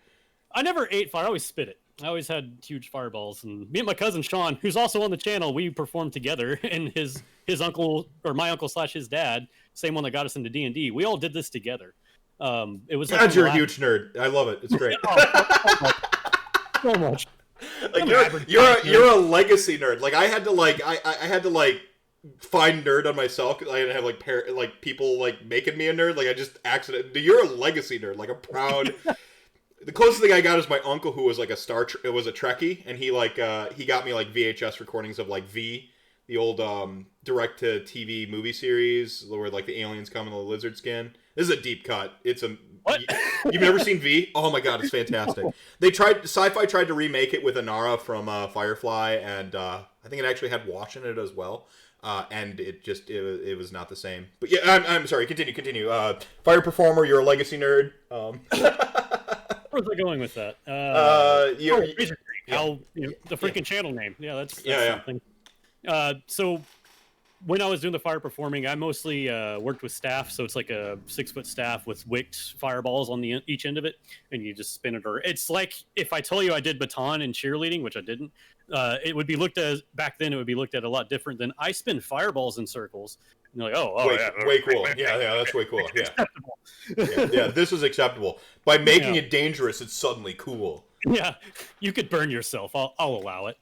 Speaker 1: I never ate fire. I always spit it. I always had huge fireballs. And me and my cousin Sean, who's also on the channel, we performed together. And his uncle, or my uncle / his dad, same one that got us into D&D, we all did this together. It was
Speaker 2: God, you're a huge nerd. I love it. It's great.
Speaker 1: So much.
Speaker 2: Like you're a legacy nerd. Like I had to find nerd on myself because I didn't have people like making me a nerd. Like I just accidentally. You're a legacy nerd. Like a proud. The closest thing I got is my uncle who was like a Trekkie, and he got me like VHS recordings of like V, the old direct to TV movie series where like the aliens come in the lizard skin. This is a deep cut.
Speaker 1: What?
Speaker 2: You've never seen V? Oh my god, it's fantastic. Sci-Fi tried to remake it with Inara from Firefly, and I think it actually had Wash in it as well. And it was not the same. But yeah, I'm sorry. Continue. Fire performer, you're a legacy nerd.
Speaker 1: Where was I going with that? The freaking channel name. Yeah, that's something. So when I was doing the fire performing, I mostly worked with staff. So it's like a 6-foot staff with wicked fireballs on each end of it, and you just spin it. Or it's like if I told you I did baton and cheerleading, which I didn't. It would be looked at back then. It would be looked at a lot different than I spin fireballs in circles. And you're like,
Speaker 2: way cool. Yeah, that's way cool. Yeah, this is acceptable. By making it dangerous, it's suddenly cool.
Speaker 1: Yeah, you could burn yourself. I'll allow it.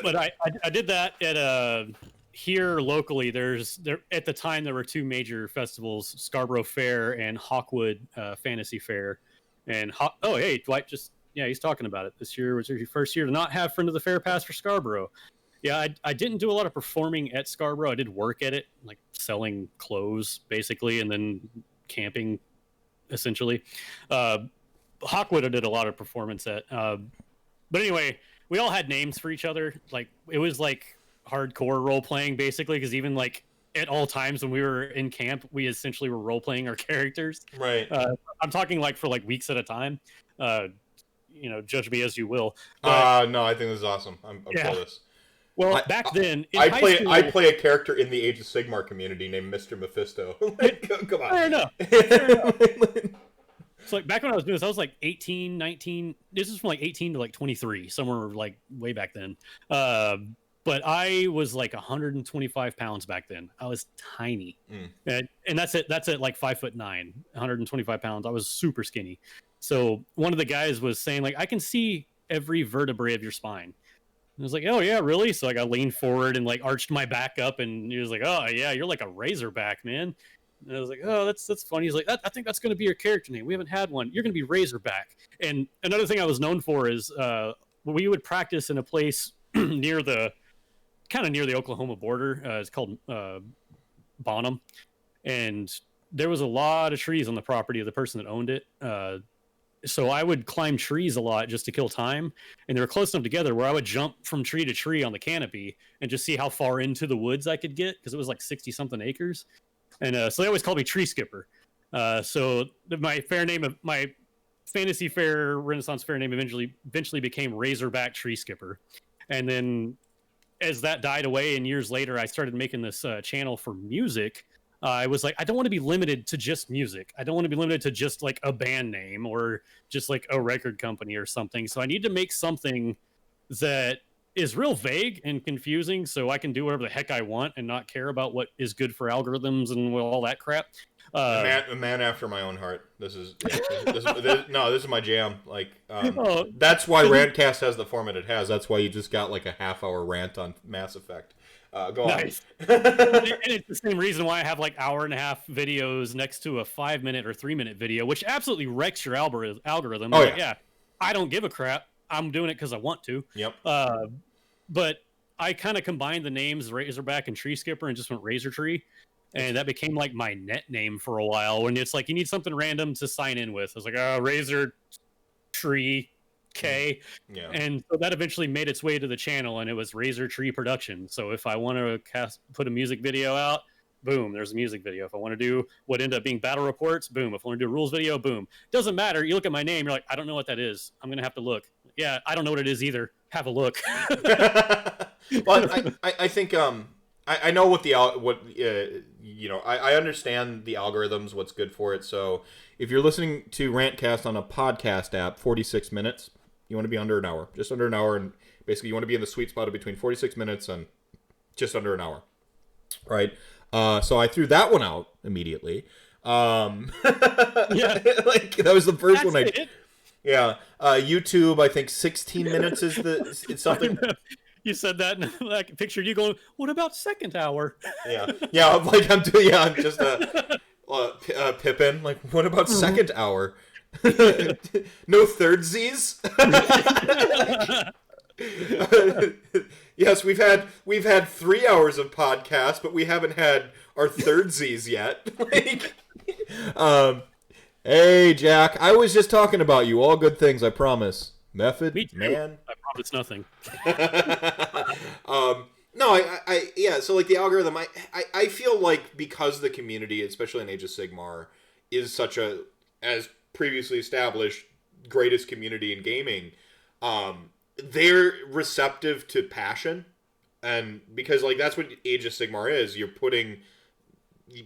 Speaker 1: But I did that at here locally. There at the time there were 2 major festivals: Scarborough Fair and Hawkwood Fantasy Fair. And hey, Dwight he's talking about it. This year was your first year to not have Friend of the Fair pass for Scarborough. Yeah, I didn't do a lot of performing at Scarborough. I did work at it, like selling clothes basically, and then camping essentially. Hawkwood I did a lot of performance at. But anyway, we all had names for each other. Like it was like hardcore role playing basically, because even like at all times when we were in camp, we essentially were role playing our characters.
Speaker 2: Right.
Speaker 1: I'm talking like for like weeks at a time. Judge me as you will.
Speaker 2: No, I think this is awesome. I'm for this.
Speaker 1: Well, back then,
Speaker 2: I play a character in the Age of Sigmar community named Mr. Mephisto. Come on.
Speaker 1: Fair enough. So like back when I was doing this, I was like 18, 19. This is from like 18 to like 23, somewhere like way back then. But I was like 125 pounds back then. I was tiny, and that's it. That's at like 5'9", 125 pounds. I was super skinny. So one of the guys was saying like, I can see every vertebrae of your spine. And I was like, oh yeah, really? So like I leaned forward and like arched my back up, and he was like, oh yeah, you're like a razorback, man. And I was like, oh, that's funny. He's like, I think that's going to be your character name. We haven't had one. You're going to be Razorback. And another thing I was known for is we would practice in a place near the Oklahoma border. It's called Bonham. And there was a lot of trees on the property of the person that owned it. So I would climb trees a lot just to kill time. And they were close enough together where I would jump from tree to tree on the canopy and just see how far into the woods I could get, because it was like 60-something acres. And so they always called me Tree Skipper. So my Fantasy Fair, Renaissance Fair name eventually became Razorback Tree Skipper. And then as that died away and years later, I started making this channel for music. I was like, I don't want to be limited to just music. I don't want to be limited to just like a band name or just like a record company or something. So I need to make something that is real vague and confusing, so I can do whatever the heck I want and not care about what is good for algorithms and all that crap.
Speaker 2: A man after my own heart. This is my jam. Like, that's why RantCast has the format it has. That's why you just got like a half-hour rant on Mass Effect. Go
Speaker 1: nice. on. And it's the same reason why I have like hour-and-a-half videos next to a 5-minute or 3-minute video, which absolutely wrecks your algorithm.
Speaker 2: Oh,
Speaker 1: like, yeah. I don't give a crap. I'm doing it because I want to.
Speaker 2: Yep.
Speaker 1: But I kind of combined the names Razorback and Tree Skipper and just went Razortree. And that became like my net name for a while. When it's like you need something random to sign in with. I was like, Razortree K.
Speaker 2: Yeah.
Speaker 1: And so that eventually made its way to the channel, and it was Razortree Production. So if I want to put a music video out, boom, there's a music video. If I want to do what ended up being battle reports, boom. If I want to do a rules video, boom. Doesn't matter. You look at my name, you're like, I don't know what that is. I'm going to have to look. Yeah, I don't know what it is either. Have a look.
Speaker 2: Well, I think I know what I understand the algorithms, what's good for it. So if you're listening to RantCast on a podcast app, 46 minutes, you want to be under an hour, just under an hour, and basically you want to be in the sweet spot of between 46 minutes and just under an hour, right? So I threw that one out immediately. Yeah, like that was the first one I did. Yeah, YouTube. I think 16 minutes is it's something.
Speaker 1: You said that, and I pictured you going, "What about second hour?"
Speaker 2: Yeah. I'm just Pippin. Like, what about second hour? No third Z's. Yes, we've had 3 hours of podcast, but we haven't had our third Z's yet. Hey, Jack, I was just talking about you. All good things, I promise. Method,
Speaker 1: Me too.
Speaker 2: man.
Speaker 1: I promise nothing.
Speaker 2: No, yeah, so like the algorithm, I feel like because the community, especially in Age of Sigmar, is such a, as previously established, greatest community in gaming, they're receptive to passion. And because like that's what Age of Sigmar is. You're putting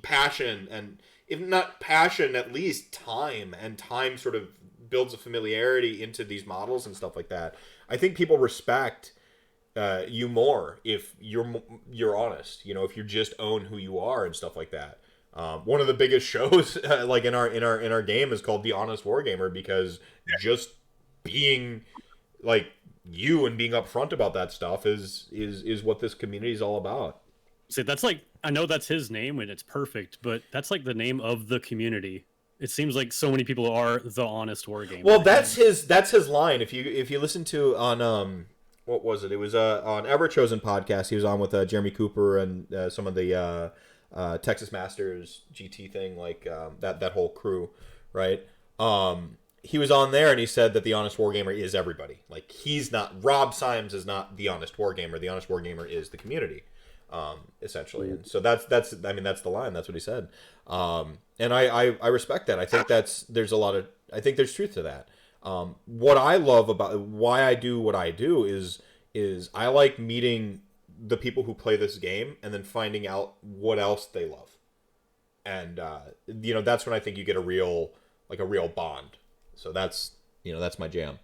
Speaker 2: passion, and if not passion, at least time, and time sort of builds a familiarity into these models and stuff like that. I think people respect you more if you're honest. You know, if you just own who you are and stuff like that. One of the biggest shows like in our game is called The Honest Wargamer, because just being like you and being upfront about that stuff is what this community is all about.
Speaker 1: See, that's like, I know that's his name and it's perfect, but that's like the name of the community. It seems like so many people are the Honest Wargamer.
Speaker 2: Well, that's his line. If you listen to on what was it? It was on Ever Chosen podcast. He was on with Jeremy Cooper and some of the Texas Masters GT thing, like that whole crew, right? He was on there and he said that the Honest Wargamer is everybody. Like, he's not, Rob Symes is not the Honest Wargamer. The Honest Wargamer is the community, essentially. And so that's I mean, that's the line. That's what he said. And I respect that. I think I think there's truth to that. What I love about why I do what I do is I like meeting the people who play this game and then finding out what else they love. And that's when I think you get a real bond. So that's my jam.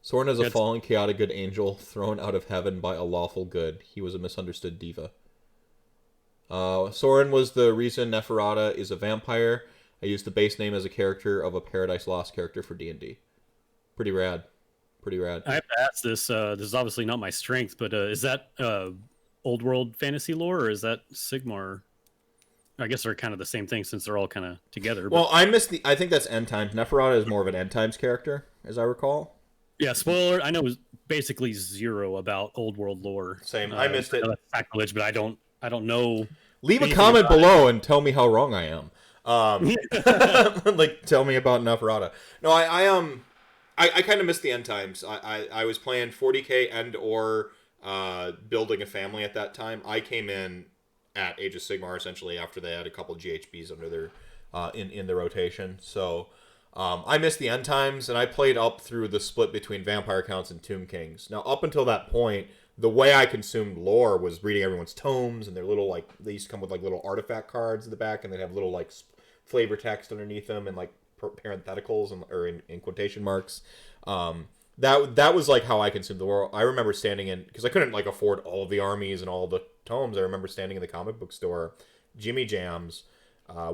Speaker 2: Soren is a fallen chaotic good angel thrown out of heaven by a lawful good. He was a misunderstood diva. Soren was the reason Neferata is a vampire. I used the base name as a character of a Paradise Lost character for D&D. Pretty rad.
Speaker 1: I have to ask this. This is obviously not my strength, but is that old world fantasy lore, or is that Sigmar? I guess they're kind of the same thing since they're all kind of together. But...
Speaker 2: Well, I think that's End Times. Neferata is more of an End Times character, as I recall.
Speaker 1: Yeah, spoiler. I know it was basically zero about old world lore.
Speaker 2: Same. I missed it.
Speaker 1: That's sacrilege, but I don't know.
Speaker 2: Leave a comment below and tell me how wrong I am. Like, tell me about Neferata. No, I kind of missed the End Times. I was playing 40k and or building a family at that time. I came in at Age of Sigmar essentially after they had a couple GHBs under their in the rotation. So I missed the End Times, and I played up through the split between Vampire Counts and Tomb Kings. Now, up until that point, the way I consumed lore was reading everyone's tomes, and their little, like, they used to come with like little artifact cards in the back, and they'd have little like flavor text underneath them and like parentheticals or in quotation marks. That was like how I consumed the lore. I remember standing in, because I couldn't like afford all of the armies and all the tomes. I remember standing in the comic book store, Jimmy Jams,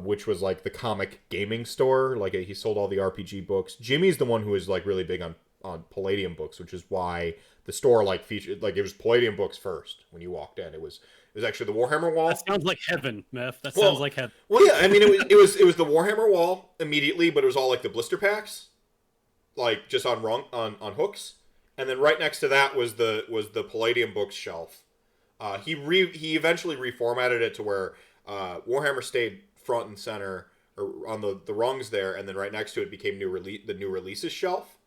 Speaker 2: which was like the comic gaming store. Like, he sold all the RPG books. Jimmy's the one who was like really big on Palladium books, which is why the store like featured, like, it was Palladium books first when you walked in. It was actually the Warhammer wall.
Speaker 1: That sounds like heaven, Meth. Sounds like heaven.
Speaker 2: Well, yeah, I mean, it was the Warhammer wall immediately, but it was all like the blister packs, like just on hooks, and then right next to that was the Palladium books shelf. He eventually reformatted it to where Warhammer stayed front and center, or on the rungs there, and then right next to it became the new releases shelf.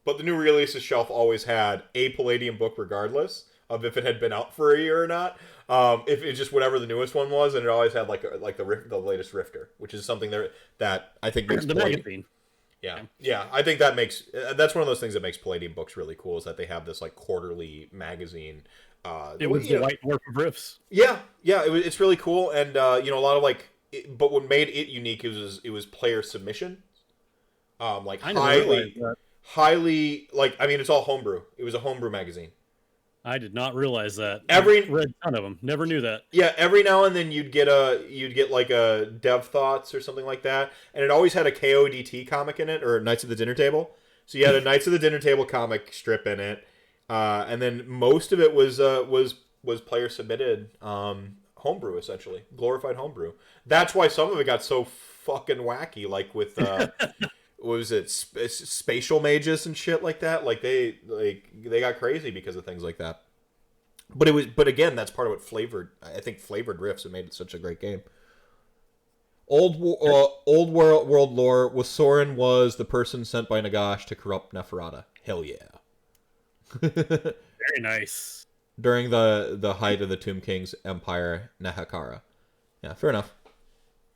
Speaker 2: But the new releases shelf always had a Palladium book, regardless of if it had been out for a year or not. If it's just whatever the newest one was, and it always had like the latest Rifter, which is something that I think makes
Speaker 1: the magazine.
Speaker 2: Yeah, I think that's one of those things that makes Palladium books really cool, is that they have this like quarterly magazine.
Speaker 1: It was the White Dwarf of Riffs.
Speaker 2: Yeah, it's really cool, and a lot of like, but what made it unique it was player submission. Like highly, like, I mean, it's all homebrew. It was a homebrew magazine.
Speaker 1: I did not realize that.
Speaker 2: Read
Speaker 1: a ton of them. Never knew that.
Speaker 2: Yeah, every now and then you'd get like a Dev Thoughts or something like that, and it always had a KODT comic in it, or Knights of the Dinner Table. So you had a Knights of the Dinner Table comic strip in it, and then most of it was player submitted homebrew, essentially glorified homebrew. That's why some of it got so fucking wacky, like with. What was it, spatial mages and shit like that? Like they got crazy because of things like that. But again, that's part of what flavored Rifts and made it such a great game. Old world lore was Soren was the person sent by Nagash to corrupt Neferata. Hell yeah.
Speaker 1: Very nice.
Speaker 2: During the height of the Tomb King's empire, Nehekara. Yeah, fair enough.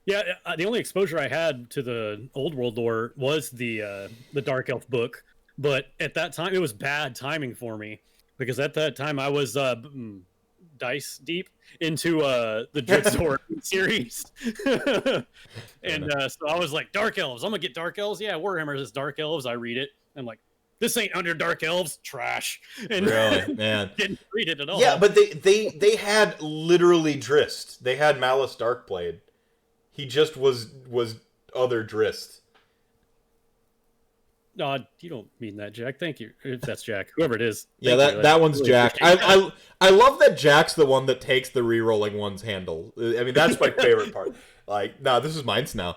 Speaker 1: Yeah, the only exposure I had to the old world lore was the Dark Elf book, but at that time it was bad timing for me. because at that time I was dice deep into the Dritsort series, and so I was like, Dark Elves. I'm gonna get Dark Elves. Yeah, Warhammer is Dark Elves. I read it. I'm like, this ain't under Dark Elves. Trash. And
Speaker 2: Really, man.
Speaker 1: Didn't read it at all.
Speaker 2: Yeah, but they had literally Drist. They had Malice Darkblade. He just was other Drist.
Speaker 1: No, you don't mean that, Jack. Thank you. If that's Jack, whoever it is.
Speaker 2: Yeah, that one's really Jack. I love that Jack's the one that takes the re-rolling one's handle. I mean, that's my favorite part. Like, nah, this is mine's now.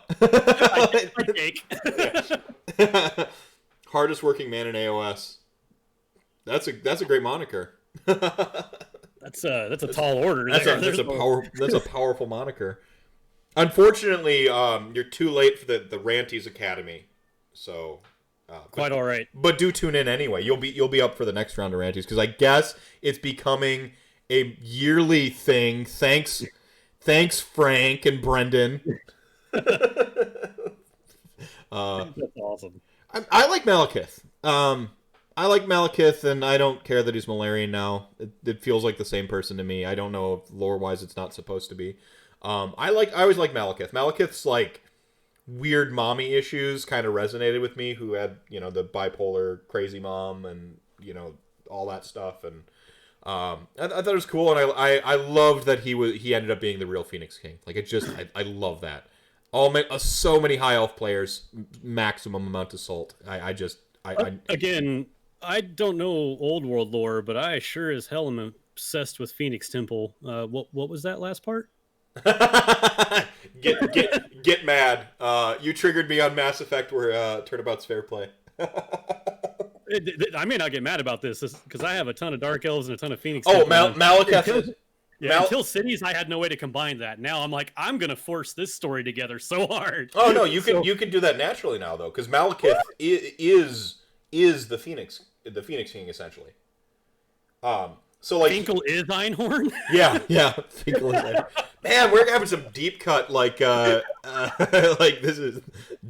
Speaker 2: Hardest working man in AOS. That's a great moniker.
Speaker 1: That's a tall order.
Speaker 2: That's a powerful moniker. Unfortunately, you're too late for the Ranties Academy. So
Speaker 1: quite all right.
Speaker 2: But do tune in anyway. You'll be up for the next round of Ranties because I guess it's becoming a yearly thing. Thanks Frank and Brendan.
Speaker 1: That's awesome.
Speaker 2: I like Malekith. I like Malekith, and I don't care that he's Malarian now. It feels like the same person to me. I don't know if lore-wise it's not supposed to be. I always like Malekith. Malekith's like weird mommy issues kind of resonated with me. Who had the bipolar crazy mom and all that stuff, and I thought it was cool, and I loved that he ended up being the real Phoenix King. Like I love that. So many high elf players, maximum amount of salt.
Speaker 1: Again, I don't know old world lore, but I sure as hell am obsessed with Phoenix Temple. What was that last part?
Speaker 2: Get mad. You triggered me on Mass Effect where turnabout's fair play.
Speaker 1: I may not get mad about this because I have a ton of Dark Elves and a ton of Phoenix.
Speaker 2: Malekith.
Speaker 1: Until Cities, I had no way to combine that. Now I'm like, I'm gonna force this story together so hard.
Speaker 2: Oh no, you can do that naturally now though, because Malekith is the Phoenix King essentially. So like
Speaker 1: Finkel is Einhorn.
Speaker 2: Yeah, Finkel is Einhorn. Man, we're having some deep cut like this is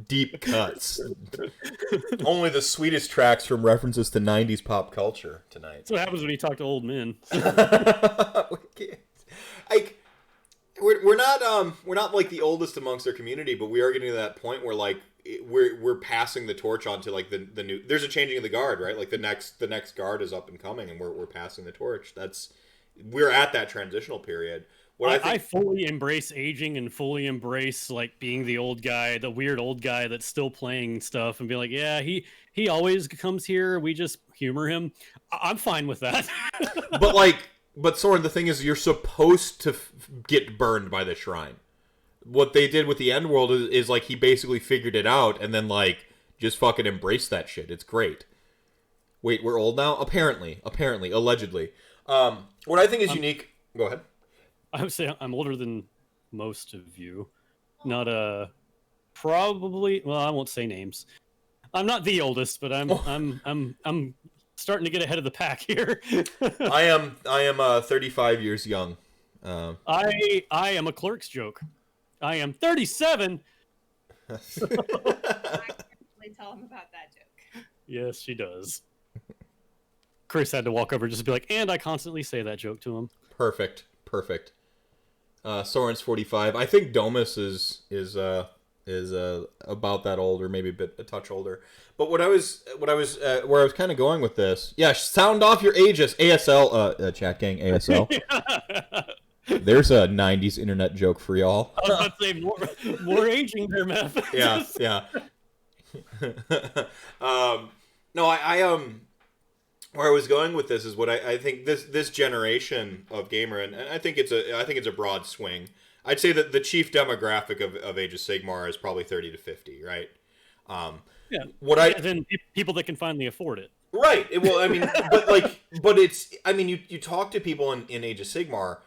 Speaker 2: deep cuts. Only the sweetest tracks from references to 90s pop culture tonight.
Speaker 1: That's what happens when you talk to old men.
Speaker 2: Like we're not like the oldest amongst our community, but we are getting to that point where like we're passing the torch on to like the new. There's a changing of the guard, right? Like the next guard is up and coming, and we're passing the torch. We're at that transitional period.
Speaker 1: I fully embrace aging and fully embrace like being the old guy, the weird old guy that's still playing stuff, and be like, yeah, he always comes here. We just humor him. I'm fine with that.
Speaker 2: But Soren, the thing is, you're supposed to get burned by the shrine. What they did with the End World is like he basically figured it out and then like just fucking embraced that shit. It's great. Wait, we're old now? Apparently, allegedly. What I think is unique. Go ahead.
Speaker 1: I would say I'm older than most of you. Not probably. Well, I won't say names. I'm not the oldest, but I'm starting to get ahead of the pack here.
Speaker 2: I am 35 years young.
Speaker 1: I am a Clerk's joke. I am 37.
Speaker 3: I can actually tell him about that joke.
Speaker 1: Yes, she does. Chris had to walk over just to be like, and I constantly say that joke to him.
Speaker 2: Perfect. Soren's 45. I think Domus is about that old, or maybe a touch older. But where I was kind of going with this, yeah, sound off your ages, ASL, chat gang, ASL. There's a 90s internet joke for y'all.
Speaker 1: I was about to say more aging there, Meth.
Speaker 2: Yeah. No, where I was going with this is what I think this generation of gamer, and I think it's a broad swing. I'd say that the chief demographic of Age of Sigmar is probably 30 to 50, right?
Speaker 1: Then people that can finally afford it.
Speaker 2: Right. Well, I mean, but it's, I mean, you talk to people in Age of Sigmar,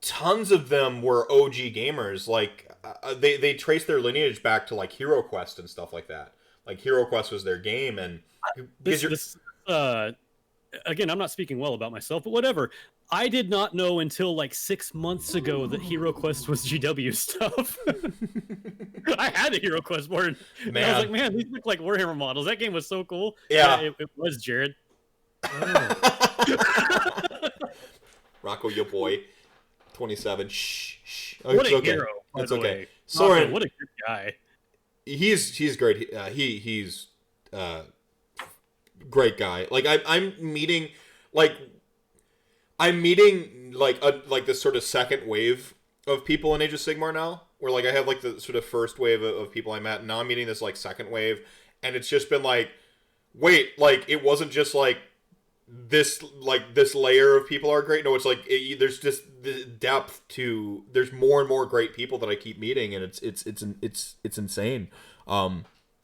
Speaker 2: tons of them were OG gamers. Like they trace their lineage back to like Hero Quest and stuff like that. Like Hero Quest was their game, and
Speaker 1: again, I'm not speaking well about myself, but whatever. I did not know until like 6 months ago that Hero Quest was GW stuff. I had a Hero Quest board. And I was like, man, these look like Warhammer models. That game was so cool.
Speaker 2: Yeah.
Speaker 1: It was, Jarrod. Oh.
Speaker 2: Rocco, your boy, 27. Shh. Oh,
Speaker 1: What
Speaker 2: it's
Speaker 1: a
Speaker 2: okay.
Speaker 1: hero! By
Speaker 2: It's
Speaker 1: the
Speaker 2: okay.
Speaker 1: way.
Speaker 2: Soren,
Speaker 1: Rocco, what a good guy.
Speaker 2: he's great. He's great guy. Like I'm meeting like like this sort of second wave of people in Age of Sigmar now, where like I have like the sort of first wave of people I met, and now I'm meeting this like second wave, and it's just been like, wait, like it wasn't just like this layer of people are great. No, it's like there's just the depth to, there's more and more great people that I keep meeting, and it's insane.
Speaker 1: Well,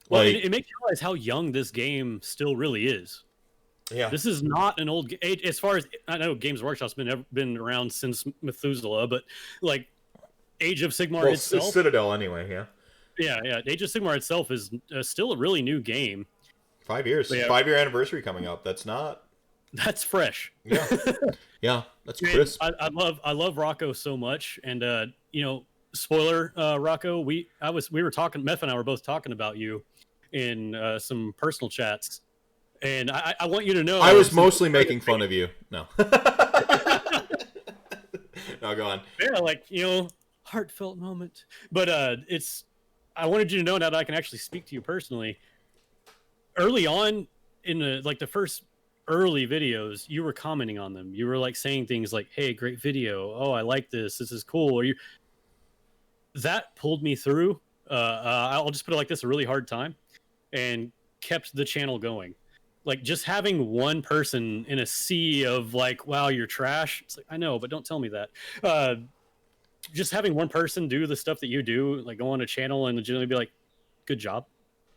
Speaker 2: Like
Speaker 1: it makes you realize how young this game still really is.
Speaker 2: yeah,
Speaker 1: This is not an old age. As far as I know, Games Workshop's been around since Methuselah, but like Age of Sigmar
Speaker 2: well,
Speaker 1: itself,
Speaker 2: Citadel anyway.
Speaker 1: yeah. Age of Sigmar itself is still a really new game.
Speaker 2: 5 years,
Speaker 1: Yeah.
Speaker 2: 5-year anniversary coming up. That's not.
Speaker 1: That's fresh.
Speaker 2: Yeah, yeah, that's
Speaker 1: Man,
Speaker 2: crisp.
Speaker 1: I love Rocco so much, and spoiler, Rocco, we were talking. Meth and I were both talking about you in some personal chats, and I want you to know
Speaker 2: I was mostly making fun of you. No. No, go on.
Speaker 1: Yeah, like heartfelt moment. But I wanted you to know now that I can actually speak to you personally. Early on in the first early videos, you were commenting on them. You were like saying things like, "Hey, great video. Oh, I like this. This is cool." Or that pulled me through. I'll just put it like this: a really hard time, and kept the channel going. Like just having one person in a sea of like, "Wow, you're trash." It's like, I know, but don't tell me that. Just having one person do the stuff that you do, like go on a channel and legitimately be like, "Good job."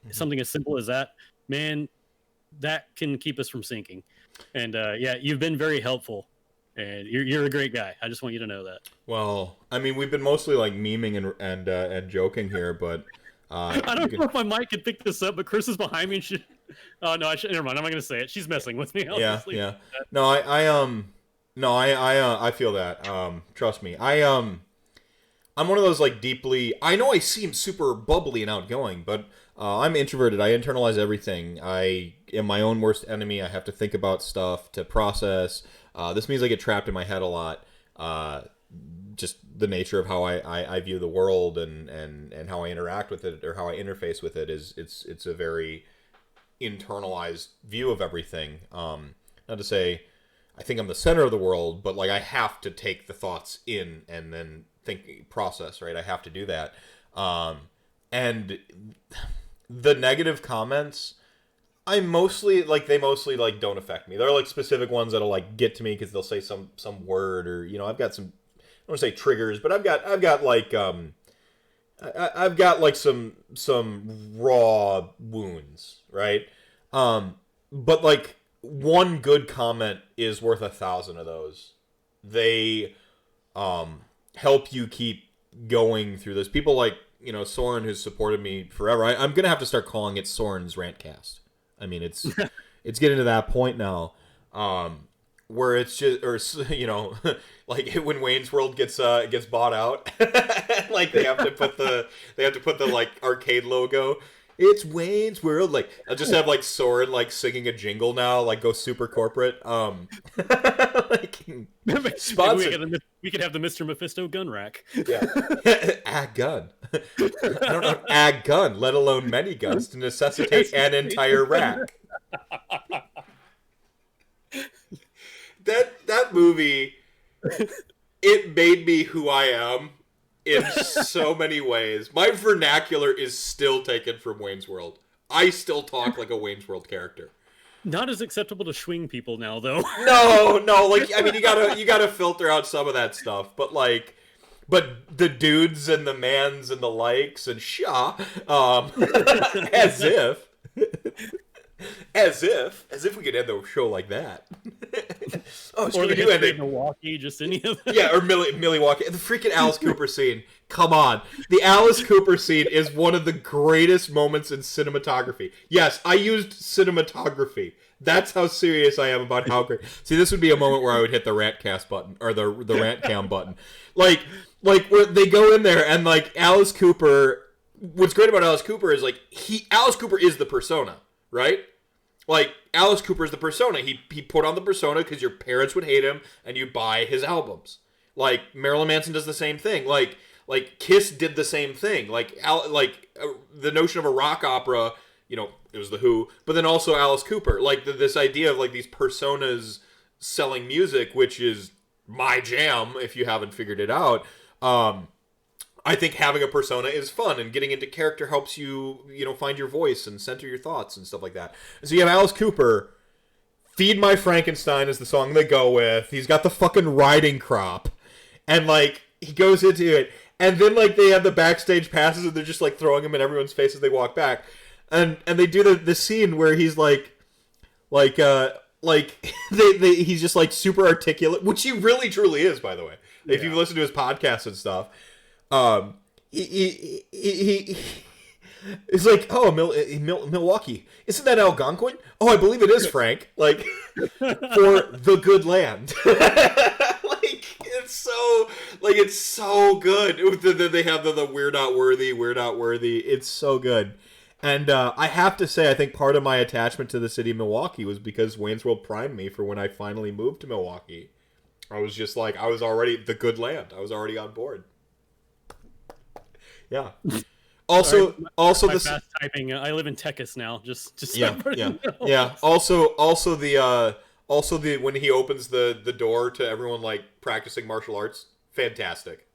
Speaker 2: Mm-hmm.
Speaker 1: Something as simple as that, man, that can keep us from sinking. And yeah, you've been very helpful, and you're a great guy. I just want you to know that.
Speaker 2: Well, I mean, we've been mostly like memeing and joking here, but
Speaker 1: I don't know if my mic can pick this up, but Chris is behind me. And she... Oh no, never mind. I'm not gonna say it. She's messing with me.
Speaker 2: yeah. No, I feel that. Trust me. I'm one of those like deeply. I know I seem super bubbly and outgoing, but I'm introverted. I internalize everything. I am my own worst enemy. I have to think about stuff to process. This means I get trapped in my head a lot. Just the nature of how I view the world and how I interact with it, or how I interface with it, is it's a very internalized view of everything. Not to say I think I'm the center of the world, but like I have to take the thoughts in and then process, right? I have to do that. And the negative comments, they mostly don't affect me. There are like specific ones that'll like get to me because they'll say some word, or I've got some, I don't want to say triggers, but I've got like some raw wounds, right? But like one good comment is worth 1,000 of those. They help you keep going through this. People like Soren, who's supported me forever. I'm gonna have to start calling it Soren's RantCast. I mean, it's getting to that point now, where it's just, or like when Wayne's World gets bought out, like they have to put the like arcade logo. It's Wayne's World. Like I'll just have like Soren like singing a jingle now, like go super corporate. Like sponsored.
Speaker 1: We could have the Mr. Mephisto gun rack.
Speaker 2: Yeah, ag gun. I don't know ag gun, let alone many guns to necessitate an entire rack. That movie, it made me who I am in so many ways. My vernacular is still taken from Wayne's World. I still talk like a Wayne's World character.
Speaker 1: Not as acceptable to swing people now, though.
Speaker 2: No, like I mean, you gotta filter out some of that stuff, but the dudes and the mans and the likes and as if we could end the show like that.
Speaker 1: Or the history of Milwaukee, just any of that.
Speaker 2: Yeah, or Milwaukee. The freaking Alice Cooper scene. Come on. The Alice Cooper scene is one of the greatest moments in cinematography. Yes, I used cinematography. That's how serious I am about how great. See, this would be a moment where I would hit the RantCast button, or the rant cam button. Like where they go in there and like Alice Cooper. What's great about Alice Cooper is like Alice Cooper is the persona, right? Like, Alice Cooper's the persona. He put on the persona because your parents would hate him, and you buy his albums. Like, Marilyn Manson does the same thing. Like Kiss did the same thing. The notion of a rock opera, you know, it was The Who, but then also Alice Cooper. Like, this idea of, like, these personas selling music, which is my jam, if you haven't figured it out. I think having a persona is fun, and getting into character helps you, you know, find your voice and center your thoughts and stuff like that. So you have Alice Cooper. Feed My Frankenstein is the song they go with. He's got the fucking riding crop. And, like, he goes into it. And then, like, they have the backstage passes, and they're just, like, throwing him in everyone's face as they walk back. And they do the scene where he's, he's just, like, super articulate, which he really truly is, by the way. Yeah. If you've listened to his podcasts and stuff. He's like, oh, Milwaukee. Isn't that Algonquin? Oh, I believe it is, Frank. Like, for the good land. It's so good. They have the we're not worthy. It's so good. And I have to say, I think part of my attachment to the city of Milwaukee was because Wayne's World primed me for when I finally moved to Milwaukee. I was just like, I was already the good land. I was already on board. Yeah. Also,
Speaker 1: my fast typing. I live in Texas now. Just
Speaker 2: yeah. Also the when he opens the door to everyone, like, practicing martial arts, fantastic.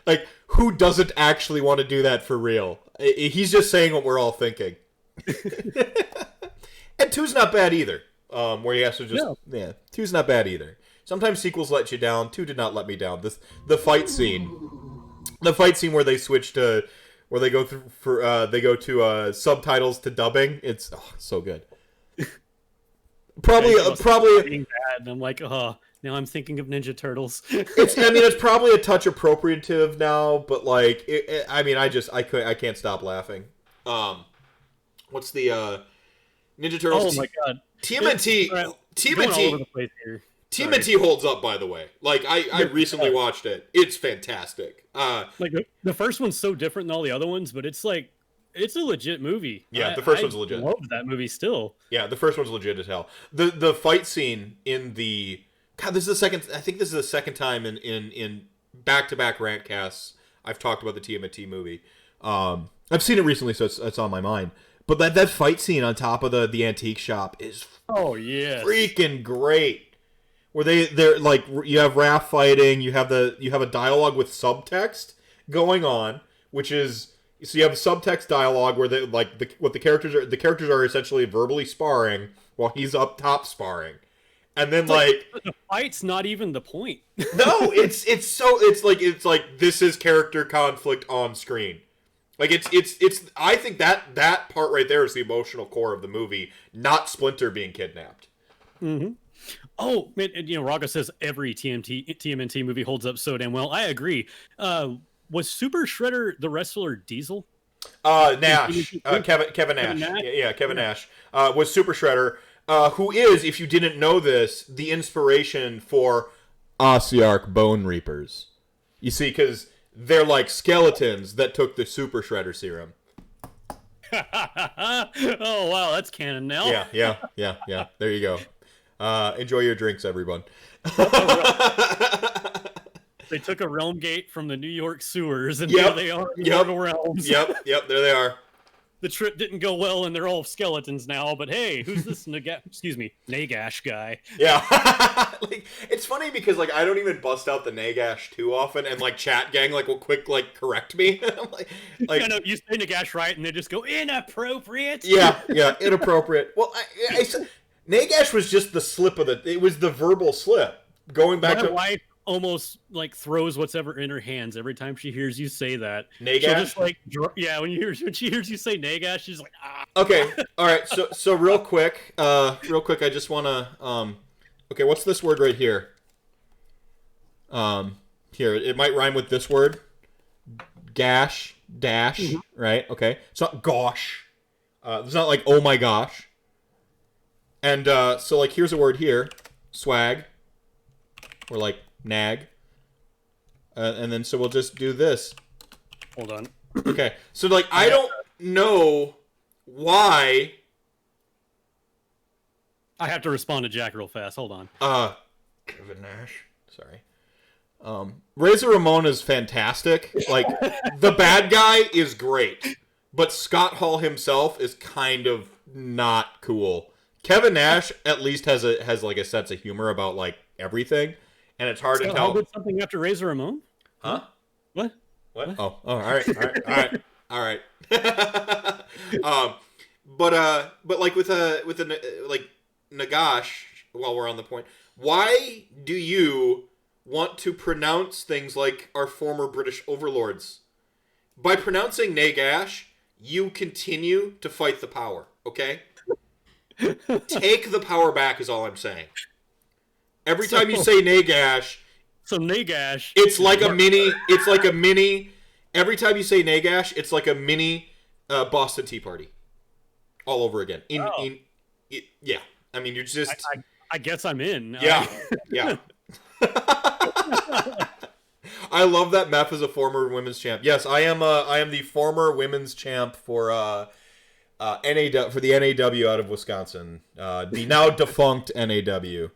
Speaker 2: Like, who doesn't actually want to do that for real? He's just saying what we're all thinking. And 2's not bad either. Where he has to just 2's not bad either. Sometimes sequels let you down. 2 did not let me down. The fight scene where they switch to, where they go to subtitles to dubbing. It's so good. Probably.
Speaker 1: Bad. And I'm like, oh, now I'm thinking of Ninja Turtles.
Speaker 2: It's probably a touch appropriative now, but like, I can't stop laughing. What's the Ninja Turtles?
Speaker 1: Oh my god,
Speaker 2: TMNT.
Speaker 1: all over the place here.
Speaker 2: TMNT holds up, by the way. Like, I recently watched it. It's fantastic.
Speaker 1: Like, the first one's so different than all the other ones, but it's like, it's a legit movie.
Speaker 2: Yeah, the first one's legit.
Speaker 1: I love that movie still.
Speaker 2: Yeah, the first one's legit as hell. The fight scene in the... God, this is the second... I think this is the second time in back-to-back RantCasts I've talked about the TMNT movie. I've seen it recently, so it's on my mind. But that fight scene on top of the antique shop is freaking great. Where they're like, you have Raph fighting, you have a dialogue with subtext going on, which is, so you have subtext dialogue where the characters are essentially verbally sparring while he's up top sparring, and then like
Speaker 1: the fight's not even the point.
Speaker 2: No, it's like this is character conflict on screen. Like it's I think that part right there is the emotional core of the movie, not Splinter being kidnapped.
Speaker 1: Mm-hmm. Oh, man, you know, Raga says every TMNT movie holds up so damn well. I agree. Was Super Shredder the wrestler Diesel?
Speaker 2: Nash. Kevin Nash. Yeah, Kevin Nash. Was Super Shredder, who is, if you didn't know this, the inspiration for Ossiarch Bone Reapers. You see, because they're like skeletons that took the Super Shredder serum.
Speaker 1: Oh, wow, that's canon now.
Speaker 2: Yeah. There you go. Enjoy your drinks, everyone.
Speaker 1: They took a realm gate from the New York sewers, and here they are in Mortal Realms.
Speaker 2: Yep, there they are.
Speaker 1: The trip didn't go well, and they're all skeletons now. But hey, who's this Nagash guy?
Speaker 2: Yeah, like, it's funny because like I don't even bust out the Nagash too often, and like chat gang will quick correct me. like
Speaker 1: I know you say Nagash right, and they just go inappropriate.
Speaker 2: Yeah, inappropriate. Well, I Nagash was just the slip of it was the verbal slip. Going back to...
Speaker 1: wife almost like throws what's ever in her hands every time she hears you say that.
Speaker 2: Nagash?
Speaker 1: She'll just when she hears you say Nagash, she's like, ah.
Speaker 2: Okay, all right. So real quick, I just want to okay, what's this word right here? Here, it might rhyme with this word. Dash, right? Okay. It's not gosh. It's not like oh my gosh. And so like here's a word here, swag, or like nag, and then so we'll just do this.
Speaker 1: Hold on.
Speaker 2: Okay, so like I don't know why...
Speaker 1: I have to respond to Jack real fast. Hold on.
Speaker 2: Kevin Nash. Sorry. Razor Ramon is fantastic. Like, the bad guy is great. But Scott Hall himself is kind of not cool. Kevin Nash at least has like a sense of humor about like everything, and it's hard to tell.
Speaker 1: Hall did something after Razor Ramon?
Speaker 2: Huh?
Speaker 1: What?
Speaker 2: Oh, all right. But like with like Nagash, while we're on the point, why do you want to pronounce things like our former British overlords? By pronouncing Nagash, you continue to fight the power, okay? Take the power back is all I'm saying. Every time you say Nagash...
Speaker 1: So Nagash...
Speaker 2: It's like a mini... Every time you say Nagash, it's like a mini Boston Tea Party. All over again. Yeah. I mean, you're just...
Speaker 1: I guess I'm in.
Speaker 2: Yeah. Yeah. I love that Meph is a former women's champ. Yes, I am the former women's champ for for the NAW out of Wisconsin. The now defunct NAW.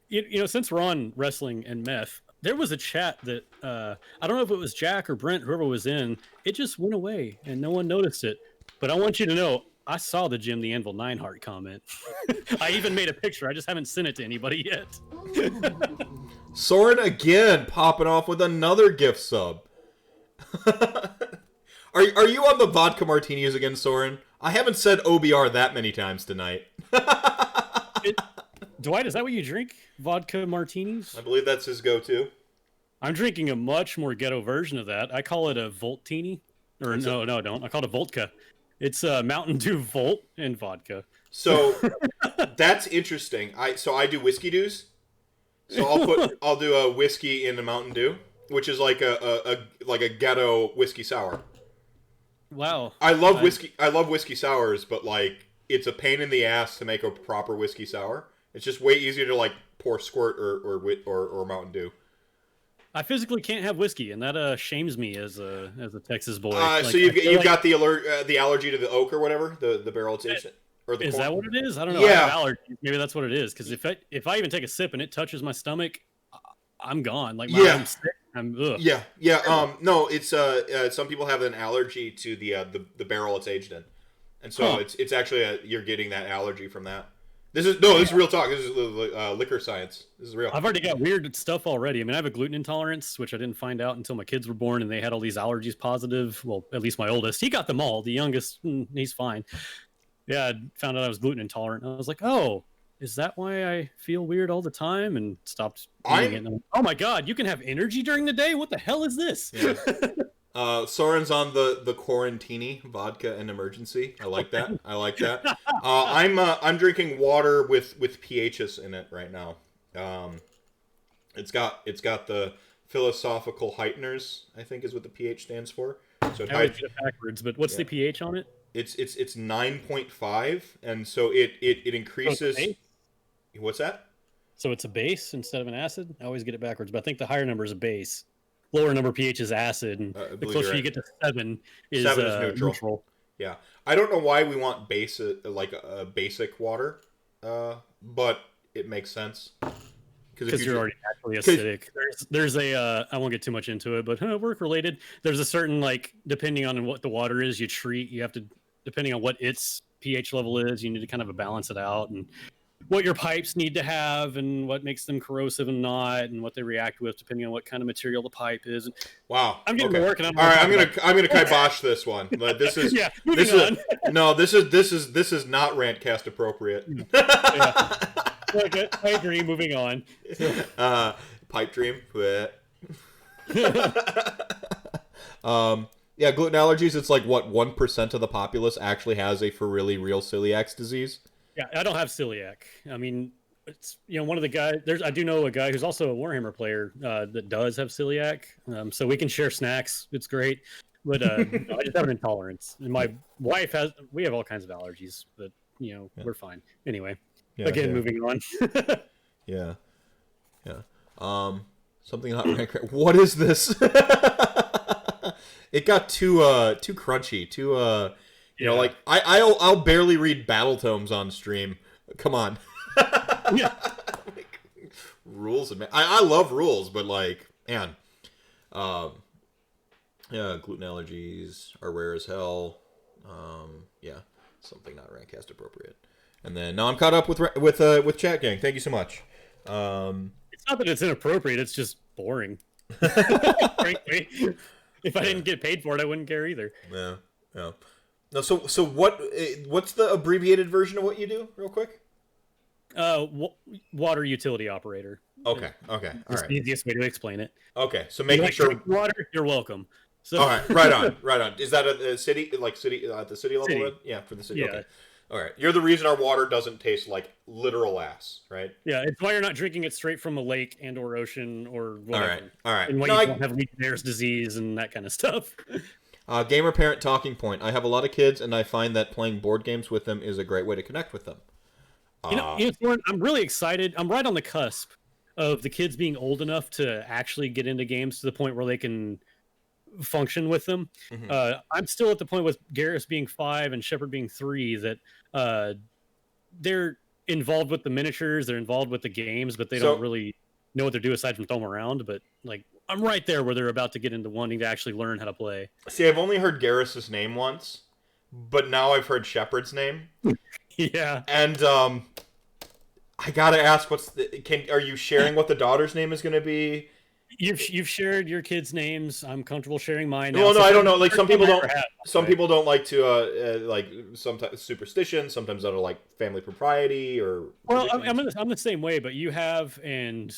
Speaker 1: You know, since we're on wrestling and meth, there was a chat that I don't know if it was Jack or Brent, whoever was in. It just went away and no one noticed it. But I want you to know, I saw the Jim the Anvil Nineheart comment. I even made a picture. I just haven't sent it to anybody yet.
Speaker 2: Soren again popping off with another gift sub. Are you on the vodka martinis again, Soren? I haven't said OBR that many times tonight.
Speaker 1: Dwight, is that what you drink? Vodka martinis?
Speaker 2: I believe that's his go-to.
Speaker 1: I'm drinking a much more ghetto version of that. I call it a Voltini. Or no, I don't. I call it a Voltka. It's Mountain Dew Volt and vodka.
Speaker 2: So that's interesting. I do whiskey dews. So I'll do a whiskey in a Mountain Dew, which is like a ghetto whiskey sour.
Speaker 1: Wow.
Speaker 2: I love whiskey sours, but like it's a pain in the ass to make a proper whiskey sour. It's just way easier to like pour Squirt or Mountain Dew.
Speaker 1: I physically can't have whiskey, and that shames me as a Texas boy.
Speaker 2: So you've got the allergy to the oak or whatever, the barrel aged or the
Speaker 1: is
Speaker 2: corn?
Speaker 1: that what it is? I don't know.
Speaker 2: Yeah.
Speaker 1: I have allergies. Maybe that's what it is. Because if I even take a sip and it touches my stomach, I'm gone. Like I'm sick. Ugh.
Speaker 2: Yeah. No, it's some people have an allergy to the barrel it's aged in, and so it's actually you're getting that allergy from that. This is real talk. This is liquor science. This is real.
Speaker 1: I've already got weird stuff already. I mean, I have a gluten intolerance, which I didn't find out until my kids were born, and they had all these allergies positive. Well, at least my oldest. He got them all. The youngest, he's fine. Yeah, I found out I was gluten intolerant. I was like, oh, is that why I feel weird all the time? And stopped eating it. And oh my God, you can have energy during the day? What the hell is this?
Speaker 2: Yeah. Soren's on the Quarantini vodka and emergency. I like that. I'm drinking water with pHs in it right now. It's got the philosophical heighteners, I think is what the pH stands for. So
Speaker 1: I always get it backwards, but what's the pH on it?
Speaker 2: It's 9.5, and so it increases.
Speaker 1: So
Speaker 2: what's that?
Speaker 1: So it's a base instead of an acid? I always get it backwards, but I think the higher number is a base. Lower number pH is acid, and the closer you get to 7 is neutral.
Speaker 2: Yeah, I don't know why we want basic water, but it makes sense
Speaker 1: because you're already naturally acidic. There's a I won't get too much into it, but work related. There's a certain depending on what the water is you treat, you have to depending on what its pH level is, you need to kind of balance it out and what your pipes need to have and what makes them corrosive and not, and what they react with depending on what kind of material the pipe is.
Speaker 2: Wow,
Speaker 1: I'm getting to work, and
Speaker 2: all right. I'm gonna kibosh this one. This is this is not RantCast appropriate.
Speaker 1: Yeah. Okay, I agree. Moving on.
Speaker 2: Pipe dream. Yeah, gluten allergies. It's like what 1% of the populace actually has a for really real celiac disease.
Speaker 1: Yeah, I don't have celiac. I mean, it's one of the guys. I do know a guy who's also a Warhammer player that does have celiac. So we can share snacks. It's great. But I just have an intolerance. And my wife we have all kinds of allergies, but we're fine. Anyway, moving on.
Speaker 2: Yeah. Something not rank. What is this? It got too crunchy, too You know, like I'll barely read battle tomes on stream. Come on.
Speaker 1: Yeah.
Speaker 2: Like, rules. I love rules, but like, man, yeah, gluten allergies are rare as hell. Yeah, something not RantCast appropriate. And then no, I'm caught up with Chat Gang. Thank you so much.
Speaker 1: It's not that it's inappropriate; it's just boring. Frankly, if I didn't get paid for it, I wouldn't care either.
Speaker 2: Yeah, yeah. No, so what's the abbreviated version of what you do, real quick?
Speaker 1: Water utility operator.
Speaker 2: Okay, all
Speaker 1: That's
Speaker 2: right.
Speaker 1: the easiest way to explain it.
Speaker 2: Okay, so
Speaker 1: You
Speaker 2: making
Speaker 1: like
Speaker 2: sure.
Speaker 1: drink water, you're welcome. So,
Speaker 2: All right, right on. Is that a city, like city at the city level?
Speaker 1: City.
Speaker 2: Then? Yeah, for the city.
Speaker 1: Yeah.
Speaker 2: Okay. All right. You're the reason our water doesn't taste like literal ass, right?
Speaker 1: Yeah, it's why you're not drinking it straight from a lake and or ocean or whatever.
Speaker 2: All right.
Speaker 1: And why
Speaker 2: No,
Speaker 1: you don't have Legionnaire's disease and that kind of stuff.
Speaker 2: Gamer parent talking point. I have a lot of kids, and I find that playing board games with them is a great way to connect with them.
Speaker 1: Lauren, I'm really excited. I'm right on the cusp of the kids being old enough to actually get into games to the point where they can function with them.
Speaker 2: Mm-hmm.
Speaker 1: I'm still at the point with Garrus being 5 and Shepard being 3 that they're involved with the miniatures, they're involved with the games, but they don't really know what they're doing aside from throw them around. But like, I'm right there where they're about to get into wanting to actually learn how to play.
Speaker 2: See, I've only heard Garrus's name once, but now I've heard Shepard's name.
Speaker 1: Yeah.
Speaker 2: And I gotta ask, are you sharing what the daughter's name is going to be?
Speaker 1: You've shared your kids' names. I'm comfortable sharing mine.
Speaker 2: Well, no, I don't know. Like some people don't. Some
Speaker 1: right?
Speaker 2: people don't like to like sometimes superstition. Sometimes out of like family propriety or.
Speaker 1: Well, I'm the same way, but you have, and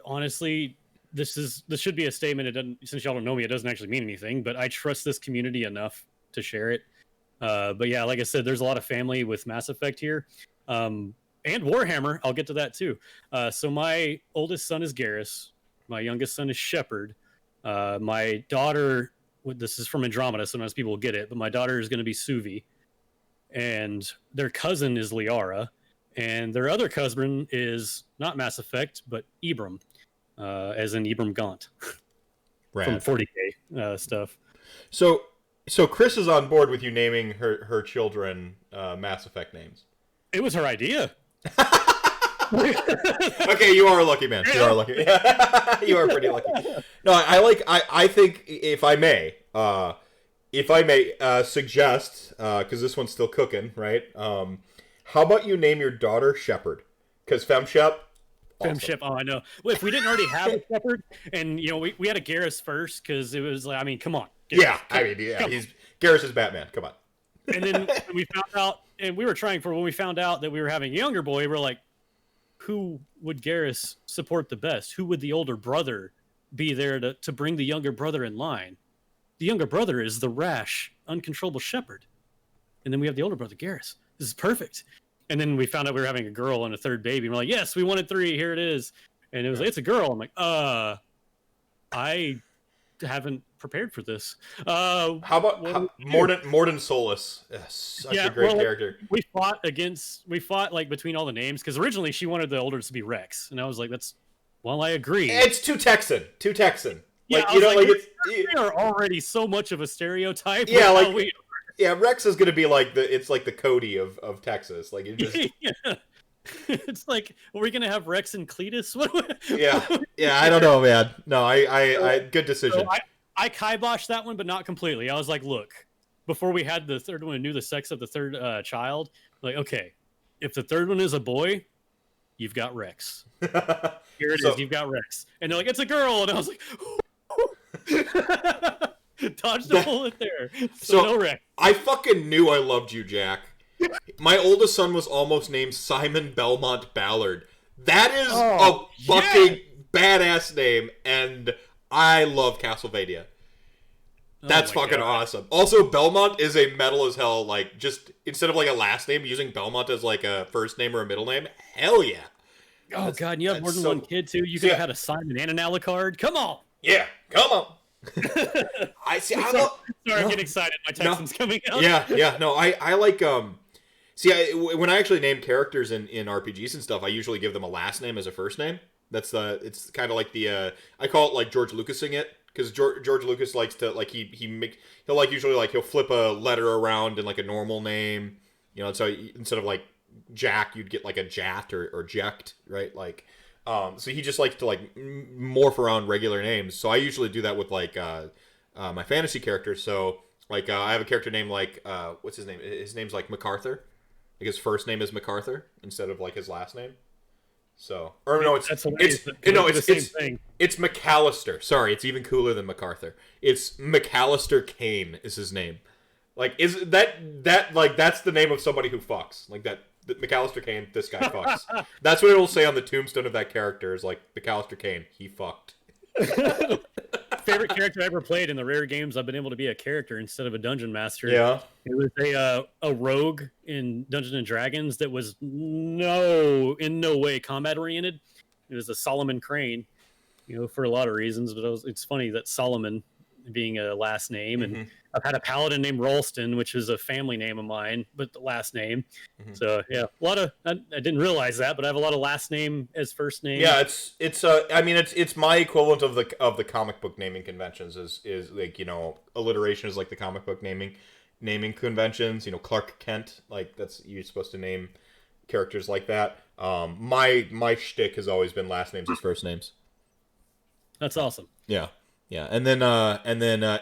Speaker 1: honestly, this should be a statement. It doesn't, since y'all don't know me, it doesn't actually mean anything. But I trust this community enough to share it. But yeah, like I said, there's a lot of family with Mass Effect here, and Warhammer. I'll get to that too. So my oldest son is Garrus. My youngest son is Shepard. My daughter, this is from Andromeda, sometimes people will get it, but my daughter is going to be Suvi. And their cousin is Liara. And their other cousin is not Mass Effect, but Ibram, as in Ibram Gaunt from 40K stuff.
Speaker 2: So Chris is on board with you naming her children Mass Effect names. It
Speaker 1: was her idea.
Speaker 2: Okay, you are a lucky man. You are lucky. You are pretty lucky. No, I think if I may suggest, because this one's still cooking, right? How about you name your daughter Shepard? Because Femshep. Awesome.
Speaker 1: Femshep. Oh, I know. Well, if we didn't already have a Shepard, and we had a Garrus first, because it was like, I mean, come on.
Speaker 2: Garrus, Garrus is Batman. Come on.
Speaker 1: And then we found out, and we were trying for when we found out that we were having a younger boy, we're like, who would Garrus support the best? Who would the older brother be there to bring the younger brother in line? The younger brother is the rash, uncontrollable Shepard. And then we have the older brother, Garrus. This is perfect. And then we found out we were having a girl and a third baby. And we're like, yes, we wanted 3. Here it is. And it was like, it's a girl. I'm like, I haven't prepared for this.
Speaker 2: How about Morden Solus? Such a great character.
Speaker 1: We fought like between all the names, because originally she wanted the oldest to be Rex, and I was like, I agree.
Speaker 2: It's too Texan.
Speaker 1: Yeah, we are already so much of a stereotype.
Speaker 2: Yeah, Rex is gonna be like the Cody of Texas. Like it just.
Speaker 1: Yeah. It's like, are we gonna have Rex and Cletus?
Speaker 2: Yeah. I don't know, man. No, I good decision.
Speaker 1: So I kiboshed that one, but not completely. I was like, look, before we had the third one and knew the sex of the third child, like, okay, if the third one is a boy, you've got Rex. Here it is, you've got Rex. And they're like, it's a girl, and I was like, dodged a bullet there. So no Rex.
Speaker 2: I fucking knew I loved you, Jack. My oldest son was almost named Simon Belmont Ballard. That is a fucking badass name, and I love Castlevania. That's fucking awesome. Also, Belmont is a metal as hell, like, just, instead of, like, a last name, using Belmont as, like, a first name or a middle name. Hell yeah.
Speaker 1: Oh, God, and you have more than one kid, too? You could have had a Simon and an Alucard? Come on!
Speaker 2: Yeah, come on!
Speaker 1: Sorry, I'm getting excited. My Texan's coming out.
Speaker 2: Yeah, no, I like, when I actually name characters in RPGs and stuff, I usually give them a last name as a first name. It's kind of like I call it like George Lucasing it, because George Lucas likes to like he'll like usually like he'll flip a letter around in like a normal name, you know. And so instead of like Jack, you'd get like a Jat or Ject, right? Like, so he just likes to like morph around regular names. So I usually do that with like my fantasy characters. So like I have a character named like what's his name? His name's like MacArthur. Like his first name is MacArthur instead of like his last name. So, or no, it's the same
Speaker 1: thing.
Speaker 2: It's McAllister. Sorry, it's even cooler than MacArthur. It's McAllister Kane is his name. Like, is that like that's the name of somebody who fucks like that? McAllister Kane, this guy fucks. That's what it'll say on the tombstone of that character. Is like McAllister Kane, he fucked.
Speaker 1: Favorite character I ever played in the rare games I've been able to be a character instead of a dungeon master.
Speaker 2: Yeah,
Speaker 1: it was a rogue in Dungeons and Dragons that was in no way combat oriented. It was a Solomon Crane, you know, for a lot of reasons. But it's funny that Solomon being a last name, and I've had a paladin named Ralston, which is a family name of mine, but the last name. So yeah, a lot of I didn't realize that, but I have a lot of last name as first name.
Speaker 2: Yeah, I mean it's my equivalent of the comic book naming conventions is like, you know, alliteration is like the comic book naming conventions. You know, Clark Kent, like that's you're supposed to name characters like that. My shtick has always been last names as first names.
Speaker 1: That's awesome.
Speaker 2: Yeah. Yeah, and then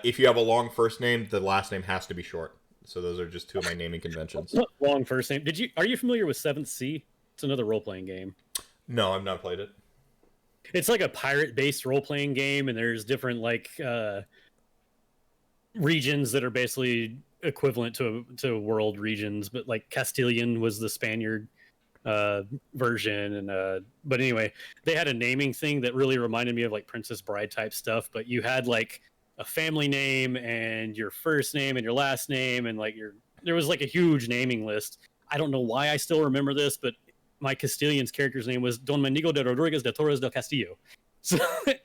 Speaker 2: if you have a long first name, the last name has to be short. So those are just two of my naming conventions.
Speaker 1: Long first name. Are you familiar with Seventh Sea? It's another role playing game.
Speaker 2: No, I've not played it.
Speaker 1: It's like a pirate based role playing game, and there's different like regions that are basically equivalent to world regions, but like Castilian was the Spaniard version, and but anyway, they had a naming thing that really reminded me of like Princess Bride type stuff, but you had like a family name and your first name and your last name, and like there was like a huge naming list. I don't know why I still remember this, but my Castilian's character's name was Don Manigo de Rodriguez de Torres del Castillo. So,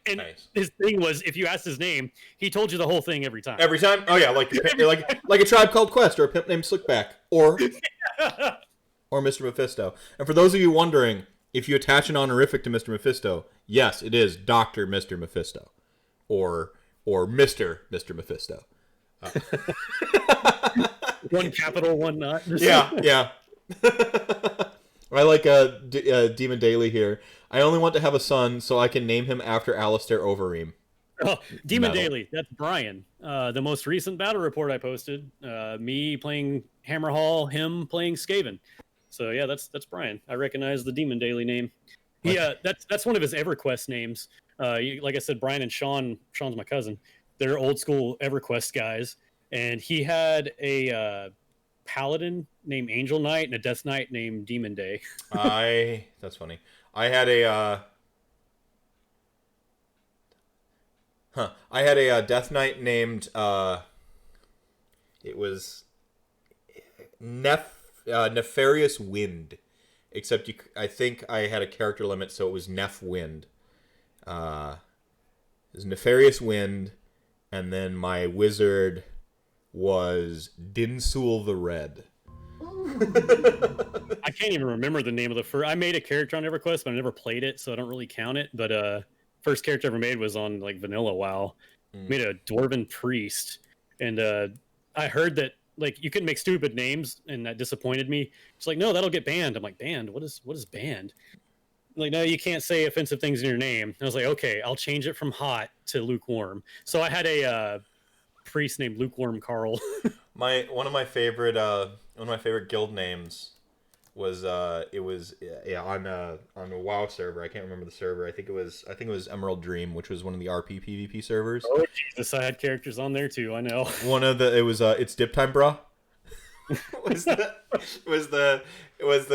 Speaker 1: and
Speaker 2: nice. His
Speaker 1: thing was, if you asked his name, he told you the whole thing every time.
Speaker 2: Every time? Oh yeah, like a Tribe Called Quest or a pimp named Slickback or Mr. Mephisto. And for those of you wondering, if you attach an honorific to Mr. Mephisto, yes, it is Dr. Mr. Mephisto. Or Mr. Mephisto.
Speaker 1: One capital, one not.
Speaker 2: Yeah. I like Demon Daily here. I only want to have a son so I can name him after Alistair Overeem.
Speaker 1: Oh, Demon Daily. That's Brian. The most recent battle report I posted. Me playing Hammerhall, him playing Skaven. So yeah, that's Brian. I recognize the Demon Daily name. Yeah, that's one of his EverQuest names. Like I said, Brian and Sean's my cousin. They're old school EverQuest guys, and he had a paladin named Angel Knight and a Death Knight named Demon Day.
Speaker 2: That's funny. I had a Death Knight named it was Nefarious Wind, except I think I had a character limit, so it was Nef Wind. It was Nefarious Wind, and then my wizard was Dinsul the Red.
Speaker 1: I can't even remember the name of the first. I made a character on EverQuest, but I never played it, so I don't really count it. But first character I ever made was on like Vanilla WoW. Made a Dwarven priest, and I heard that like you couldn't make stupid names, and that disappointed me. It's like, no, that'll get banned. I'm like, banned? What is banned? Like, no, you can't say offensive things in your name. And I was like, okay, I'll change it from hot to lukewarm. So I had a priest named Lukewarm Carl.
Speaker 2: One of my favorite guild names was on a WoW server. I can't remember the server. I think it was Emerald Dream, which was one of the RP PvP servers.
Speaker 1: Oh Jesus, I had characters on there too. I know.
Speaker 2: It's Dip Time Bra. was the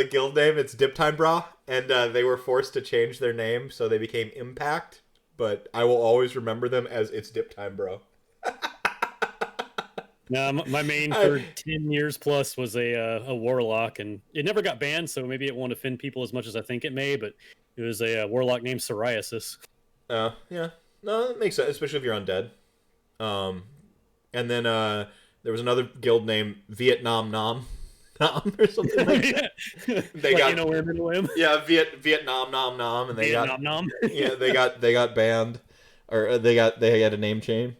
Speaker 2: guild name? It's Dip Time Bra, and they were forced to change their name, so they became Impact. But I will always remember them as It's Dip Time Bro.
Speaker 1: No, my main for 10 years plus was a warlock, and it never got banned, so maybe it won't offend people as much as I think it may, but it was a warlock named Psoriasis.
Speaker 2: Yeah. No, that makes sense, especially if you're undead. And then there was another guild named Vietnam Nam or something like that. Yeah, Vietnam Nam Nam, and they got banned. or they had a name change.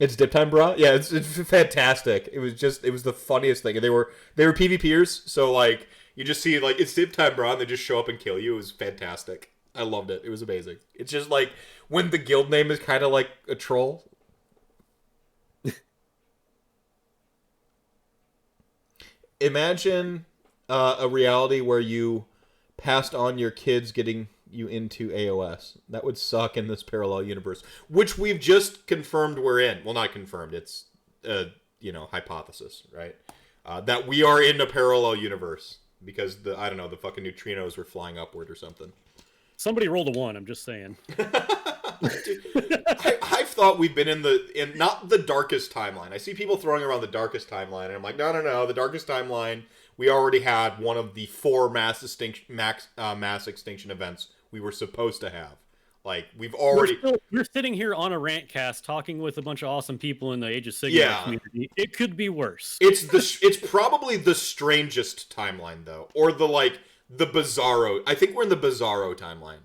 Speaker 2: It's Dip Time, brah. Yeah, it's fantastic. It was the funniest thing. And they were PvPers, so like you just see like it's Dip Time, brah, and they just show up and kill you. It was fantastic. I loved it. It was amazing. It's just like when the guild name is kind of like a troll. Imagine a reality where you passed on your kids getting you into AOS. That would suck in this parallel universe, which we've just confirmed we're in. Well, not confirmed. It's hypothesis, right? That we are in a parallel universe because the fucking neutrinos were flying upward or something.
Speaker 1: Somebody rolled a 1. I'm just saying.
Speaker 2: Dude, I've thought we've been in not the darkest timeline. I see people throwing around the darkest timeline, and I'm like, no. The darkest timeline, we already had one of the 4 mass extinction events we were supposed to have. Like, we've already...
Speaker 1: We're sitting here on a RantCast talking with a bunch of awesome people in the Age of Sigmar community. It could be worse.
Speaker 2: It's probably the strangest timeline, though. Or the Bizarro... I think we're in the Bizarro timeline.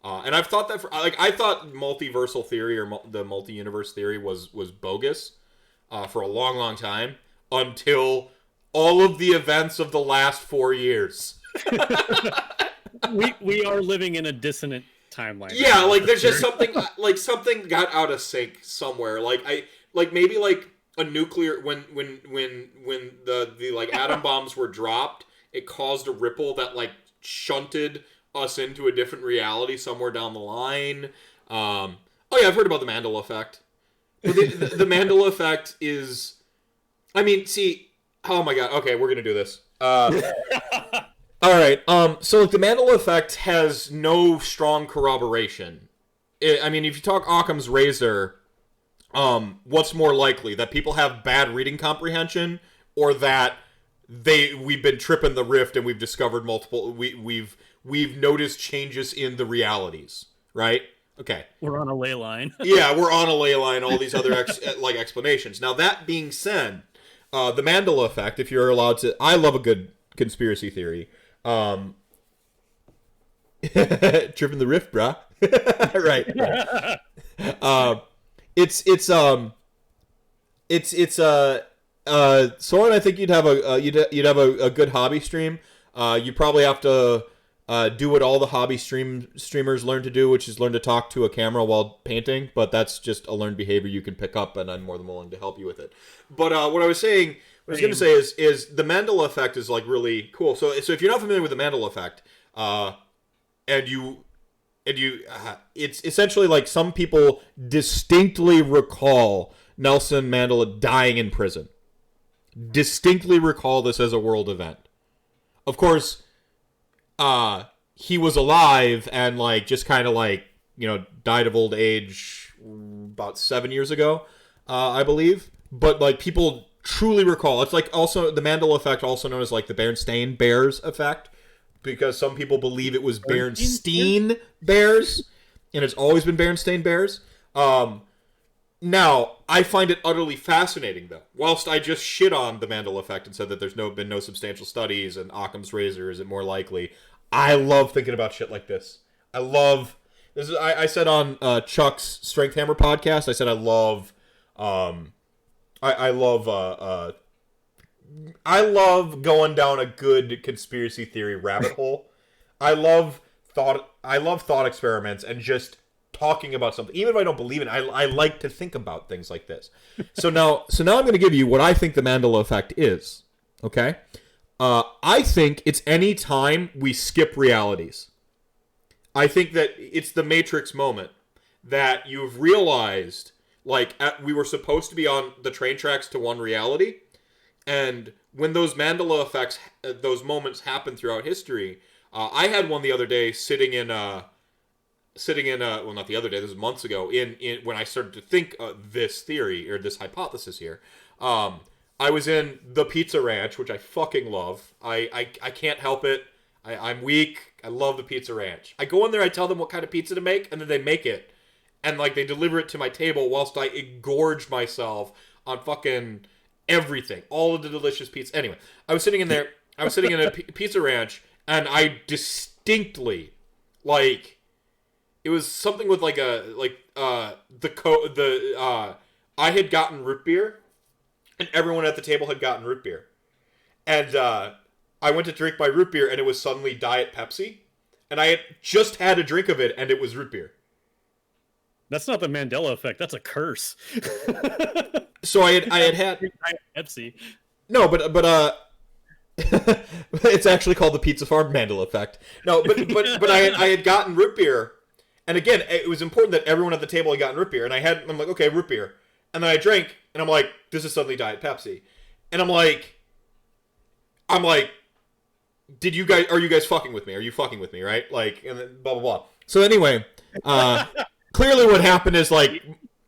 Speaker 2: And I've thought that I thought multiversal theory or the multi-universe theory was bogus for a long, long time until all of the events of the last 4 years.
Speaker 1: we are living in a dissonant timeline.
Speaker 2: Yeah, like there's just something something got out of sync somewhere. Maybe a nuclear when the atom bombs were dropped, it caused a ripple that shunted us into a different reality somewhere down the line. Oh yeah, I've heard about the Mandela effect. The Mandela effect is, I mean, see, oh my god, okay, we're gonna do this. All right, so the Mandela effect has no strong corroboration. I mean, if you talk Occam's razor, what's more likely, that people have bad reading comprehension, or that we've been tripping the rift and we've discovered multiple, we've noticed changes in the realities, right? Okay.
Speaker 1: We're on a ley line.
Speaker 2: Yeah, we're on a ley line, all these other explanations. Now, that being said, the Mandela effect, if you're allowed to... I love a good conspiracy theory. Tripping the rift, brah. Right. Soren, I think you'd have a good hobby stream. You probably have to do what all the hobby streamers learn to do, which is learn to talk to a camera while painting, but that's just a learned behavior you can pick up, and I'm more than willing to help you with it. But what I was going to say is the Mandela effect is really cool. So if you're not familiar with the Mandela effect, it's essentially some people distinctly recall Nelson Mandela dying in prison. Distinctly recall this as a world event. Of course, he was alive and just kind of died of old age about 7 years ago, I believe. But people truly recall. It's also the Mandela effect, also known as the Berenstain Bears effect, because some people believe it was Berenstain Bears, and it's always been Berenstain Bears. Now, I find it utterly fascinating, though. Whilst I just shit on the Mandela effect and said that there's been no substantial studies and Occam's razor is it more likely, I love thinking about shit like this. I love this. I said on Chuck's Strength Hammer podcast, I said I love going down a good conspiracy theory rabbit hole. I love thought experiments and just talking about something, even if I don't believe it. I like to think about things like this. So now I'm going to give you what I think the Mandela effect is. Okay, I think it's any time we skip realities. I think that it's the Matrix moment that you've realized, we were supposed to be on the train tracks to one reality, and when those Mandela effects, those moments happen throughout history. I had one the other day sitting in well, not the other day, this was months ago, in when I started to think this theory, or this hypothesis here. I was in the Pizza Ranch, which I fucking love. I can't help it. I'm weak. I love the Pizza Ranch. I go in there, I tell them what kind of pizza to make, and then they make it. And, they deliver it to my table whilst I engorge myself on fucking everything. All of the delicious pizza. Anyway, I was sitting in there. I was sitting in a Pizza Ranch, and I distinctly, It was something with like I had gotten root beer, and everyone at the table had gotten root beer, and I went to drink my root beer, and it was suddenly Diet Pepsi, and I had just had a drink of it, and it was root beer.
Speaker 1: That's not the Mandela effect. That's a curse.
Speaker 2: So I had
Speaker 1: Pepsi.
Speaker 2: no, but it's actually called the Pizza Farm Mandela effect. No, but I had gotten root beer, and again, it was important that everyone at the table had gotten root beer, and I'm like, okay, root beer, and then I drank, and I'm like, this is suddenly Diet Pepsi, and I'm like, are you guys fucking with me? Are you fucking with me, right? Like, and then blah blah blah. So anyway, clearly what happened is like,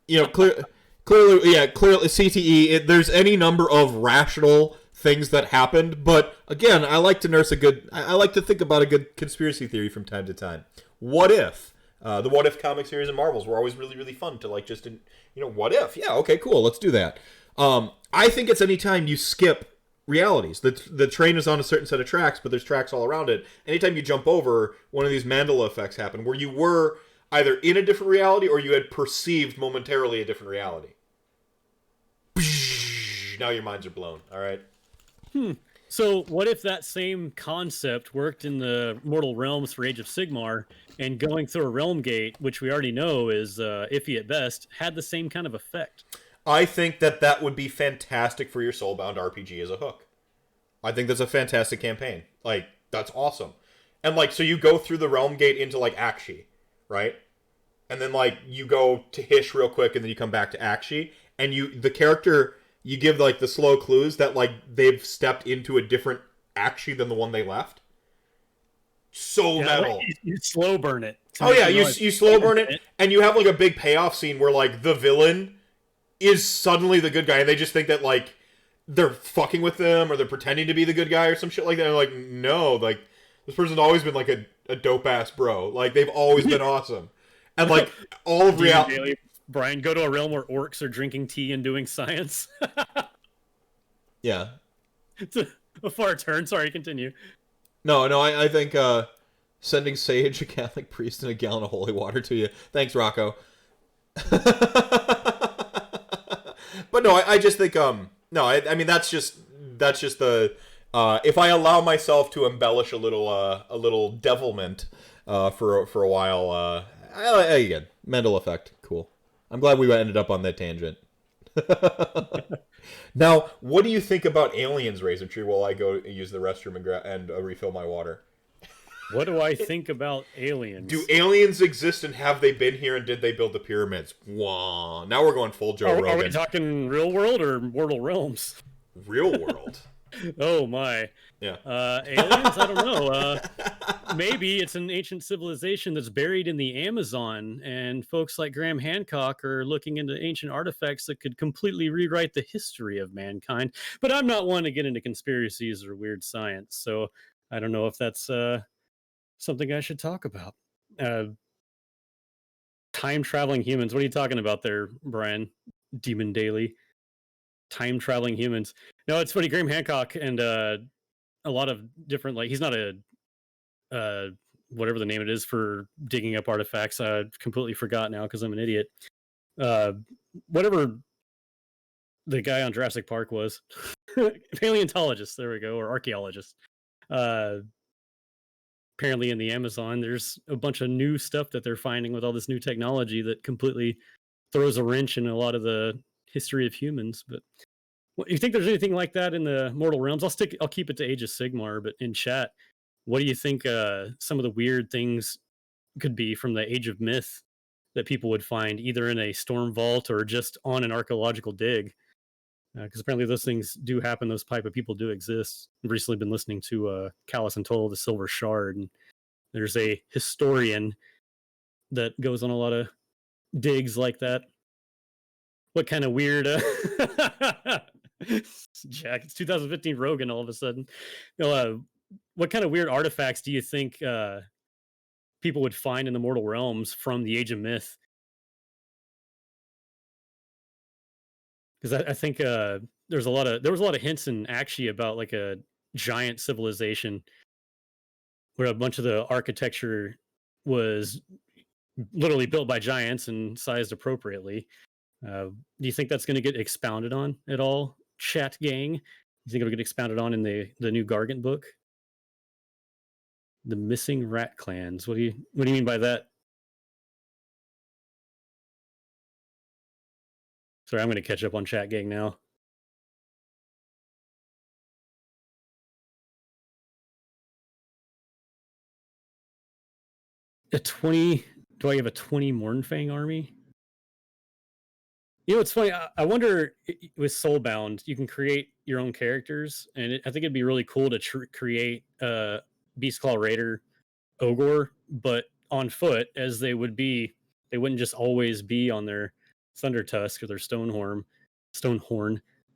Speaker 2: clearly CTE. There's any number of rational things that happened, but again, I like to think about a good conspiracy theory from time to time. What if? The What If comic series and Marvels were always really, really fun to like just, what if? Yeah, okay, cool, let's do that. I think it's anytime you skip realities. The train is on a certain set of tracks, but there's tracks all around it. Anytime you jump over, one of these Mandela effects happen, where you were either in a different reality or you had perceived momentarily a different reality. Now your minds are blown, all right?
Speaker 1: So what if that same concept worked in the mortal realms for Age of Sigmar, and going through a realm gate, which we already know is iffy at best, had the same kind of effect?
Speaker 2: I think that would be fantastic for your Soulbound RPG as a hook. I think that's a fantastic campaign. Like, that's awesome. And, like, so you go through the realm gate into, like, Akshi, right? And then, like, you go to Hish real quick, and then you come back to Akshi, and you give, like, the slow clues that, like, they've stepped into a different Akshi than the one they left. So metal.
Speaker 1: You slow burn it.
Speaker 2: Oh, yeah, you slow burn it, and you have, like, a big payoff scene where, like, the villain is suddenly the good guy, and they just think that, like, they're fucking with them, or they're pretending to be the good guy, or some shit like that. And like, no, like, this person's always been, like, a dope-ass bro. Like, they've always been awesome. And, like, all of reality...
Speaker 1: Brian, go to a realm where orcs are drinking tea and doing science.
Speaker 2: Yeah.
Speaker 1: It's a far turn. Sorry, continue.
Speaker 2: No, I think sending Sage, a Catholic priest, and a gallon of holy water to you. Thanks, Rocco. But no, I just think no, I mean that's just the if I allow myself to embellish a little devilment for a while, again, Mendel effect, cool. I'm glad we ended up on that tangent. Now, what do you think about aliens, Razortree, while I go use the restroom and refill my water?
Speaker 1: What do I think about aliens?
Speaker 2: Do aliens exist, and have they been here, and did they build the pyramids? Wah. Now we're going full Joe Rogan.
Speaker 1: Are we talking real world or mortal realms?
Speaker 2: Real world.
Speaker 1: Oh my.
Speaker 2: Yeah.
Speaker 1: Aliens? I don't know. Maybe it's an ancient civilization that's buried in the Amazon, and folks like Graham Hancock are looking into ancient artifacts that could completely rewrite the history of mankind. But I'm not one to get into conspiracies or weird science, so I don't know if that's something I should talk about. Time-traveling humans. What are you talking about there, Brian? Demon Daily. Time-traveling humans. No, it's funny. Graham Hancock and a lot of different, like, he's not a whatever the name it is for digging up artifacts. I completely forgot now because I'm an idiot. Whatever the guy on Jurassic Park was. Paleontologist, there we go, or archaeologist. Apparently in the Amazon, there's a bunch of new stuff that they're finding with all this new technology that completely throws a wrench in a lot of the history of humans. But you think there's anything like that in the mortal realms? I'll keep it to Age of Sigmar, but in chat, what do you think some of the weird things could be from the Age of Myth that people would find either in a storm vault or just on an archaeological dig? Because apparently those things do happen. Those type of people do exist. I've recently been listening to Callus and Toll, the Silver Shard, and there's a historian that goes on a lot of digs like that. What kind of weird... Jack, it's 2015 Rogan all of a sudden. What kind of weird artifacts do you think people would find in the mortal realms from the Age of Myth? Because I think there was a lot of hints in Akshi about like a giant civilization where a bunch of the architecture was literally built by giants and sized appropriately. Do you think that's going to get expounded on at all, chat gang? You think it'll get expounded on in the new Gargant book? The missing rat clans. What do you mean by that? Sorry, I'm going to catch up on chat gang now. A 20. Do I have a 20 Mornfang army? You know, it's funny. I wonder with Soulbound, you can create your own characters, and I think it'd be really cool to create Beastclaw Raider Ogre, but on foot, as they would be. They wouldn't just always be on their Thunder Tusk or their Stonehorn.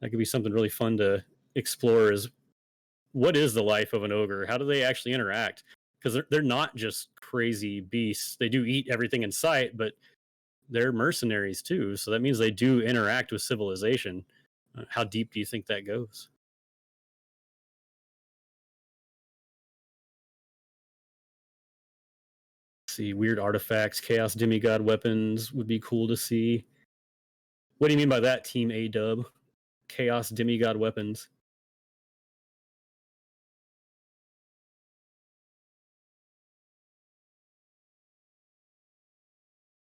Speaker 1: That could be something really fun to explore. Is what is the life of an ogre? How do they actually interact? Because they're not just crazy beasts. They do eat everything in sight, but they're mercenaries too. So that means they do interact with civilization. How deep do you think that goes? See, weird artifacts, chaos demigod weapons would be cool to see. What do you mean by that, Team A-Dub? Chaos demigod weapons.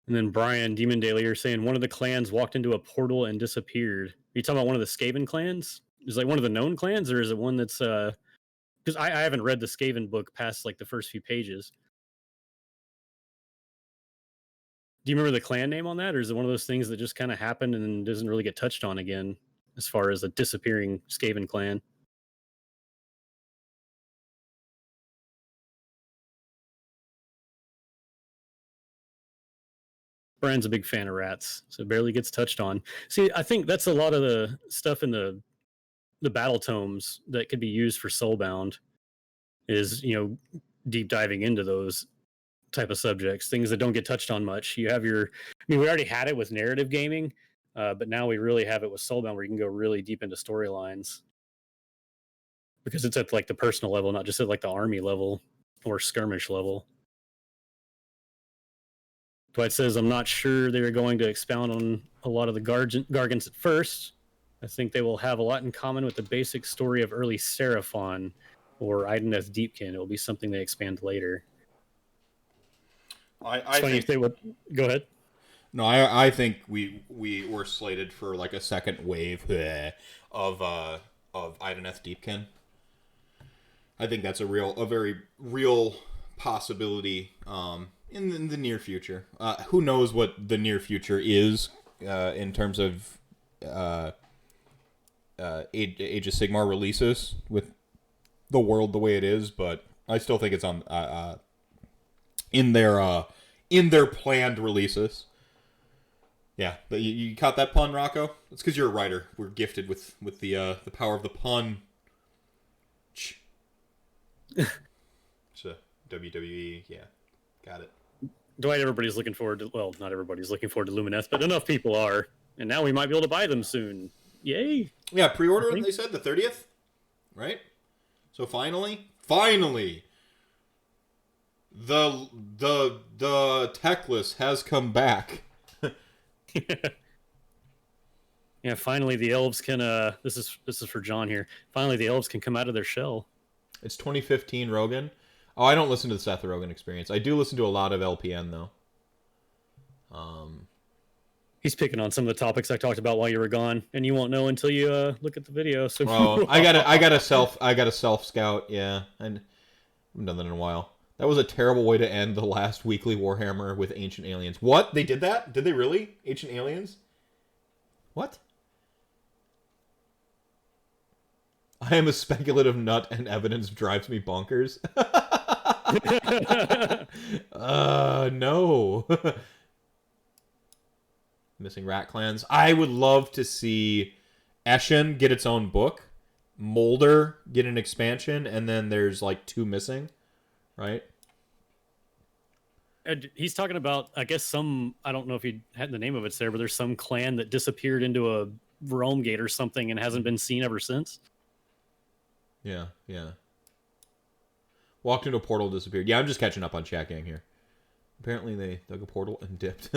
Speaker 1: And then Brian, Demon Daily, you're saying one of the clans walked into a portal and disappeared. Are you talking about one of the Skaven clans? Is it like one of the known clans, or is it one that's because I haven't read the Skaven book past like the first few pages. Do you remember the clan name on that, or is it one of those things that just kind of happened and doesn't really get touched on again as far as a disappearing Skaven clan? Brian's a big fan of rats, so it barely gets touched on. See, I think that's a lot of the stuff in the battle tomes that could be used for Soulbound is, you know, deep diving into those type of subjects, things that don't get touched on much. You have your, I mean, we already had it with narrative gaming, but now we really have it with Soulbound where you can go really deep into storylines because it's at like the personal level, not just at like the army level or skirmish level. Dwight says, I'm not sure they were going to expound on a lot of the Gargants at first. I think they will have a lot in common with the basic story of early Seraphon or Ideneth Deepkin. It will be something they expand later.
Speaker 2: I think
Speaker 1: if they would go ahead.
Speaker 2: No, I think we were slated for like a second wave of Ideneth Deepkin. I think that's a very real possibility in the near future. Who knows what the near future is in terms of Age of Sigmar releases with the world the way it is, but I still think it's on in their planned releases. Yeah, but you caught that pun, Rocco? It's because you're a writer. We're gifted with the power of the pun. It's a WWE. Yeah, got it.
Speaker 1: Dwight, everybody's looking forward to. Well, not everybody's looking forward to Lumineth, but enough people are, and now we might be able to buy them soon. Yay!
Speaker 2: Yeah, pre-order. They said the 30th, right? So finally, the tech list has come back.
Speaker 1: Yeah, finally the elves can. This is for John here. Finally, the elves can come out of their shell.
Speaker 2: It's 2015 Rogan. Oh, I don't listen to the Seth Rogen Experience. I do listen to a lot of LPN though.
Speaker 1: He's picking on some of the topics I talked about while you were gone, and you won't know until you look at the video. So,
Speaker 2: I got a self scout. Yeah, and I haven't done that in a while. That was a terrible way to end the last weekly Warhammer with Ancient Aliens. What? They did that? Did they really? Ancient Aliens? What? I am a speculative nut and evidence drives me bonkers. No. Missing rat clans. I would love to see Eshin get its own book, Molder get an expansion, and then there's like 2 missing, right?
Speaker 1: He's talking about, I guess, some, I don't know if he had the name of it's there, but there's some clan that disappeared into a realm gate or something and hasn't been seen ever since.
Speaker 2: Yeah. Walked into a portal, disappeared. Yeah, I'm just catching up on chat gang here. Apparently they dug a portal and dipped.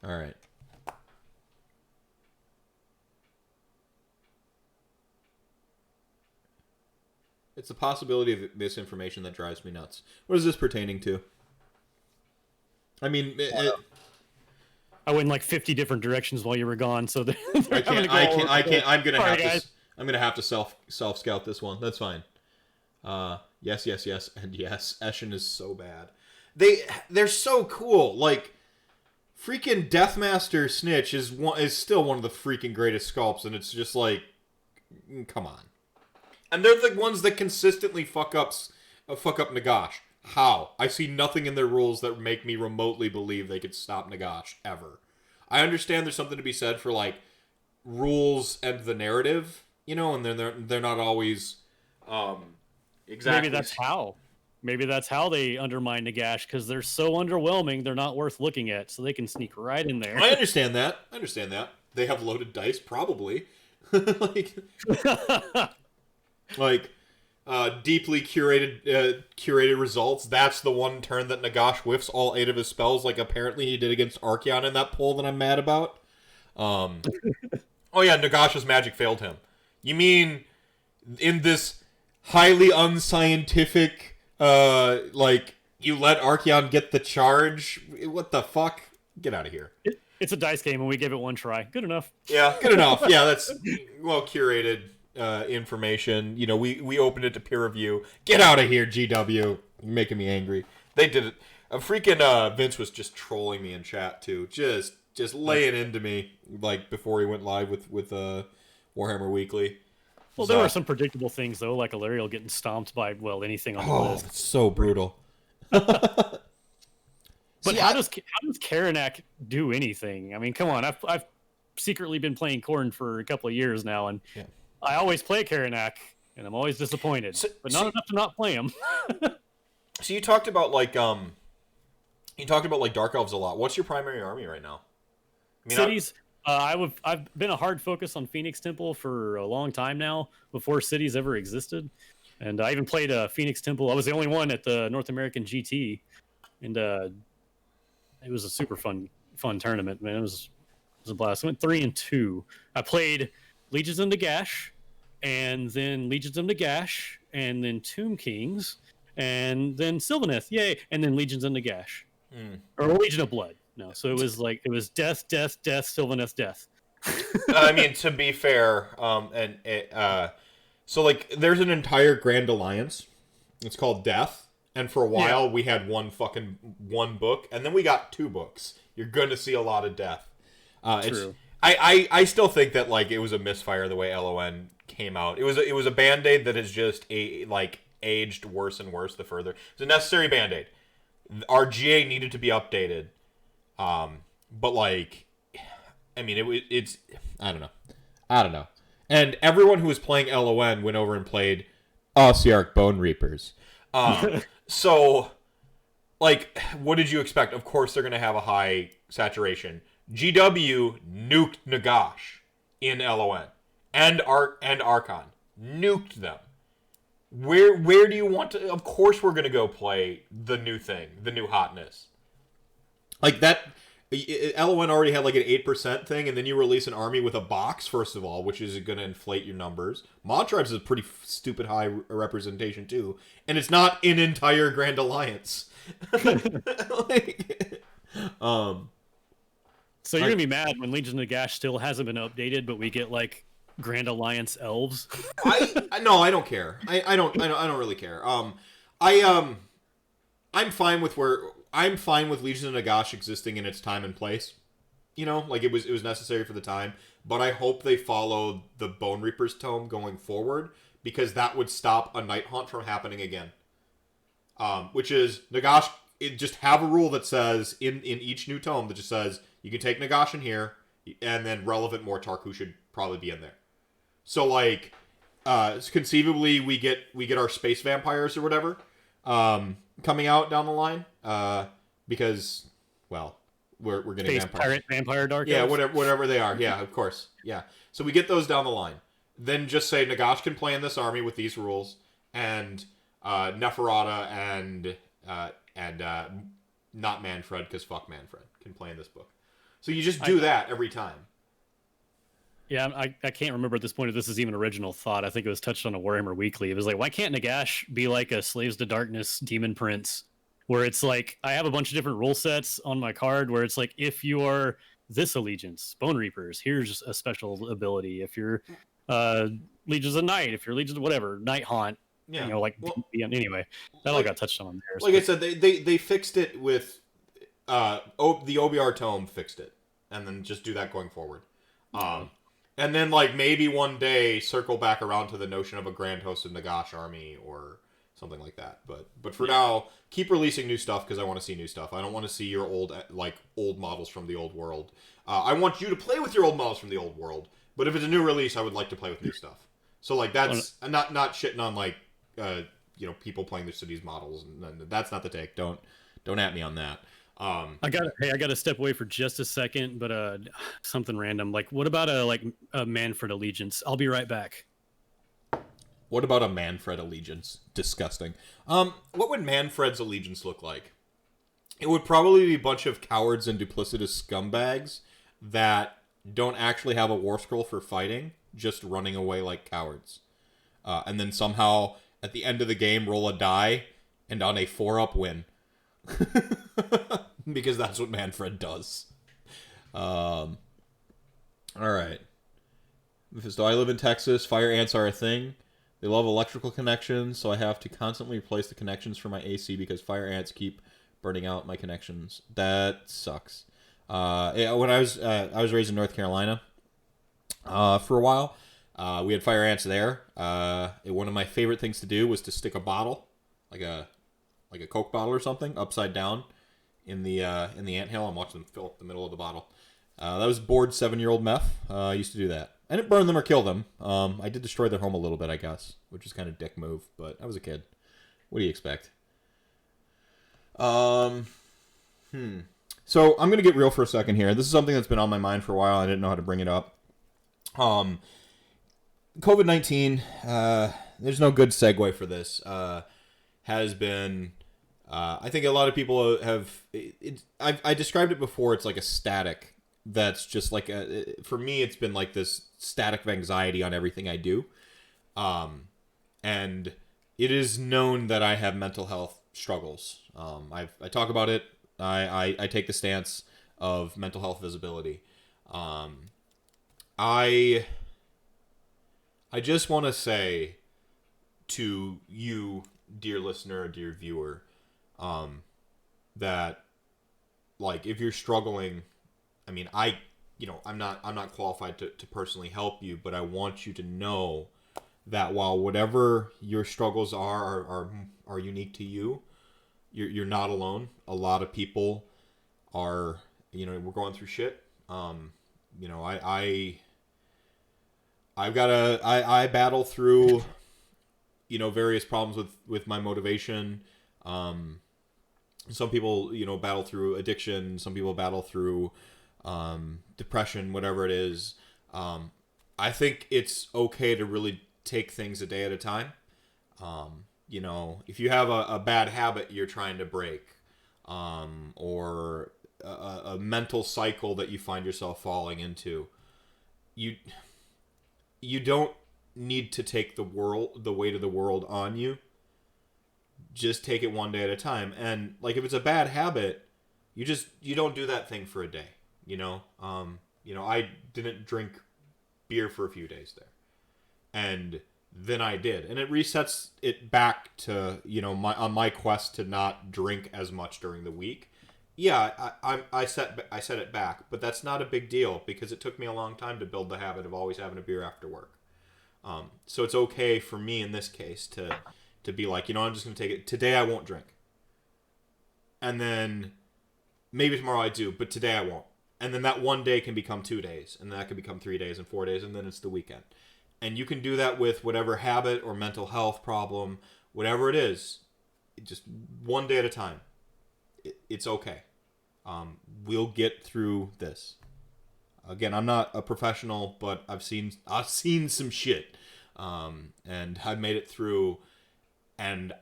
Speaker 2: Alright. It's the possibility of misinformation that drives me nuts. What is this pertaining to? I mean,
Speaker 1: I went in like 50 different directions while you were gone, so
Speaker 2: I can't. I'm gonna have to self scout this one. That's fine. Yes, and yes. Eshin is so bad. They're so cool. Like, freaking Deathmaster Snitch is still one of the freaking greatest sculpts, and it's just like, come on. And they're the ones that consistently fuck up Nagash. How? I see nothing in their rules that make me remotely believe they could stop Nagash ever. I understand there's something to be said for like rules and the narrative, you know, and they're not always exactly.
Speaker 1: Maybe that's how they undermine Nagash, because they're so underwhelming. They're not worth looking at, so they can sneak right in there.
Speaker 2: I understand that. They have loaded dice, probably. Deeply curated results. That's the one turn that Nagash whiffs all 8 of his spells, like apparently he did against Archeon in that poll that I'm mad about. Oh yeah, Nagash's magic failed him. You mean in this highly unscientific, you let Archeon get the charge? What the fuck? Get out of here.
Speaker 1: It's a dice game, and we give it one try. Good enough.
Speaker 2: Yeah, good enough. Yeah, that's well curated information. You know, we opened it to peer review. Get out of here, GW. You're making me angry. They did it. Freaking Vince was just trolling me in chat too. Just laying into me like before he went live with Warhammer Weekly.
Speaker 1: Well, there were some predictable things though, like Alariel getting stomped by anything on the list.
Speaker 2: It's so brutal.
Speaker 1: But how does Karanak do anything? I mean, come on. I've secretly been playing Khorne for a couple of years now, and I always play Karanak, and I'm always disappointed. But not enough to not play him.
Speaker 2: So you talked about like Dark Elves a lot. What's your primary army right now? I mean,
Speaker 1: cities. I've been a hard focus on Phoenix Temple for a long time now, before cities ever existed, and I even played Phoenix Temple. I was the only one at the North American GT, and it was a super fun tournament, man. It was a blast. I went 3-2. I played Legions of Nagash, and then Legions of Nagash, and then Tomb Kings, and then Sylvaneth, yay, and then Legions of Nagash. Or Legion of Blood. No, so it was death, Sylvaneth, death.
Speaker 2: I mean, to be fair, so like there's an entire Grand Alliance. It's called Death, and for a while we had one book, and then we got 2 books. You're gonna see a lot of Death.
Speaker 1: True.
Speaker 2: I still think that like it was a misfire the way LON came out. It was a Band-Aid that has just aged worse and worse the further. It's a necessary Band-Aid. Our GA needed to be updated. But like, I mean, it's I don't know. And everyone who was playing LON went over and played Ossiarch Bone Reapers. So, like, what did you expect? Of course, they're gonna have a high saturation. GW nuked Nagash in LON, and Archon nuked them. Where do you want to? Of course, we're gonna go play the new thing, the new hotness. Like that, LON already had like an 8% thing, and then you release an army with a box, first of all, which is going to inflate your numbers. Mod Tribes is a pretty stupid high representation, too. And it's not an entire Grand Alliance.
Speaker 1: So you're going to be mad when Legion of Nagash still hasn't been updated, but we get, like, Grand Alliance elves?
Speaker 2: No, I don't care. I don't really care. I'm fine with Legion of Nagash existing in its time and place. You know, like it was necessary for the time. But I hope they follow the Bone Reaper's tome going forward, because that would stop a Night Haunt from happening again. Which is Nagash. Just have a rule that says in each new tome that just says you can take Nagash in here, and then relevant Mortark, who should probably be in there. So like, conceivably we get our space vampires or whatever. Coming out down the line, because, well, we're getting
Speaker 1: vampire dark.
Speaker 2: Yeah,
Speaker 1: elves?
Speaker 2: whatever they are. Yeah, of course. Yeah, so we get those down the line. Then just say Nagash can play in this army with these rules, and Neferata and not Manfred, because fuck Manfred, can play in this book. So you just do that every time.
Speaker 1: Yeah, I can't remember at this point if this is even original thought. I think it was touched on a Warhammer Weekly. It was like, why can't Nagash be like a Slaves to Darkness Demon Prince, where it's like I have a bunch of different rule sets on my card, where it's like if you are this allegiance, Bone Reapers, here's a special ability. If you're Legions of Night, if you're Legions of whatever, Night Haunt,
Speaker 2: Yeah.
Speaker 1: you know, like anyway, that all got touched on there.
Speaker 2: Like I said, they fixed it with the OBR tome fixed it, and then just do that going forward. And then, like, maybe one day circle back around to the notion of a Grand Host of Nagash army or something like that. But for now, keep releasing new stuff because I want to see new stuff. I don't want to see your old models from the old world. I want you to play with your old models from the old world. But if it's a new release, I would like to play with new stuff. So, like, that's not shitting on, like, people playing their city's models. And that's not the take. Don't at me on that.
Speaker 1: I got to step away for just a second, but something random. Like, what about a Manfred allegiance? I'll be right back.
Speaker 2: What about a Manfred allegiance? Disgusting. What would Manfred's allegiance look like? It would probably be a bunch of cowards and duplicitous scumbags that don't actually have a war scroll for fighting, just running away like cowards. And then somehow, at the end of the game, roll a die, and on a 4-up win. Because that's what Manfred does. Alright. So I live in Texas. Fire ants are a thing. They love electrical connections, so I have to constantly replace the connections for my AC because fire ants keep burning out my connections. That sucks. When I was raised in North Carolina for a while. We had fire ants there. One of my favorite things to do was to stick a bottle, like a Coke bottle or something, upside down in the anthill and watch them fill up the middle of the bottle. That was bored 7-year-old meth. I used to do that. I didn't burn them or kill them. I did destroy their home a little bit, I guess, which is kind of dick move, but I was a kid. What do you expect? So I'm going to get real for a second here. This is something that's been on my mind for a while. I didn't know how to bring it up. COVID-19, there's no good segue for this, has been... I think a lot of people have... I described it before. It's like a static that's just like... for me, it's been like this static of anxiety on everything I do. And it is known that I have mental health struggles. I talk about it. I take the stance of mental health visibility. I just want to say to you, dear listener, dear viewer, that, like, if you're struggling, I mean, I'm not qualified to personally help you, but I want you to know that while whatever your struggles are unique to you, you're not alone. A lot of people are, we're going through shit. I battle through, various problems with my motivation. Some people, battle through addiction. Some people battle through depression, whatever it is. I think it's okay to really take things a day at a time. If you have a bad habit you're trying to break, or a mental cycle that you find yourself falling into, you don't need to take the weight of the world on you. Just take it one day at a time. And like, if it's a bad habit, you don't do that thing for a day. I didn't drink beer for a few days there, and then I did, and it resets it back to on my quest to not drink as much during the week. Yeah, I set it back, but that's not a big deal because it took me a long time to build the habit of always having a beer after work. So it's okay for me in this case to be like, I'm just going to take it. Today I won't drink. And then maybe tomorrow I do, but today I won't. And then that one day can become 2 days, and that can become 3 days and 4 days, and then it's the weekend. And you can do that with whatever habit or mental health problem, whatever it is, just one day at a time. It's okay. We'll get through this. Again, I'm not a professional, but I've seen some shit, and I've made it through. And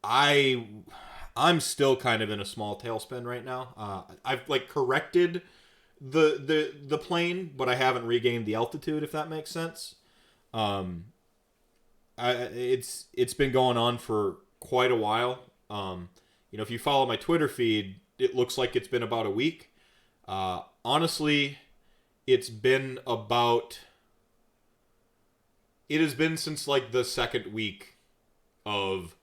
Speaker 2: I'm still kind of in a small tailspin right now. I've like corrected the plane, but I haven't regained the altitude, if that makes sense. It's been going on for quite a while. If you follow my Twitter feed, it looks like it's been about a week. Honestly, it has been since like the second week of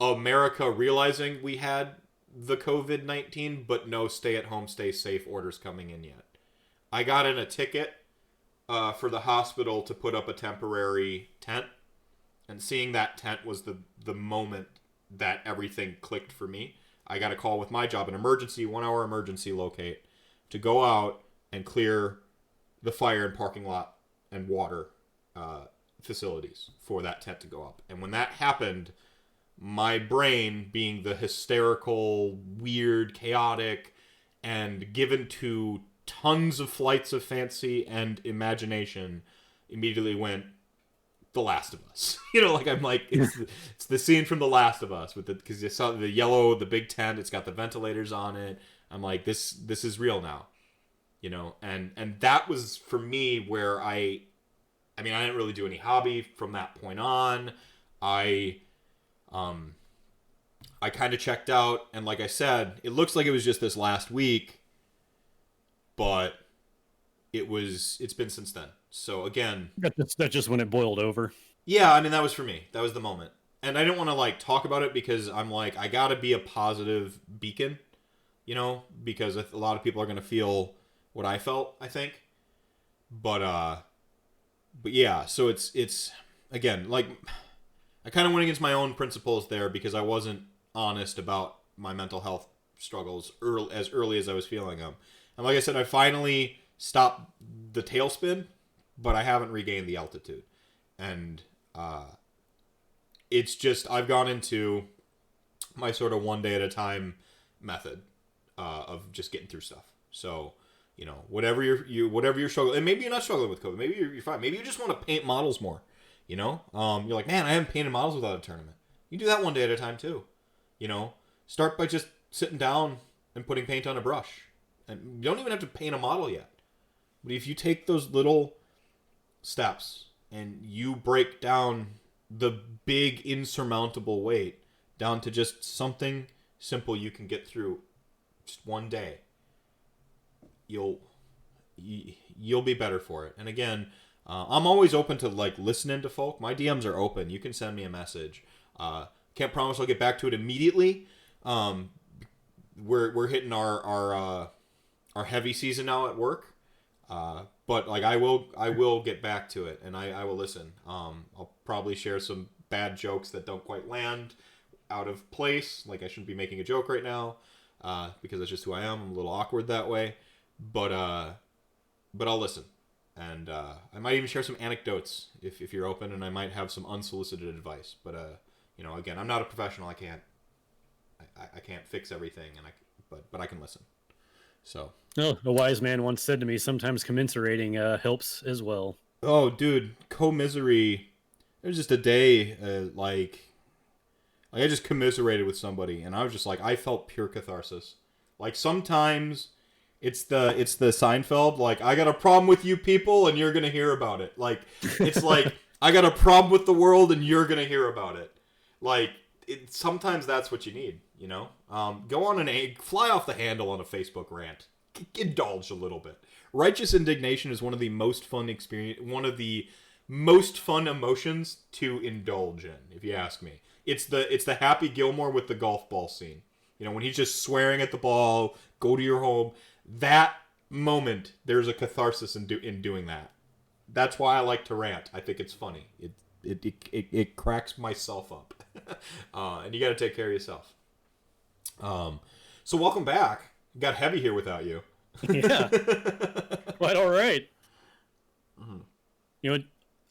Speaker 2: America realizing we had the COVID-19, but no stay-at-home, stay-safe orders coming in yet. I got in a ticket for the hospital to put up a temporary tent, and seeing that tent was the moment that everything clicked for me. I got a call with my job, an emergency, 1 hour emergency locate, to go out and clear the fire and parking lot and water facilities for that tent to go up. And when that happened, my brain, being the hysterical, weird, chaotic, and given to tons of flights of fancy and imagination, immediately went, The Last of Us. I'm like, it's the scene from The Last of Us, because you saw the yellow, the big tent, it's got the ventilators on it. I'm like, this is real now. And that was for me where I didn't really do any hobby from that point on. I kind of checked out, and like I said, it looks like it was just this last week, but it's been since then. So again,
Speaker 1: that's just when it boiled over.
Speaker 2: Yeah, that was for me. That was the moment. And I didn't want to like talk about it because I'm like, I gotta be a positive beacon, because a lot of people are gonna feel what I felt, I think. But yeah, so it's again, like, I kind of went against my own principles there because I wasn't honest about my mental health struggles as early as I was feeling them. And like I said, I finally stopped the tailspin, but I haven't regained the altitude. And it's just, I've gone into my sort of one day at a time method of just getting through stuff. So, whatever you're struggling, and maybe you're not struggling with COVID, maybe you're fine. Maybe you just want to paint models more. You're like, man, I haven't painted models without a tournament. You do that one day at a time too. Start by just sitting down and putting paint on a brush. And you don't even have to paint a model yet. But if you take those little steps and you break down the big insurmountable weight down to just something simple you can get through just one day, you'll be better for it. And again, I'm always open to like listening to folk. My DMs are open. You can send me a message. Can't promise I'll get back to it immediately. We're hitting our heavy season now at work. But like I will get back to it, and I will listen. I'll probably share some bad jokes that don't quite land, out of place. Like I shouldn't be making a joke right now, because that's just who I am. I'm a little awkward that way, but I'll listen. And I might even share some anecdotes if you're open, and I might have some unsolicited advice. But again, I'm not a professional. I can't fix everything, but I can listen. So.
Speaker 1: Oh, a wise man once said to me, sometimes commiserating helps as well.
Speaker 2: Oh, dude, commisery. There's just a day like I just commiserated with somebody, and I was just like, I felt pure catharsis. Like sometimes. It's the Seinfeld, like, I got a problem with you people and you're gonna hear about it. Like, it's like, I got a problem with the world and you're gonna hear about it. Like, sometimes that's what you need, Go on fly off the handle on a Facebook rant. Indulge a little bit. Righteous indignation is one of the most fun emotions to indulge in, if you ask me. It's the Happy Gilmore with the golf ball scene. When he's just swearing at the ball, go to your home. That moment, there's a catharsis in doing that. That's why I like to rant. I think it's funny. It cracks myself up. And you got to take care of yourself. So welcome back. Got heavy here without you.
Speaker 1: Yeah. Quite all right. Mm-hmm.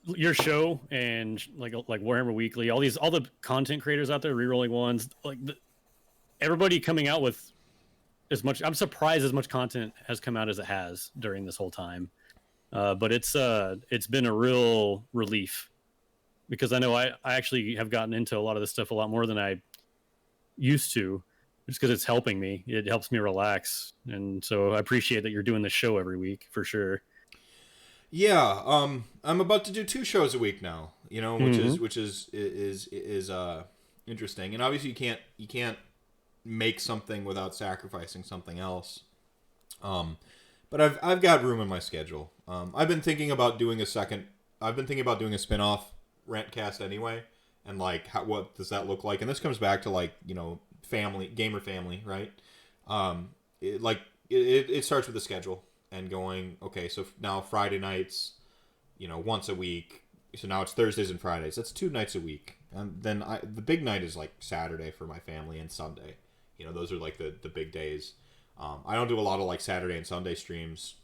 Speaker 1: Your show and like Warhammer Weekly, all the content creators out there, rerolling ones, like everybody coming out with as much. I'm surprised as much content has come out as it has during this whole time. But it's been a real relief, because I know I actually have gotten into a lot of this stuff a lot more than I used to, just because it's helping me. It helps me relax, and so I appreciate that you're doing this show every week for sure.
Speaker 2: Yeah, I'm about to do 2 shows a week now. You know, which
Speaker 1: Mhm.
Speaker 2: is interesting. And obviously, you can't make something without sacrificing something else. But I've got room in my schedule. I've been thinking about doing a second. I've been thinking about doing a spin-off RantCast anyway, and like what does that look like? And this comes back to like gamer family, right? It starts with the schedule and going, okay, so now Friday nights, once a week. So now it's Thursdays and Fridays. That's 2 nights a week. And then the big night is like Saturday for my family and Sunday. Those are like the big days. I don't do a lot of like Saturday and Sunday streams.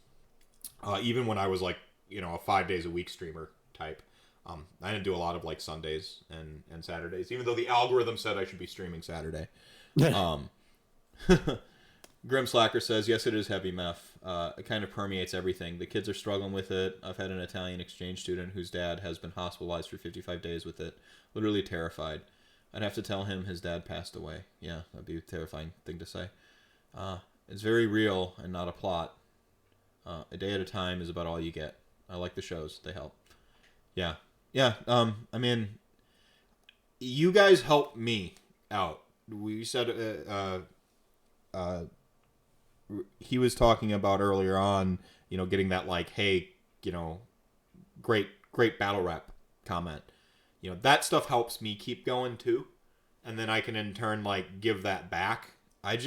Speaker 2: Even when I was like, a 5 days a week streamer type. I didn't do a lot of like Sundays and Saturdays, even though the algorithm said I should be streaming Saturday. Grim Slacker says, yes, it is heavy meth. It kind of permeates everything. The kids are struggling with it. I've had an Italian exchange student whose dad has been hospitalized for 55 days with it. Literally terrified. I'd have to tell him his dad passed away. Yeah, that'd be a terrifying thing to say. It's very real and not a plot. A day at a time is about all you get. I like the shows. They help. Yeah. Yeah, I mean, you guys help me out. We said, he was talking about earlier on, getting that like, hey, great battle rap comment. That stuff helps me keep going too. And then I can in turn like give that back. I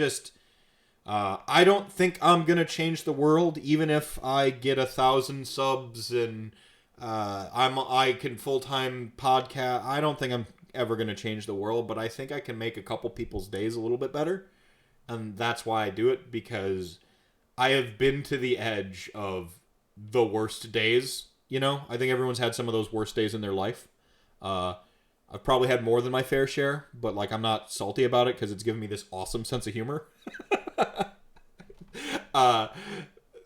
Speaker 2: don't think I'm going to change the world, even if I get 1,000 subs and I can full-time podcast. I don't think I'm ever going to change the world, but I think I can make a couple people's days a little bit better. And that's why I do it, because I have been to the edge of the worst days. I think everyone's had some of those worst days in their life. I've probably had more than my fair share, but like I'm not salty about it because it's given me this awesome sense of humor.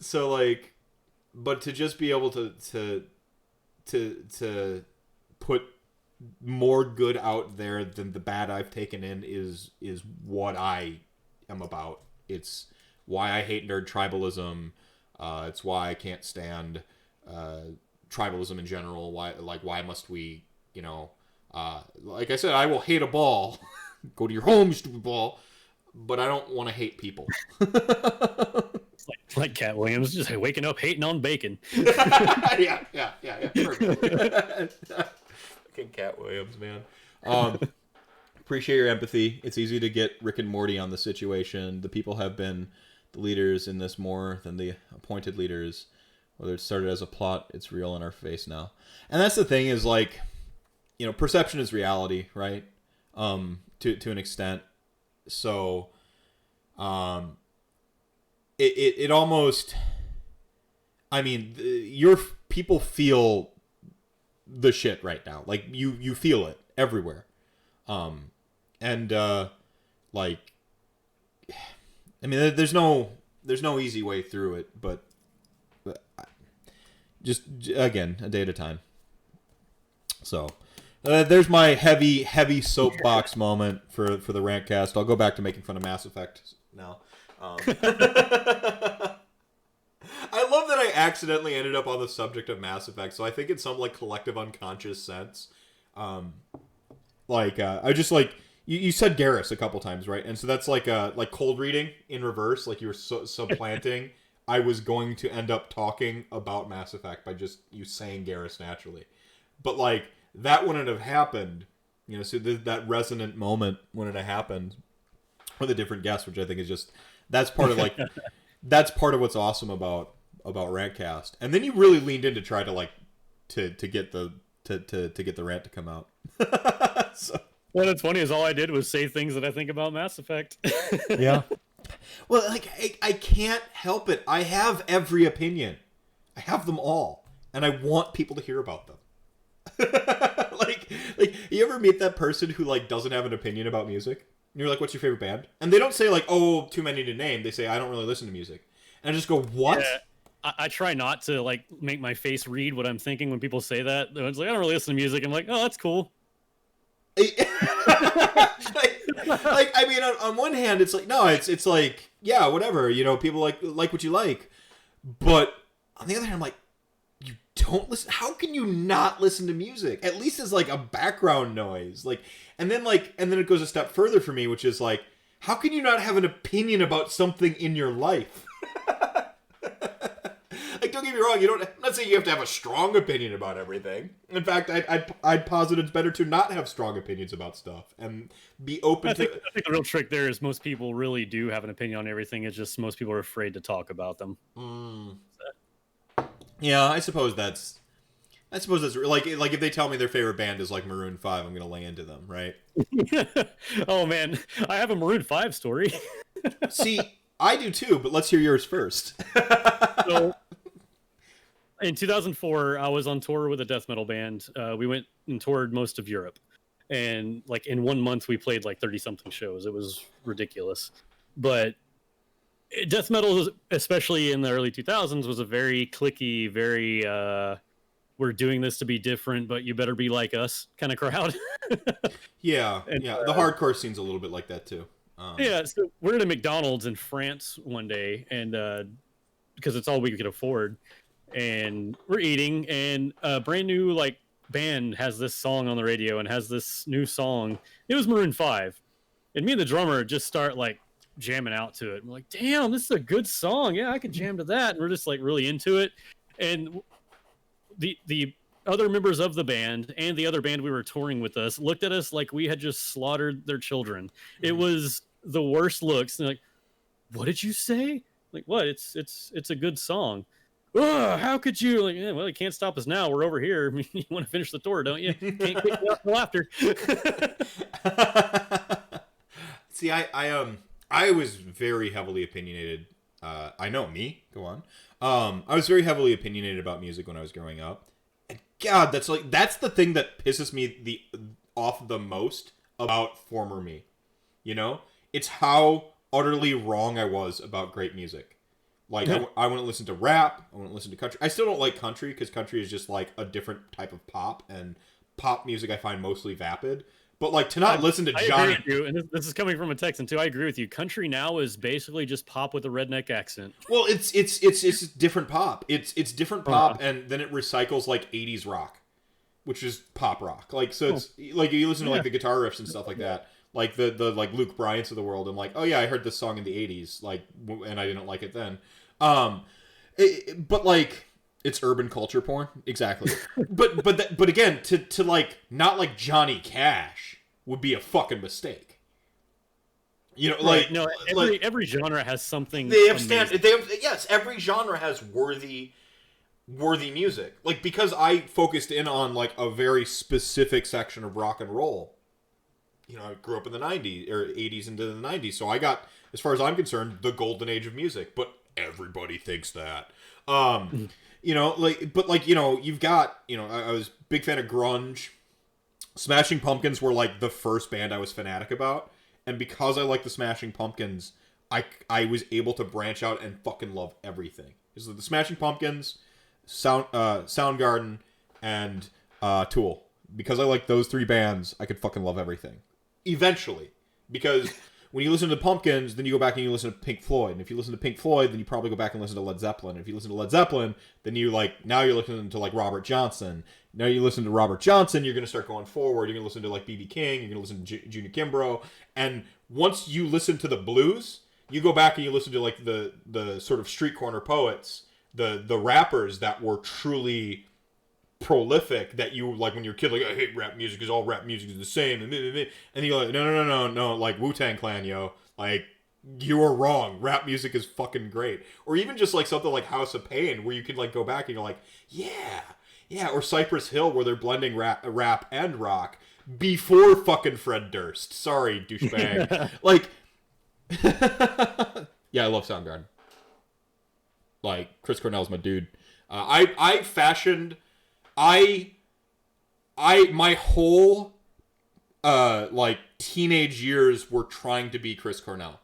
Speaker 2: So like, but to just be able to put more good out there than the bad I've taken in is what I am about. It's why I hate nerd tribalism. It's why I can't stand tribalism in general. Why must we, like I said, I will hate a ball. Go to your home, you stupid ball. But I don't want to hate people.
Speaker 1: like Cat Williams, just waking up hating on bacon.
Speaker 2: yeah. Perfect. Fucking Cat Williams, man. Appreciate your empathy. It's easy to get Rick and Morty on the situation. The people have been the leaders in this more than the appointed leaders. Whether it started as a plot, it's real in our face now. And that's the thing is like, perception is reality, right? To an extent. So, it almost, I mean, your people feel the shit right now. Like you feel it everywhere. Like, I mean, there's no easy way through it, but just again, a day at a time. So, there's my heavy soapbox moment for the RantCast. I'll go back to making fun of Mass Effect now. I love that I accidentally ended up on the subject of Mass Effect, so I think in some like collective unconscious sense, I just like you said Garrus a couple times, right? And so that's like cold reading in reverse, like you were supplanting. I was going to end up talking about Mass Effect by just you saying Garrus naturally, but like that wouldn't have happened, so that resonant moment wouldn't have happened with a different guest, which I think is just that's part of like that's part of what's awesome about RantCast. And then you really leaned in to try to like to get the rant to come out. So.
Speaker 1: Well, what's funny is all I did was say things that I think about Mass Effect.
Speaker 2: Yeah. Well, like I can't help it. I have every opinion. I have them all, and I want people to hear about them. like you ever meet that person who like doesn't have an opinion about music? And you're like, "What's your favorite band?" And they don't say like, "Oh, too many to name." They say, "I don't really listen to music." And I just go, "What?"
Speaker 1: Yeah. I try not to like make my face read what I'm thinking when people say that. It's like I don't really listen to music. I'm like, oh, that's cool.
Speaker 2: Like, I mean, on one hand, it's like, no, it's like, yeah, whatever, you know, people like what you like. But on the other hand, I'm like, you don't listen. How can you not listen to music? At least as like a background noise. Like, and then it goes a step further for me, which is like, how can you not have an opinion about something in your life? Like, don't get me wrong. I'm not saying you have to have a strong opinion about everything. In fact, I'd posit it's better to not have strong opinions about stuff and be open
Speaker 1: I think the real trick there is most people really do have an opinion on everything. It's just most people are afraid to talk about them.
Speaker 2: Yeah, I suppose that's like if they tell me their favorite band is like Maroon 5, I'm gonna lay into them, right?
Speaker 1: Oh man, I have a Maroon 5 story.
Speaker 2: See, I do too, but let's hear yours first.
Speaker 1: So, in 2004, I was on tour with a death metal band. We went and toured most of Europe, and like in 1 month, we played like 30-something shows. It was ridiculous, but death metal, especially in the early 2000s, was a very cliquey, very we're doing this to be different, but you better be like us kind of crowd.
Speaker 2: Yeah,
Speaker 1: And,
Speaker 2: the hardcore scene's a little bit like that too.
Speaker 1: Yeah, so we're at a McDonald's in France one day, and because it's all we could afford, and we're eating, and a brand new like band has this song on the radio and has this new song. It was Maroon 5, and me and the drummer just start like jamming out to it. We're like, damn, this is a good song. Yeah, I could jam to that. And we're just like really into it. And the other members of the band and the other band we were touring with us looked at us like we had just slaughtered their children. It was the worst looks. And like, what did you say? Like, what? It's a good song. Ugh, how could you? Like, yeah, well, you can't stop us now. We're over here. I mean, you want to finish the tour, don't you? Can't kick me out until after.
Speaker 2: See, I was very heavily opinionated. I know me. Go on. I was very heavily opinionated about music when I was growing up. And God, that's the thing that pisses me off the most about former me. You know, it's how utterly wrong I was about great music. Like, I wouldn't listen to rap. I wouldn't listen to country. I still don't like country because country is just like a different type of pop, and pop music I find mostly vapid. But like to not listen to Johnny.
Speaker 1: I agree with you, and this is coming from a Texan too. I agree with you. Country now is basically just pop with a redneck accent.
Speaker 2: Well, it's different pop. It's different pop, and then it recycles like 80s rock, which is pop rock. Like, so it's like you listen to like the guitar riffs and stuff like that, like the like Luke Bryant's of the world, and like, oh yeah, I heard this song in the 80s, like, and I didn't like it then. But like, it's urban culture porn, exactly. but again, to like not like Johnny Cash would be a fucking mistake. You know, like,
Speaker 1: no, every genre has something.
Speaker 2: Yes, every genre has worthy music. Like, because I focused in on like a very specific section of rock and roll. You know, I grew up in the 90s or 80s into the 90s, so I got, as far as I'm concerned, the golden age of music. But everybody thinks that. You know, like, but like, you know, you've got, you know, I was a big fan of grunge. Smashing Pumpkins were like the first band I was fanatic about, and because I like the Smashing Pumpkins, I was able to branch out and fucking love everything. So the Smashing Pumpkins, Soundgarden, and Tool. Because I like those three bands, I could fucking love everything. Eventually, because when you listen to Pumpkins, then you go back and you listen to Pink Floyd, and if you listen to Pink Floyd, then you probably go back and listen to Led Zeppelin. And if you listen to Led Zeppelin, then you like, now you're listening to like Robert Johnson. Now you listen to Robert Johnson, you're going to start going forward. You're going to listen to like B.B. King. You're going to listen to Junior Kimbrough. And once you listen to the blues, you go back and you listen to like the sort of street corner poets, the rappers that were truly prolific, that you like when you're a kid, like, I hate rap music because all rap music is the same. And you're like, no, like Wu-Tang Clan, yo. Like, you are wrong. Rap music is fucking great. Or even just like something like House of Pain, where you can like go back and you're like, yeah. Or Cypress Hill, where they're blending rap and rock before fucking Fred Durst. Sorry, douchebag. Like, yeah, I love Soundgarden. Like, Chris Cornell's my dude. I fashioned, my whole, like, teenage years were trying to be Chris Cornell.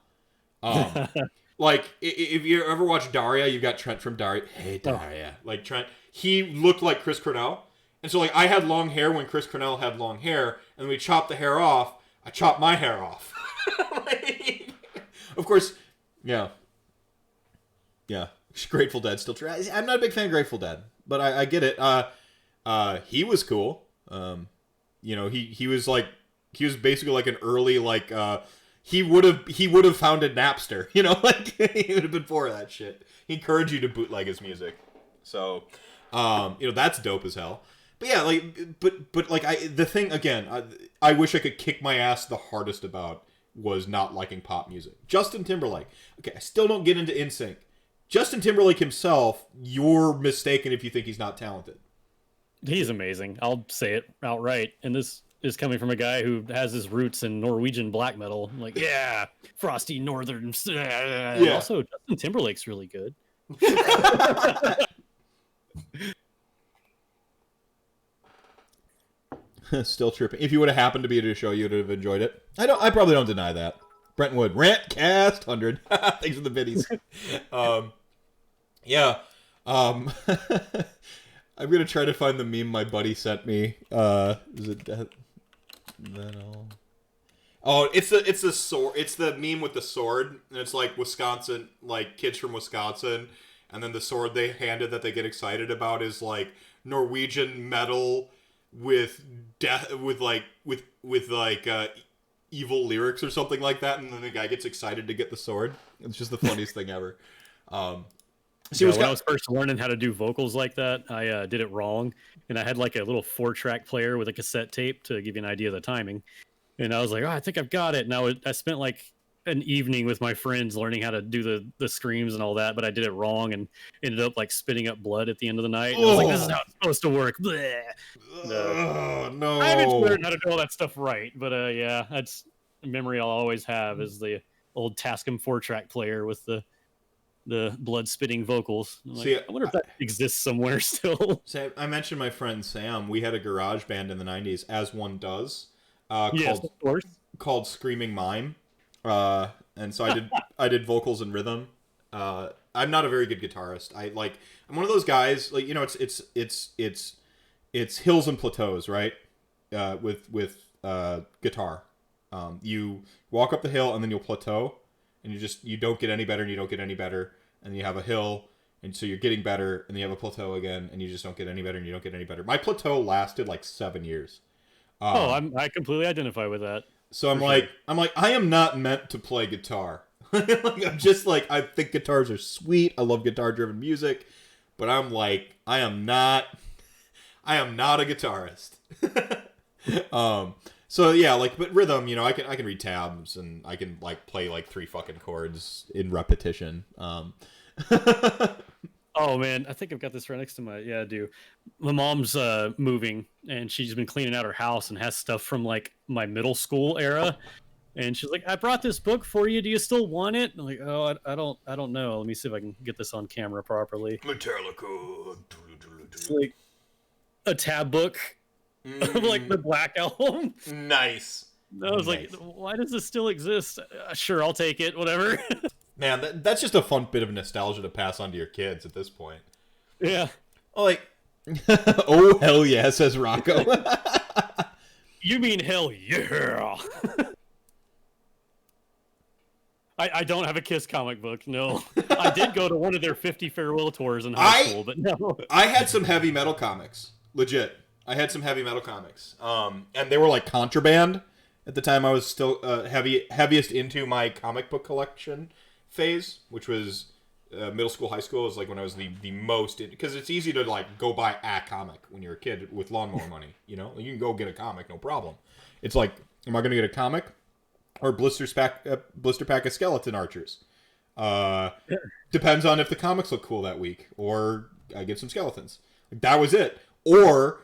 Speaker 2: Like, if you ever watch Daria, you've got Trent from Daria. Hey, Daria. Like, Trent, he looked like Chris Cornell. And so, like, I had long hair when Chris Cornell had long hair, and we chopped the hair off. I chopped my hair off. Like, of course, yeah. Grateful Dead still try. I'm not a big fan of Grateful Dead, but I get it. He was cool. He was like, he was basically like an early like he would have founded Napster. Like he would have been for that shit. He encouraged you to bootleg his music. So, that's dope as hell. But yeah, like, but like the thing again, I wish I could kick my ass the hardest about was not liking pop music. Justin Timberlake. Okay, I still don't get into NSYNC. Justin Timberlake himself, you're mistaken if you think he's not talented.
Speaker 1: He's amazing. I'll say it outright. And this is coming from a guy who has his roots in Norwegian black metal. I'm like, yeah, frosty northern. Yeah. Also, Justin Timberlake's really good.
Speaker 2: Still tripping. If you would have happened to be at a show, you would have enjoyed it. I probably don't deny that. Brentwood, RantCast 100. Thanks for the biddies. Yeah. I'm gonna try to find the meme my buddy sent me. Is it that all? Oh, it's the sword. It's the meme with the sword, and it's like Wisconsin, like kids from Wisconsin, and then the sword they handed that they get excited about is like Norwegian metal with death, with evil lyrics or something like that, and then the guy gets excited to get the sword. It's just the funniest thing ever.
Speaker 1: When I was first learning how to do vocals like that, I did it wrong, and I had like a little 4-track player with a cassette tape to give you an idea of the timing. And I was like, oh, I think I've got it. And I spent like an evening with my friends learning how to do the screams and all that, but I did it wrong and ended up like spitting up blood at the end of the night. And I was like, this is how it's supposed to work.
Speaker 2: No.
Speaker 1: I haven't learned how to do all that stuff right, but yeah, that's a memory I'll always have is the old Tascam 4-track player with the blood spitting vocals. I wonder if that exists somewhere still.
Speaker 2: So I mentioned my friend Sam. We had a garage band in the 90s, as one does,
Speaker 1: yes, of course.
Speaker 2: called Screaming Mime. And so I did vocals and rhythm. I'm not a very good guitarist. I'm one of those guys, like, it's hills and plateaus, right? With guitar. You walk up the hill and then you'll plateau, and you don't get any better and you don't get any better, and you have a hill, and so you're getting better, and then you have a plateau again, and you just don't get any better and you don't get any better. My plateau lasted like 7 years.
Speaker 1: I completely identify with that.
Speaker 2: So I'm like, I am not meant to play guitar. I'm just like, I think guitars are sweet. I love guitar-driven music, but I'm like, I am not a guitarist. So yeah, like, but rhythm, I can read tabs and I can like play like 3 fucking chords in repetition.
Speaker 1: Oh man, I think I've got this right next to my I do. My mom's moving and she's been cleaning out her house and has stuff from like my middle school era. And she's like, I brought this book for you. Do you still want it? I'm like, oh, I don't know. Let me see if I can get this on camera properly.
Speaker 2: Metallica.
Speaker 1: It's like a tab book of like the Black Album.
Speaker 2: Nice.
Speaker 1: I was like, why does this still exist? Sure, I'll take it. Whatever.
Speaker 2: Man, that's just a fun bit of nostalgia to pass on to your kids at this point.
Speaker 1: Yeah.
Speaker 2: Oh, like, oh hell yeah, says Rocco.
Speaker 1: You mean hell yeah? I don't have a Kiss comic book. No, I did go to one of their 50 farewell tours in high school, but no.
Speaker 2: I had some heavy metal comics, legit. I had some heavy metal comics, and they were like contraband at the time. I was still heaviest into my comic book collection phase, which was middle school, high school. Is like when I was the most, because it's easy to like go buy a comic when you're a kid with lawnmower money. You can go get a comic, no problem. It's like, am I going to get a comic or blister pack of skeleton archers? Depends on if the comics look cool that week, or I get some skeletons. That was it. Or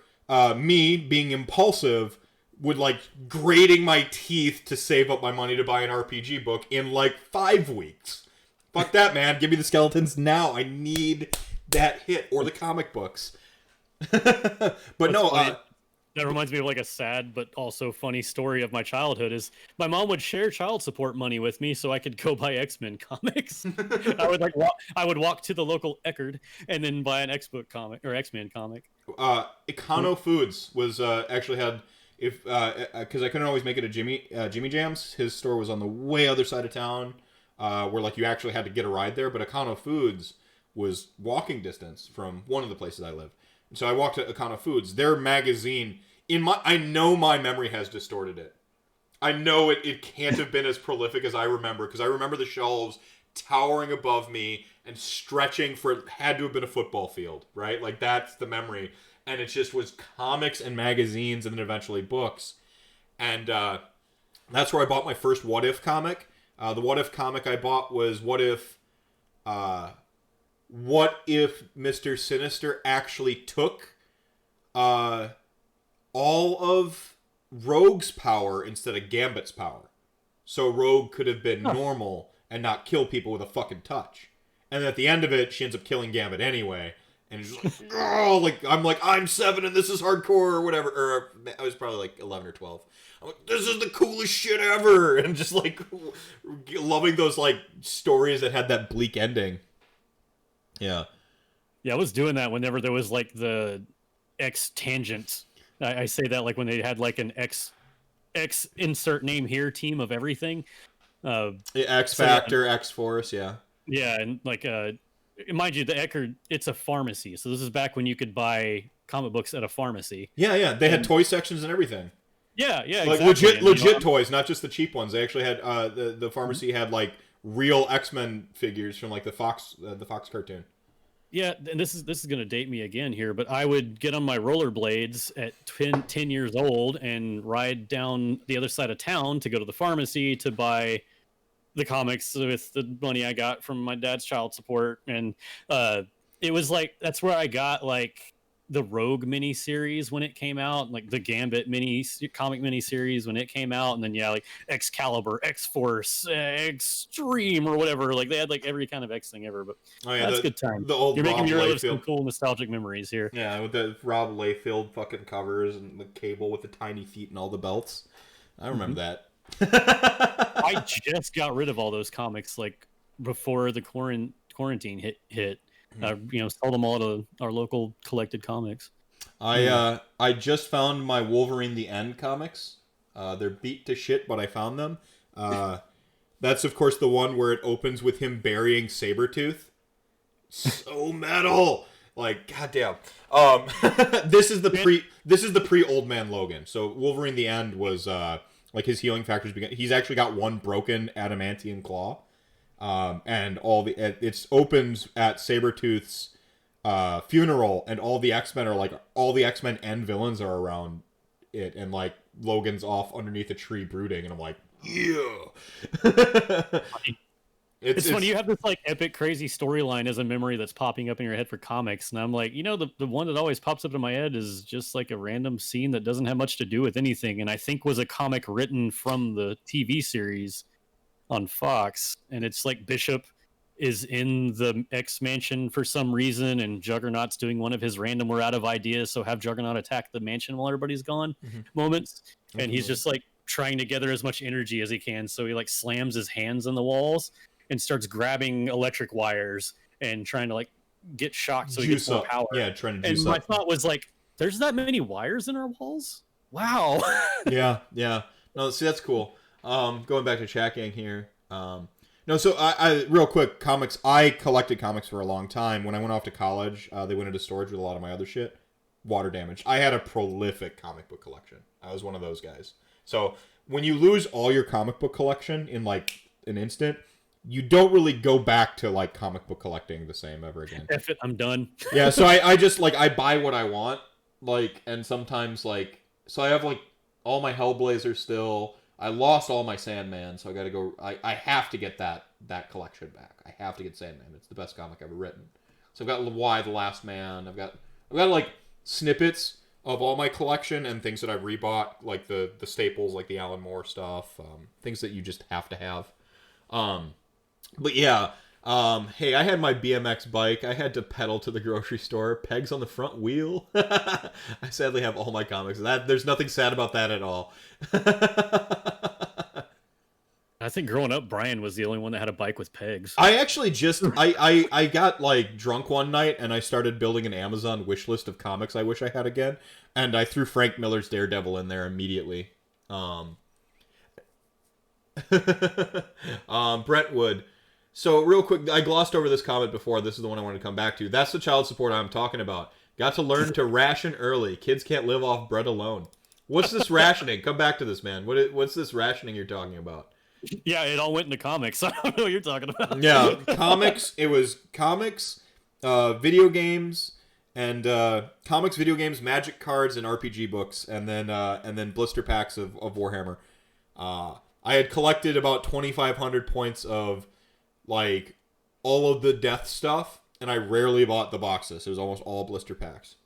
Speaker 2: me being impulsive would like grating my teeth to save up my money to buy an RPG book in like 5 weeks. Fuck that, man. Give me the skeletons now. I need that hit, or the comic books. But no,
Speaker 1: that reminds me of like a sad but also funny story of my childhood. Is my mom would share child support money with me so I could go buy X-Men comics. I would walk to the local Eckerd and then buy an X-Book comic or X-Men comic.
Speaker 2: Econo Foods was actually had if because I couldn't always make it to Jimmy Jam's. His store was on the way other side of town, where like you actually had to get a ride there. But Econo Foods was walking distance from one of the places I lived. And so I walked to Econo Foods. Their magazine, I know my memory has distorted it. I know it can't have been as prolific as I remember, because I remember the shelves towering above me and stretching for, it had to have been a football field, right? Like, that's the memory. And it just was comics and magazines and then eventually books. And that's where I bought my first What If comic. The What If comic I bought was What if Mr. Sinister actually took all of Rogue's power instead of Gambit's power. So Rogue could have been normal and not kill people with a fucking touch. And at the end of it, she ends up killing Gambit anyway. And it's like, oh, like, I'm 7 and this is hardcore or whatever. Or I was probably like 11 or 12. I'm like, this is the coolest shit ever. And just like loving those like stories that had that bleak ending. Yeah.
Speaker 1: Yeah, I was doing that whenever there was like the X tangent. I say that like when they had like an X insert name here team of everything.
Speaker 2: X Factor, X Force, yeah.
Speaker 1: Yeah, and like mind you, the Eckerd, it's a pharmacy. So this is back when you could buy comic books at a pharmacy.
Speaker 2: Yeah. They had toy sections and everything.
Speaker 1: Yeah,
Speaker 2: like
Speaker 1: exactly.
Speaker 2: legit toys, not just the cheap ones. They actually had the pharmacy had like real X-Men figures from like the Fox cartoon.
Speaker 1: Yeah, and this is going to date me again here, but I would get on my rollerblades at 10 years old and ride down the other side of town to go to the pharmacy to buy the comics with the money I got from my dad's child support. And it was like, that's where I got like the Rogue miniseries when it came out, like the Gambit comic miniseries when it came out, and then like Excalibur, X-Force, Extreme, or whatever. Like they had like every kind of X thing ever. But that's a good time.
Speaker 2: The old
Speaker 1: You're making
Speaker 2: Rob
Speaker 1: me relive
Speaker 2: Liefeld.
Speaker 1: some cool nostalgic memories here.
Speaker 2: Yeah, with the Rob Liefeld fucking covers and the Cable with the tiny feet and all the belts. I remember that.
Speaker 1: I just got rid of all those comics like before the quarantine hit. Sold them all to our local collected comics.
Speaker 2: I just found my Wolverine the End comics. They're beat to shit, but I found them. That's of course the one where it opens with him burying Sabretooth. So metal. Like, goddamn. This is the pre Old Man Logan. So Wolverine the End was like his healing factors he's actually got one broken adamantium claw. And it opens at Sabretooth's funeral, and all the X-Men and villains are around it, and like Logan's off underneath a tree brooding, and I'm like, yeah. It's
Speaker 1: funny, you have this like epic crazy storyline as a memory that's popping up in your head for comics, and I'm like, the one that always pops up in my head is just like a random scene that doesn't have much to do with anything, and I think was a comic written from the TV series on Fox, and it's like Bishop is in the X mansion for some reason, and Juggernaut's doing one of his random "we're out of ideas, so have Juggernaut attack the mansion while everybody's gone" moments, and he's just like trying to gather as much energy as he can, so he like slams his hands on the walls and starts grabbing electric wires and trying to like get shocked so he gets more power.
Speaker 2: Yeah, trying to juice
Speaker 1: up. And my thought was like, there's that many wires in our walls? Wow.
Speaker 2: Yeah. No, see, that's cool. Going back to Chat Gang here. No, so I real quick, comics. I collected comics for a long time. When I went off to college, they went into storage with a lot of my other shit. Water damage. I had a prolific comic book collection. I was one of those guys. So when you lose all your comic book collection in like an instant, you don't really go back to like comic book collecting the same ever again.
Speaker 1: F it, I'm done.
Speaker 2: Yeah, so I just like I buy what I want, like, and sometimes like so I have like all my Hellblazers still. I lost all my Sandman, so I gotta go. I have to get that collection back. I have to get Sandman. It's the best comic ever written. So I've got Y, the Last Man. I've got like snippets of all my collection and things that I've rebought, like the staples, like the Alan Moore stuff, things that you just have to have. But yeah, hey, I had my BMX bike. I had to pedal to the grocery store, pegs on the front wheel. I sadly have all my comics. There's nothing sad about that at all.
Speaker 1: I think growing up, Brian was the only one that had a bike with pegs.
Speaker 2: I actually just I got like drunk one night and I started building an Amazon wish list of comics I wish I had again, and I threw Frank Miller's Daredevil in there immediately. Brentwood. So real quick, I glossed over this comment before. This is the one I wanted to come back to. That's the child support I'm talking about. Got to learn to ration early. Kids can't live off bread alone. What's this rationing? Come back to this, man. What's this rationing you're talking about?
Speaker 1: Yeah, it all went into comics. I don't know what you're talking about.
Speaker 2: Yeah, comics. It was comics, video games, and comics, video games, Magic cards, and RPG books, and then blister packs of Warhammer. I had collected about 2,500 points of like all of the death stuff, and I rarely bought the boxes. It was almost all blister packs.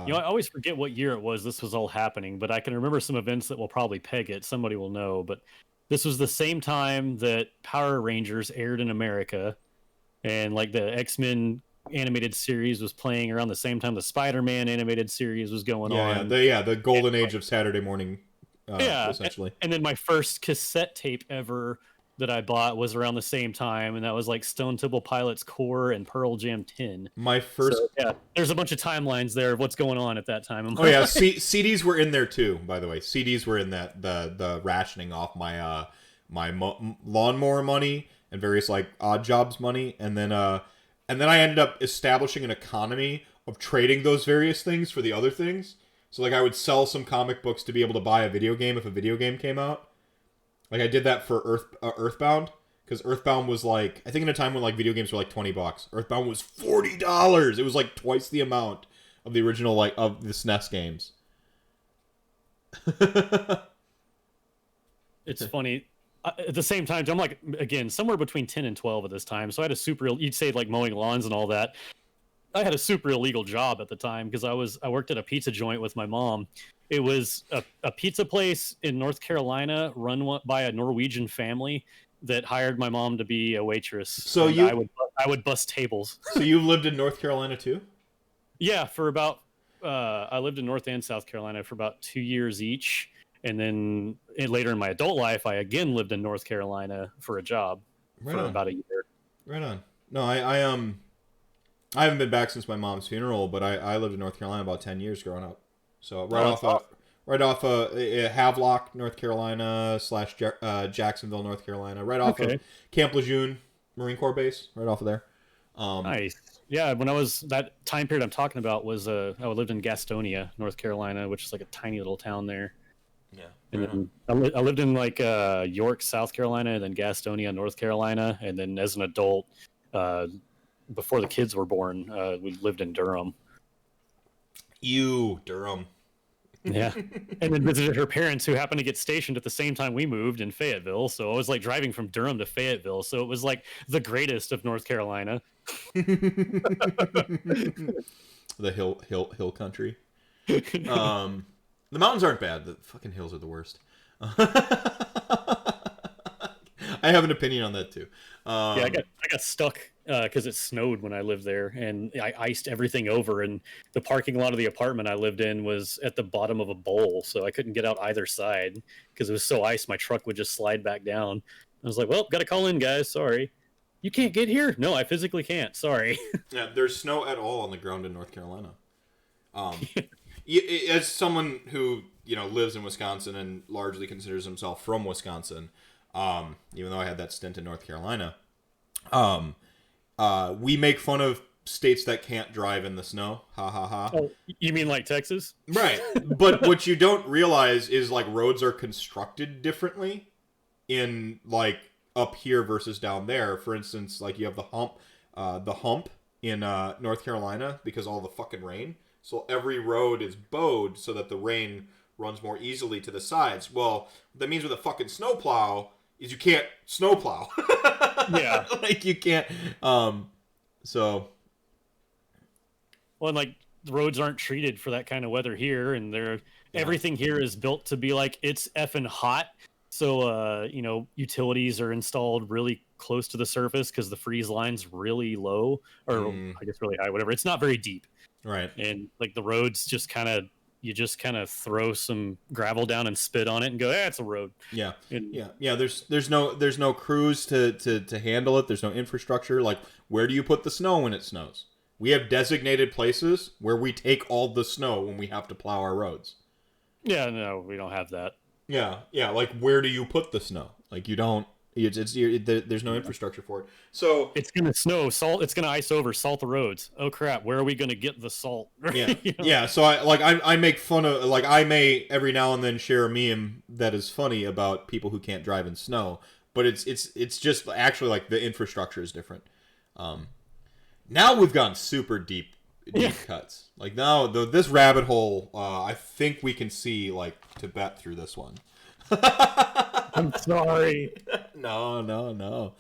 Speaker 1: You know, I always forget what year it was this was all happening, but I can remember some events that will probably peg it. Somebody will know, but this was the same time that Power Rangers aired in America, and like the X-Men animated series was playing around the same time the Spider-Man animated series was going on.
Speaker 2: The golden age of Saturday morning, essentially.
Speaker 1: And then my first cassette tape ever that I bought was around the same time, and that was like Stone Temple Pilots Core and Pearl Jam 10.
Speaker 2: My first,
Speaker 1: so, yeah, there's a bunch of timelines there of what's going on at that time.
Speaker 2: Oh yeah, CDs were in there too. By the way, CDs were in that the rationing off my lawnmower money and various like odd jobs money, and then I ended up establishing an economy of trading those various things for the other things. So like I would sell some comic books to be able to buy a video game if a video game came out. Like I did that for Earthbound, because Earthbound was like, I think in a time when like video games were like $20, Earthbound was $40. It was like twice the amount of the original like of the SNES games.
Speaker 1: It's funny. At the same time, I'm like, again, somewhere between 10 and 12 at this time. So I had a super, you'd say like mowing lawns and all that. I had a super illegal job at the time because I worked at a pizza joint with my mom. It was a pizza place in North Carolina run by a Norwegian family that hired my mom to be a waitress.
Speaker 2: So
Speaker 1: I would bust tables.
Speaker 2: So you lived in North Carolina too?
Speaker 1: Yeah, for about I lived in North and South Carolina for about 2 years each, and then later in my adult life, I again lived in North Carolina for a job about a year.
Speaker 2: Right on. No, I haven't been back since my mom's funeral, but I lived in North Carolina about 10 years growing up. So right off Havelock, North Carolina / Jacksonville, North Carolina, right off of Camp Lejeune Marine Corps Base, right off of there.
Speaker 1: Nice. Yeah, when I was that time period I'm talking about was I lived in Gastonia, North Carolina, which is like a tiny little town there.
Speaker 2: Yeah.
Speaker 1: And then I lived in like York, South Carolina, and then Gastonia, North Carolina, and then as an adult, before the kids were born, we lived in Durham.
Speaker 2: Durham.
Speaker 1: Yeah. And then visited her parents who happened to get stationed at the same time we moved in Fayetteville. So I was like driving from Durham to Fayetteville. So it was like the greatest of North Carolina.
Speaker 2: The hill country. The mountains aren't bad. The fucking hills are the worst. I have an opinion on that too.
Speaker 1: Yeah, I got stuck because it snowed when I lived there, and I iced everything over. And the parking lot of the apartment I lived in was at the bottom of a bowl, so I couldn't get out either side because it was so ice. My truck would just slide back down. I was like, "Well, got to call in, guys. Sorry, you can't get here. No, I physically can't. Sorry."
Speaker 2: Yeah, there's snow at all on the ground in North Carolina. As someone who lives in Wisconsin and largely considers himself from Wisconsin. Even though I had that stint in North Carolina, we make fun of states that can't drive in the snow. Ha ha ha.
Speaker 1: Oh, you mean like Texas?
Speaker 2: Right. But what you don't realize is like roads are constructed differently in like up here versus down there. For instance, like you have the hump in North Carolina because all the fucking rain. So every road is bowed so that the rain runs more easily to the sides. Well, that means with a fucking snowplow is you can't snowplow.
Speaker 1: Yeah.
Speaker 2: Like you can't. So.
Speaker 1: Well, and like the roads aren't treated for that kind of weather here, and everything here is built to be like it's effing hot. So utilities are installed really close to the surface because the freeze line's really low, or I guess really high, whatever. It's not very deep.
Speaker 2: Right.
Speaker 1: And like the roads just kind of you just kind of throw some gravel down and spit on it and go, it's a road.
Speaker 2: Yeah,
Speaker 1: And,
Speaker 2: yeah. There's no crews to handle it. There's no infrastructure. Like, where do you put the snow when it snows? We have designated places where we take all the snow when we have to plow our roads.
Speaker 1: Yeah, no, we don't have that.
Speaker 2: Yeah. Like, where do you put the snow? Like, you don't. There's no infrastructure for it. So
Speaker 1: it's gonna snow, salt. It's gonna ice over, salt the roads. Oh crap! Where are we gonna get the salt?
Speaker 2: Yeah, yeah. So I make fun of, like, I may every now and then share a meme that is funny about people who can't drive in snow, but it's just actually like the infrastructure is different. Now we've gone super deep cuts. Like, now this rabbit hole, I think we can see like Tibet through this one.
Speaker 1: I'm sorry.
Speaker 2: No.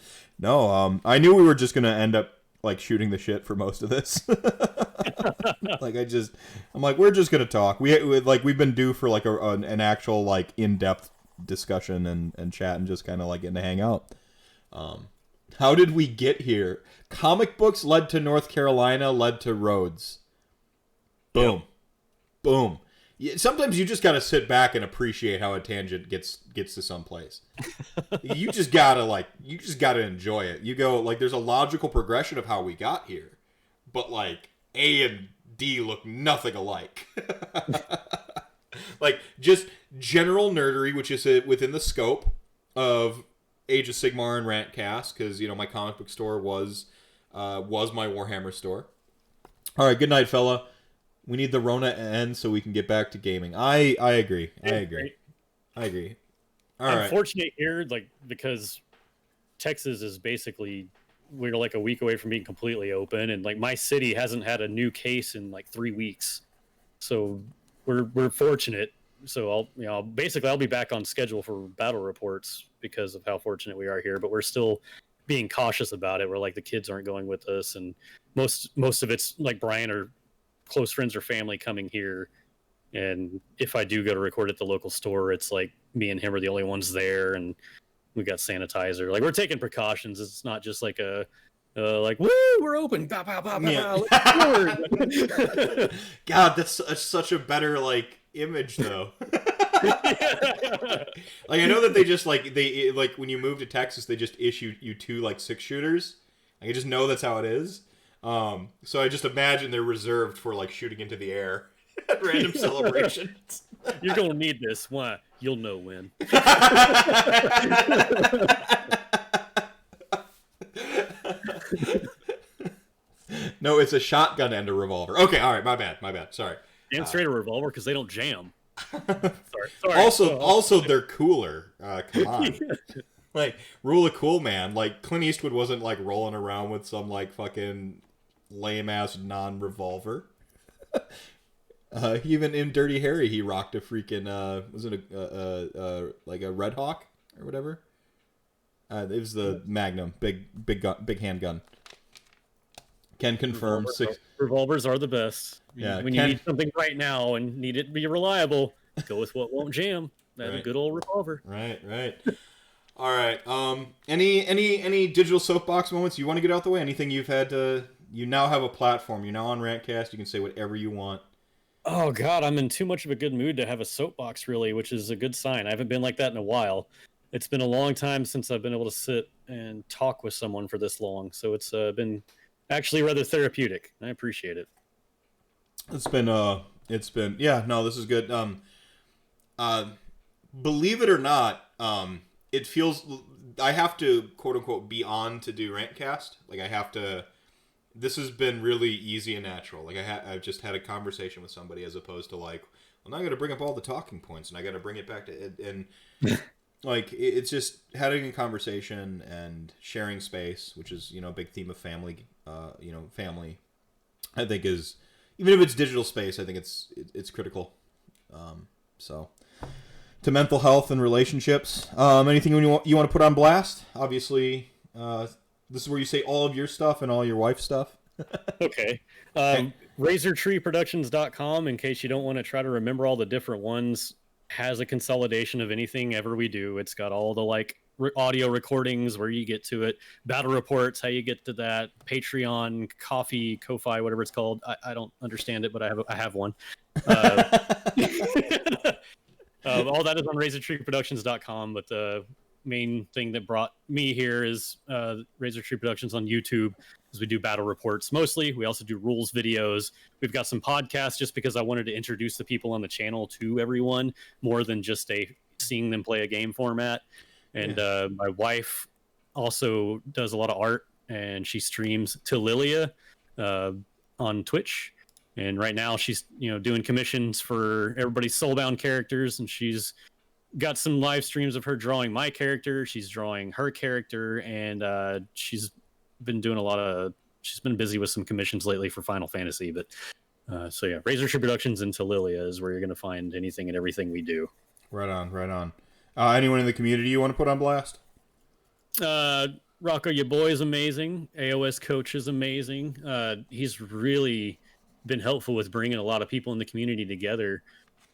Speaker 2: I knew we were just gonna end up like shooting the shit for most of this. I'm like, we're just gonna talk. We've been due for like an actual like in-depth discussion and chat and just kind of like getting to hang out. How did we get here? Comic books led to North Carolina, led to roads. Boom,
Speaker 1: Yep.
Speaker 2: Boom. Sometimes you just gotta sit back and appreciate how a tangent gets to some place. You just gotta enjoy it. You go, like, there's a logical progression of how we got here, but like A and D look nothing alike. Like, just general nerdery, which is within the scope of Age of Sigmar and RantCast, because my comic book store was my Warhammer store. All right, good night, fella. We need the Rona to end so we can get back to gaming. I agree. I agree. All right.
Speaker 1: Unfortunate here, like, because Texas is basically, we're like a week away from being completely open, and like my city hasn't had a new case in like 3 weeks, so we're fortunate. So I'll be back on schedule for battle reports because of how fortunate we are here, but we're still being cautious about it. We're like, the kids aren't going with us, and most of it's like Brian or close friends or family coming here, and if I do go to record at the local store, it's like me and him are the only ones there, and we got sanitizer. Like, we're taking precautions. It's not just like like, woo, we're open. Pow, pow, pow, pow,
Speaker 2: Yeah.
Speaker 1: pow.
Speaker 2: God, that's such a better like image though. Like, I know that they when you move to Texas, they just issue you 2 like 6-shooters. I just know that's how it is. So I just imagine they're reserved for like shooting into the air at random celebrations.
Speaker 1: You're gonna need this. Why? You'll know when.
Speaker 2: No, it's a shotgun and a revolver. Okay, all right, my bad. Sorry.
Speaker 1: Damn straight a revolver, because they don't jam. Sorry.
Speaker 2: Also, they're cooler. Come on. Like, rule of cool, man. Like, Clint Eastwood wasn't like rolling around with some like fucking lame ass non-revolver. Even in Dirty Harry, he rocked a freaking was it like a Red Hawk or whatever? It was the Magnum, big handgun. Can confirm.
Speaker 1: Revolvers are the best.
Speaker 2: Yeah,
Speaker 1: when you need something right now and need it to be reliable, go with what won't jam. That's a good old revolver.
Speaker 2: Right. All right. Any digital soapbox moments you want to get out the way? Anything you've had to? You now have a platform. You're now on RantCast. You can say whatever you want.
Speaker 1: Oh God, I'm in too much of a good mood to have a soapbox, really, which is a good sign. I haven't been like that in a while. It's been a long time since I've been able to sit and talk with someone for this long, so it's been actually rather therapeutic. I appreciate it.
Speaker 2: It's been yeah, no, this is good. Believe it or not, it feels I have to quote unquote be on to do RantCast. Like, I have to. This has been really easy and natural. Like, I've just had a conversation with somebody, as opposed to like, well, now I got to bring up all the talking points and I got to bring it back to it. And like, it's just having a conversation and sharing space, which is a big theme of family. Family, I think, is, even if it's digital space, I think it's critical. So, to mental health and relationships. Anything you want to put on blast? Obviously, this is where you say all of your stuff and all your wife's stuff.
Speaker 1: Okay. RazortreeProductions.com, in case you don't want to try to remember all the different ones, has a consolidation of anything ever we do. It's got all the like audio recordings where you get to it, battle reports, how you get to that, Patreon, Coffee, Ko-Fi, whatever it's called. I don't understand it, but I have one. All that is on razortreeproductions.com, but the main thing that brought me here is Razor Tree Productions on YouTube, as we do battle reports mostly. We also do rules videos. We've got some podcasts just because I wanted to introduce the people on the channel to everyone more than just seeing them play a game format. And my wife also does a lot of art, and she streams to Lilia on Twitch. And right now she's doing commissions for everybody's Soulbound characters, and she's got some live streams of her drawing my character. She's drawing her character, and she's been busy with some commissions lately for Final Fantasy. But so yeah, Razor Tree Productions and Lilia is where you're going to find anything and everything we do.
Speaker 2: Right on. Anyone in the community you want to put on blast?
Speaker 1: Rocco, your boy is amazing. AOS coach is amazing. He's really been helpful with bringing a lot of people in the community together.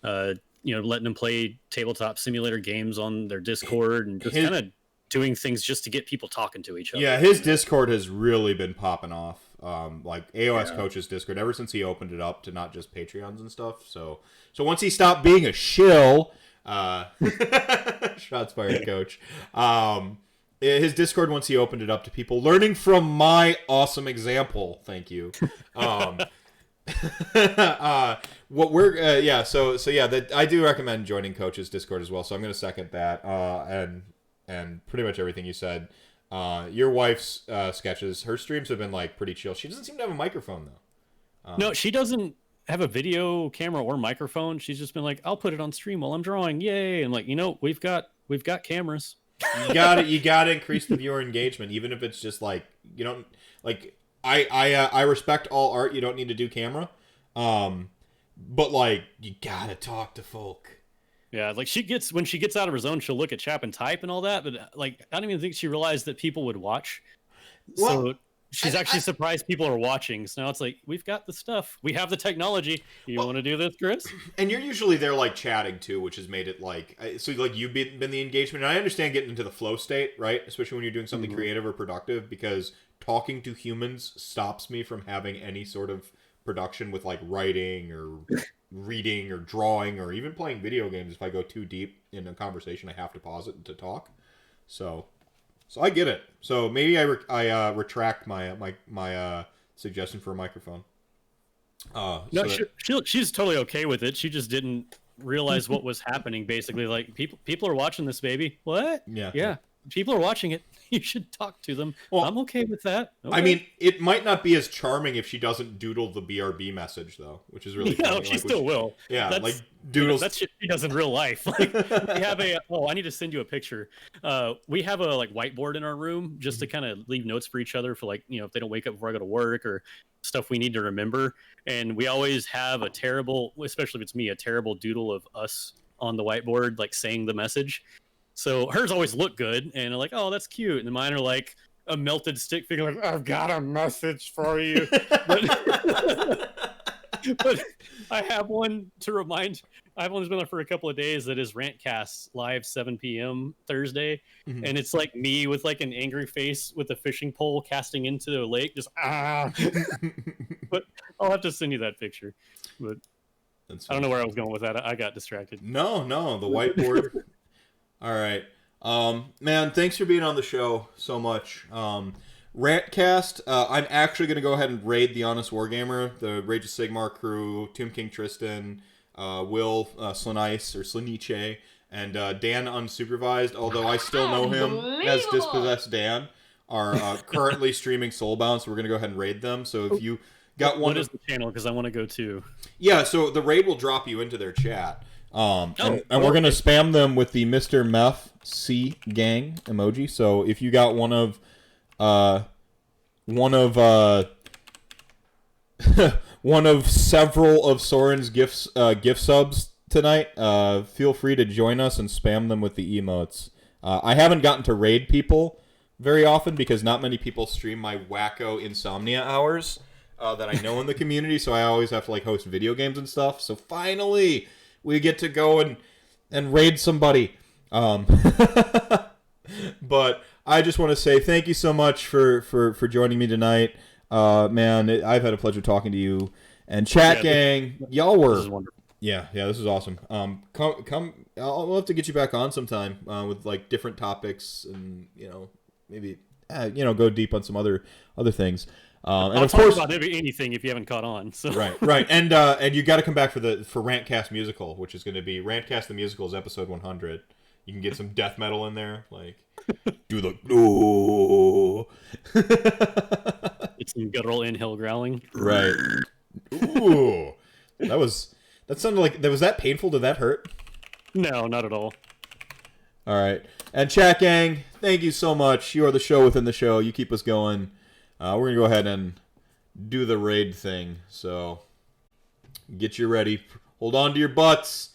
Speaker 1: Letting them play tabletop simulator games on their Discord and just kind of doing things just to get people talking to each other.
Speaker 2: Yeah, his Discord has really been popping off. Like AOS Coach's Discord, ever since he opened it up to not just Patreons and stuff. So once he stopped being a shill, shots fired, Coach. His Discord, once he opened it up to people learning from my awesome example. Thank you. What we're I do recommend joining Coach's Discord as well, so I'm going to second that, and pretty much everything you said. Your wife's sketches, her streams have been like pretty chill. She doesn't seem to have a microphone though.
Speaker 1: No, she doesn't have a video camera or microphone. She's just been like, I'll put it on stream while I'm drawing, yay. And like, we've got cameras.
Speaker 2: You gotta increase the viewer engagement, even if it's just like, I respect all art. You don't need to do camera, but like you gotta talk to folk.
Speaker 1: Yeah, like when she gets out of her zone, she'll look at chat and type and all that. But like, I don't even think she realized that people would watch. Well, so she's actually surprised people are watching. So now it's like, we've got the stuff, we have the technology. You want to do this, Chris?
Speaker 2: And you're usually there like chatting too, which has made it like so. Like you've been the engagement, and I understand getting into the flow state, right? Especially when you're doing something creative or productive, because talking to humans stops me from having any sort of production with like writing or reading or drawing or even playing video games. If I go too deep in a conversation, I have to pause it to talk. So I get it. So maybe I retract my suggestion for a microphone.
Speaker 1: She's totally okay with it. She just didn't realize what was happening. Basically, like people are watching this, baby. What? Yeah. People are watching it. You should talk to them. Well, I'm okay with that. Okay.
Speaker 2: I mean, it might not be as charming if she doesn't doodle the BRB message, though, which is really funny.
Speaker 1: She still will.
Speaker 2: Yeah, like doodles.
Speaker 1: That's shit she does in real life. Like, we have I need to send you a picture. We have a like whiteboard in our room just to kind of leave notes for each other for like, if they don't wake up before I go to work or stuff we need to remember. And we always have especially if it's me, a terrible doodle of us on the whiteboard, like saying the message. So hers always look good, and I'm like, oh, that's cute. And mine are like a melted stick figure, like, I've got a message for you. But I have one to remind. I've only been on for a couple of days. That is RantCast live 7 p.m. Thursday, and it's like me with like an angry face with a fishing pole casting into the lake, just But I'll have to send you that picture. But I don't know where I was going with that. I got distracted.
Speaker 2: No, the whiteboard. All right. Man, thanks for being on the show so much. RantCast, I'm actually going to go ahead and raid the Honest Wargamer, the Rage of Sigmar crew, Tomb King Tristan, Will, Slanice, or Slaniche, and Dan Unsupervised, although I still know him as Dispossessed Dan, are currently streaming Soulbound, so we're going to go ahead and raid them. So if you got one...
Speaker 1: What is the channel? Because I want to go too.
Speaker 2: Yeah, so the raid will drop you into their chat. And we're going to spam them with the Mr. Meth C gang emoji. So if you got one of several of Soren's gift subs tonight, feel free to join us and spam them with the emotes. I haven't gotten to raid people very often because not many people stream my wacko insomnia hours that I know in the community, so I always have to like host video games and stuff. So finally we get to go and raid somebody.
Speaker 4: But I just want to say thank you so much for joining me tonight. Man, I've had a pleasure talking to you. And chat gang, y'all were...
Speaker 1: This is wonderful.
Speaker 4: Yeah, this is awesome. Come. We'll have to get you back on sometime with like different topics, and maybe go deep on some other things. And
Speaker 1: I'll
Speaker 4: of
Speaker 1: talk
Speaker 4: course,
Speaker 1: about anything if you haven't caught on. So.
Speaker 4: right, and you got to come back for RantCast musical, which is going to be RantCast the Musical is episode 100. You can get some death metal in there, like do the ooh.
Speaker 1: It's some guttural inhale growling.
Speaker 4: Right. Ooh, that sounded like was that painful? Did that hurt?
Speaker 1: No, not at all.
Speaker 4: All right. And chat gang, thank you so much. You are the show within the show. You keep us going. We're going to go ahead and do the raid thing. So get you ready. Hold on to your butts.